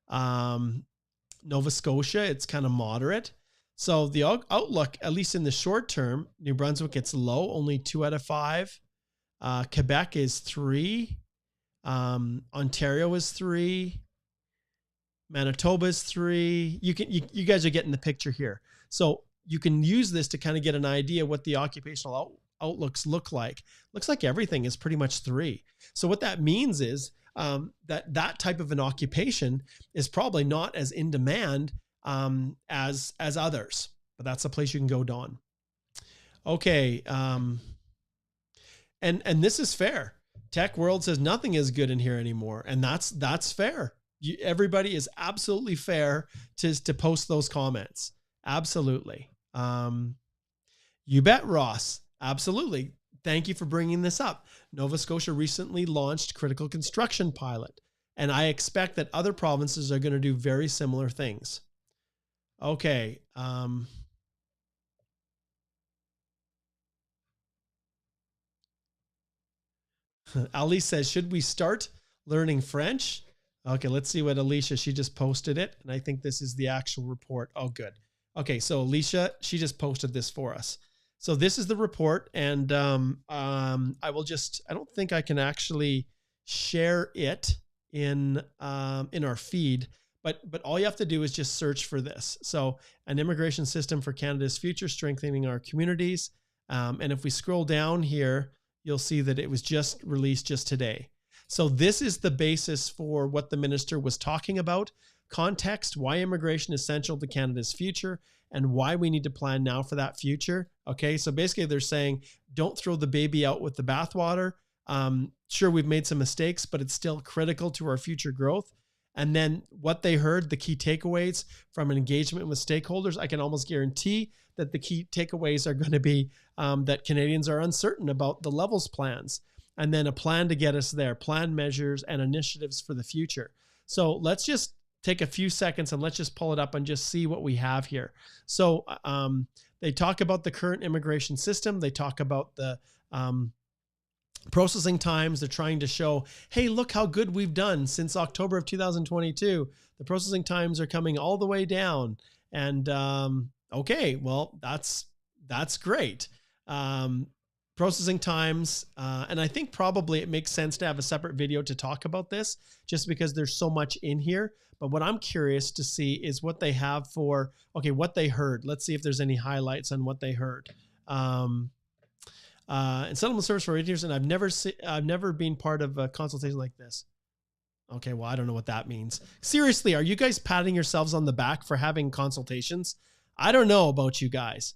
[SPEAKER 1] Nova Scotia, it's kind of moderate. So the outlook, at least in the short term, New Brunswick, it's low, only 2 out of 5. Quebec is 3. Ontario is 3. Manitoba is 3. You guys are getting the picture here. So you can use this to kind of get an idea what the occupational outlooks look like. Looks like everything is pretty much 3. So what that means is that type of an occupation is probably not as in demand as others, but that's a place you can go, Don. Okay. And this is fair. Tech World says nothing is good in here anymore. And that's fair. Everybody is absolutely fair to post those comments. Absolutely. You bet, Ross. Absolutely. Thank you for bringing this up. Nova Scotia recently launched critical construction pilot, and I expect that other provinces are going to do very similar things. Okay. Ali says, should we start learning French? Okay, let's see what Alicia, she just posted it. And I think this is the actual report. Oh, good. Okay, so Alicia, she just posted this for us. So this is the report. And I will just, I don't think I can actually share it in our feed, but all you have to do is just search for this. So an immigration system for Canada's future, strengthening our communities. And if we scroll down here, you'll see that it was just released just today. So this is the basis for what the minister was talking about. Context, why immigration is essential to Canada's future and why we need to plan now for that future. Okay, so basically they're saying, don't throw the baby out with the bathwater. Sure, we've made some mistakes, but it's still critical to our future growth. And then what they heard, the key takeaways from an engagement with stakeholders, I can almost guarantee that the key takeaways are going to be that Canadians are uncertain about the levels plans, and then a plan to get us there, plan measures and initiatives for the future. So let's just take a few seconds and let's just pull it up and just see what we have here. So they talk about the current immigration system. They talk about the processing times. They're trying to show, hey, look how good we've done since October of 2022. The processing times are coming all the way down. And okay, well, that's great. Processing times, and I think probably it makes sense to have a separate video to talk about this, just because there's so much in here. But what I'm curious to see is what they have for, okay, what they heard. Let's see if there's any highlights on what they heard. And settlement service for 8 years, and I've never been part of a consultation like this. Okay, well, I don't know what that means. Seriously, are you guys patting yourselves on the back for having consultations? I don't know about you guys.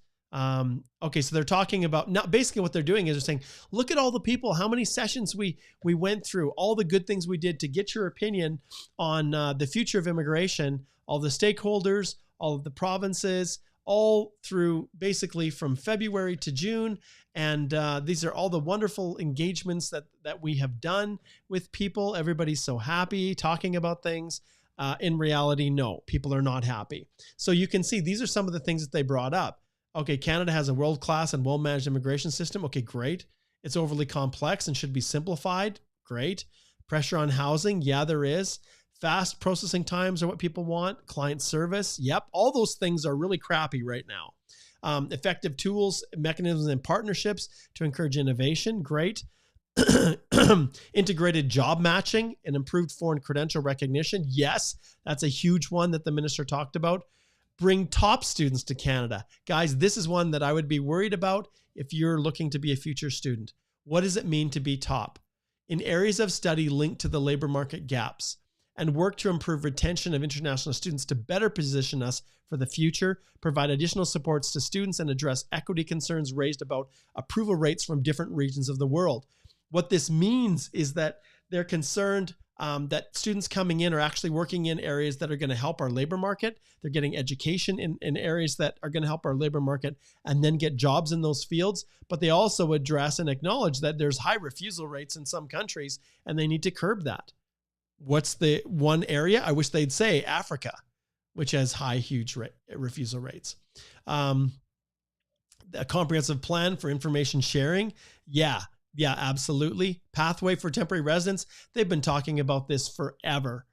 [SPEAKER 1] Okay, so they're talking about, now basically what they're doing is they're saying, look at all the people, how many sessions we went through, all the good things we did to get your opinion on the future of immigration, all the stakeholders, all of the provinces, all through basically from February to June. And these are all the wonderful engagements that we have done with people. Everybody's so happy talking about things. In reality, no, people are not happy. So you can see these are some of the things that they brought up. Okay, Canada has a world-class and well-managed immigration system. Okay, great. It's overly complex and should be simplified. Great. Pressure on housing. Yeah, there is. Fast processing times are what people want. Client service. Yep. All those things are really crappy right now. Effective tools, mechanisms, and partnerships to encourage innovation. Great. Integrated job matching and improved foreign credential recognition. Yes, that's a huge one that the minister talked about. Bring top students to Canada. Guys, this is one that I would be worried about if you're looking to be a future student. What does it mean to be top? In areas of study linked to the labor market gaps, and work to improve retention of international students to better position us for the future, provide additional supports to students, and address equity concerns raised about approval rates from different regions of the world. What this means is that they're concerned that students coming in are actually working in areas that are going to help our labor market. They're getting education in areas that are going to help our labor market and then get jobs in those fields. But they also address and acknowledge that there's high refusal rates in some countries and they need to curb that. What's the one area? I wish they'd say Africa, which has huge refusal rates. A comprehensive plan for information sharing. Yeah, absolutely. Pathway for temporary residents. They've been talking about this forever.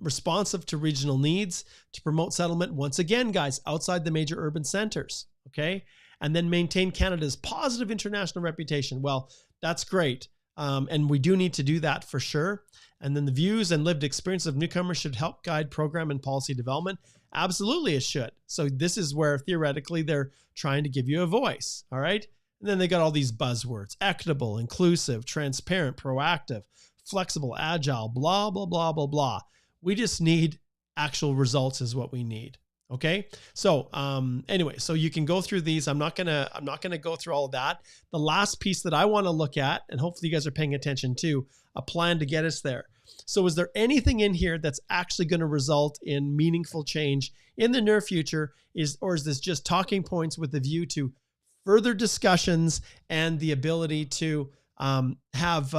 [SPEAKER 1] Responsive to regional needs to promote settlement. Once again, guys, outside the major urban centers. Okay. And then maintain Canada's positive international reputation. Well, that's great. And we do need to do that for sure. And then the views and lived experience of newcomers should help guide program and policy development. Absolutely, it should. So this is where theoretically they're trying to give you a voice. All right. And then they got all these buzzwords: equitable, inclusive, transparent, proactive, flexible, agile, blah, blah, blah, blah, blah. We just need actual results is what we need. Okay. So anyway, so you can go through these. I'm not gonna go through all of that. The last piece that I want to look at, and hopefully you guys are paying attention to, a plan to get us there. So is there anything in here that's actually going to result in meaningful change in the near future? Or is this just talking points with the view to further discussions and the ability to have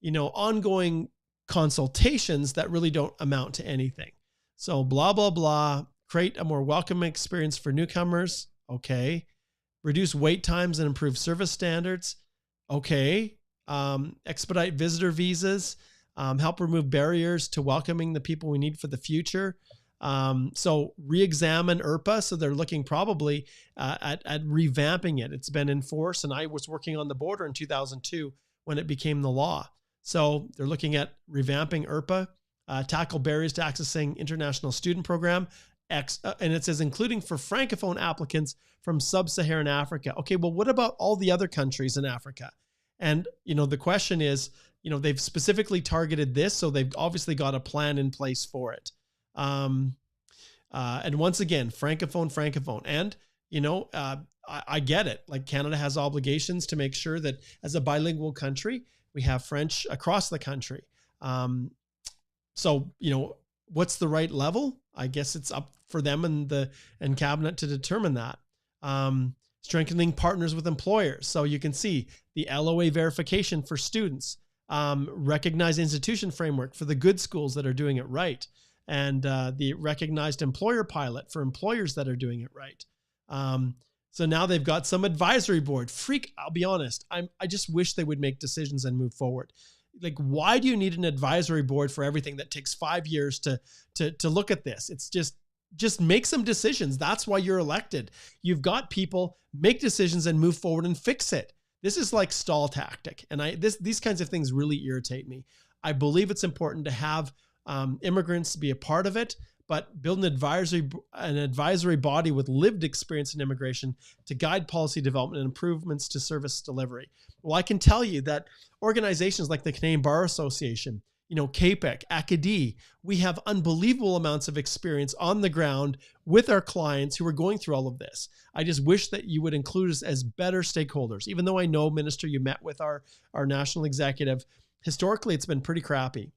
[SPEAKER 1] ongoing consultations that really don't amount to anything? So blah, blah, blah. Create a more welcoming experience for newcomers. Okay. Reduce wait times and improve service standards. Okay. expedite visitor visas, help remove barriers to welcoming the people we need for the future. So re-examine IRPA. So they're looking probably at revamping it. It's been in force, and I was working on the border in 2002 when it became the law. So they're looking at revamping IRPA, tackle barriers to accessing international student program, and it says including for Francophone applicants from sub-Saharan Africa. Okay, well, what about all the other countries in Africa? And, the question is, they've specifically targeted this, so they've obviously got a plan in place for it. And once again, Francophone. And, I get it. Like, Canada has obligations to make sure that as a bilingual country, we have French across the country. So, what's the right level? I guess it's up for them and cabinet to determine that. Strengthening partners with employers. So you can see the LOA verification for students, recognized institution framework for the good schools that are doing it right, and the recognized employer pilot for employers that are doing it right. So now they've got some advisory board. I'll be honest, I just wish they would make decisions and move forward. Like, why do you need an advisory board for everything that takes 5 years to look at this? It's just make some decisions. That's why you're elected. You've got people, make decisions and move forward and fix it. This is like stall tactic. And these kinds of things really irritate me. I believe it's important to have immigrants be a part of it, but build an advisory body with lived experience in immigration to guide policy development and improvements to service delivery. Well, I can tell you that organizations like the Canadian Bar Association, CAPEC, Acadie, we have unbelievable amounts of experience on the ground with our clients who are going through all of this. I just wish that you would include us as better stakeholders. Even though I know, Minister, you met with our national executive, historically it's been pretty crappy.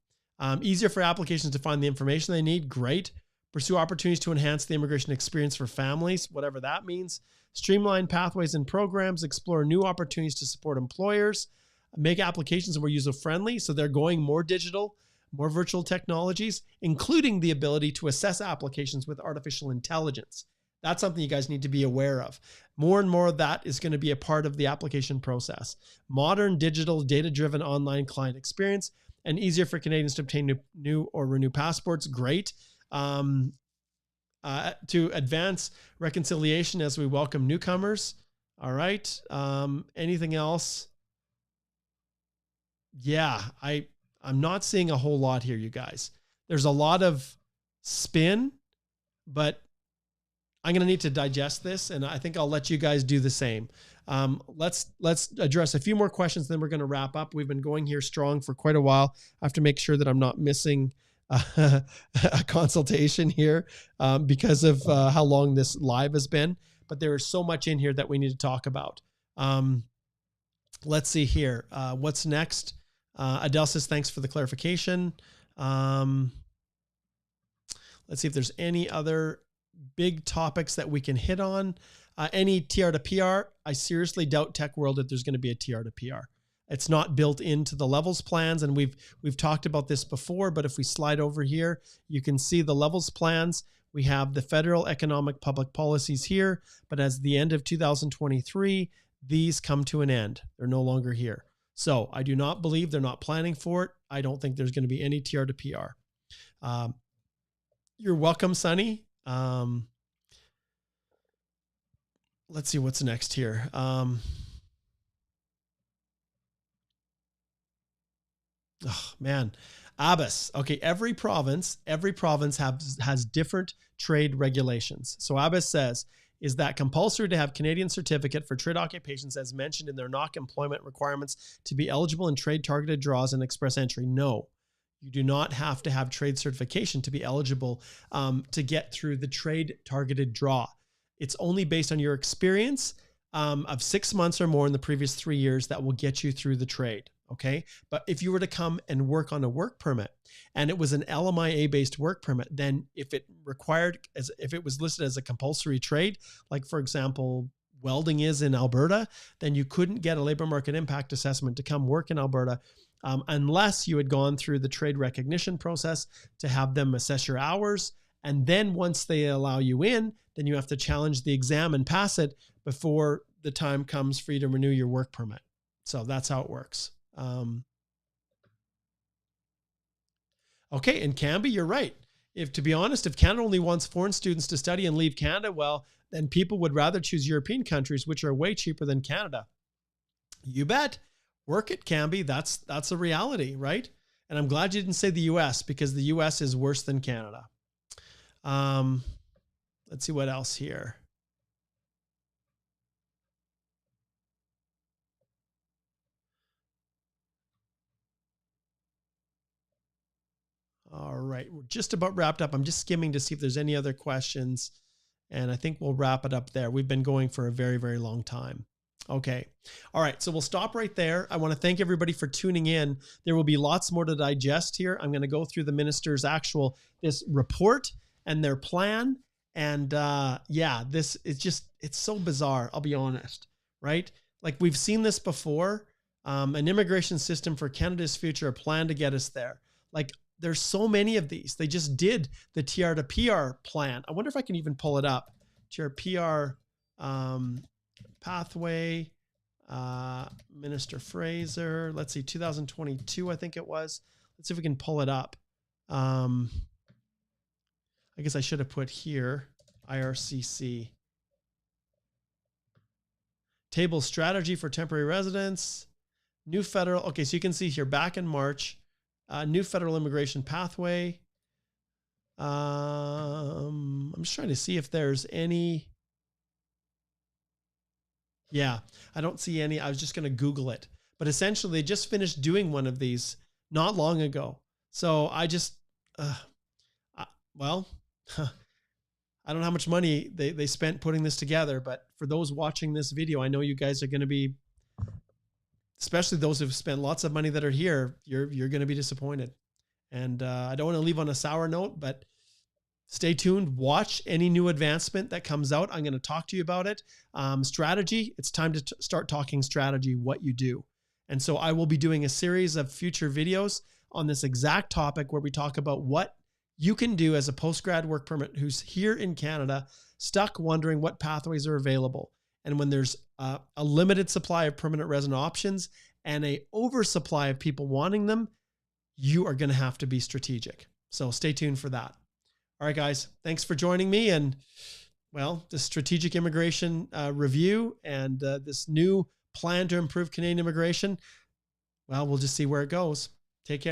[SPEAKER 1] Easier for applications to find the information they need, great. Pursue opportunities to enhance the immigration experience for families, whatever that means. Streamline pathways and programs, explore new opportunities to support employers, make applications more user-friendly, so they're going more digital, more virtual technologies, including the ability to assess applications with artificial intelligence. That's something you guys need to be aware of. More and more of that is going to be a part of the application process. Modern, digital, data-driven online client experience, and easier for Canadians to obtain new or renew passports, great. To advance reconciliation as we welcome newcomers. All right. Anything else? Yeah, I'm not seeing a whole lot here, you guys. There's a lot of spin, but I'm going to need to digest this, and I think I'll let you guys do the same. Let's address a few more questions, then we're going to wrap up. We've been going here strong for quite a while. I have to make sure that I'm not missing a consultation here because of how long this live has been, but there is so much in here that we need to talk about. Let's see here. What's next? Adele says, thanks for the clarification. Let's see if there's any other big topics that we can hit on. Any TR to PR. I seriously doubt Tech World that there's going to be a TR to PR. It's not built into the levels plans, and we've talked about this before, but if we slide over here, you can see the levels plans. We have the federal economic public policies here, but as the end of 2023, these come to an end. They're no longer here. So I do not believe, they're not planning for it. I don't think there's going to be any TR to PR. You're welcome, Sunny. Let's see what's next here. Oh man, ABIS. Okay, every province has different trade regulations. So ABIS says, is that compulsory to have Canadian certificate for trade occupations as mentioned in their NOC employment requirements to be eligible in trade targeted draws and express entry? No, you do not have to have trade certification to be eligible to get through the trade targeted draw. It's only based on your experience of 6 months or more in the previous 3 years that will get you through the trade. Okay. But if you were to come and work on a work permit and it was an LMIA based work permit, then if it was listed as a compulsory trade, like for example, welding is in Alberta, then you couldn't get a labor market impact assessment to come work in Alberta unless you had gone through the trade recognition process to have them assess your hours. And then once they allow you in, then you have to challenge the exam and pass it before the time comes for you to renew your work permit. So that's how it works. Okay, and Canby, you're right. To be honest, if Canada only wants foreign students to study and leave Canada, well, then people would rather choose European countries, which are way cheaper than Canada. You bet. Work it, Canby. That's a reality, right? And I'm glad you didn't say the US, because the US is worse than Canada. Let's see what else here. All right, we're just about wrapped up. I'm just skimming to see if there's any other questions, and I think we'll wrap it up there. We've been going for a very, very long time. Okay. All right, so we'll stop right there. I want to thank everybody for tuning in. There will be lots more to digest here. I'm going to go through the minister's this report and their plan. And yeah, it's so bizarre. I'll be honest, right? Like, we've seen this before. An immigration system for Canada's future, a plan to get us there. Like, there's so many of these. They just did the TR to PR plan. I wonder if I can even pull it up. TR PR pathway, Minister Fraser. Let's see, 2022, I think it was. Let's see if we can pull it up. I guess I should have put here, IRCC. Table strategy for temporary residents. New federal, okay, so you can see here back in March, new federal immigration pathway. I'm just trying to see if there's any. Yeah, I don't see any. I was just going to Google it. But essentially, they just finished doing one of these not long ago. So I just, well, I don't know how much money they spent putting this together. But for those watching this video, I know you guys are going to be, especially those who've spent lots of money that are here, you're going to be disappointed. And I don't want to leave on a sour note, but stay tuned. Watch any new advancement that comes out. I'm going to talk to you about it. Strategy. It's time to start talking strategy, what you do. And so I will be doing a series of future videos on this exact topic where we talk about what you can do as a post-grad work permit who's here in Canada, stuck wondering what pathways are available. And when there's a limited supply of permanent resident options and an oversupply of people wanting them, you are going to have to be strategic. So stay tuned for that. All right, guys, thanks for joining me. And well, the strategic immigration review and this new plan to improve Canadian immigration. Well, we'll just see where it goes. Take care.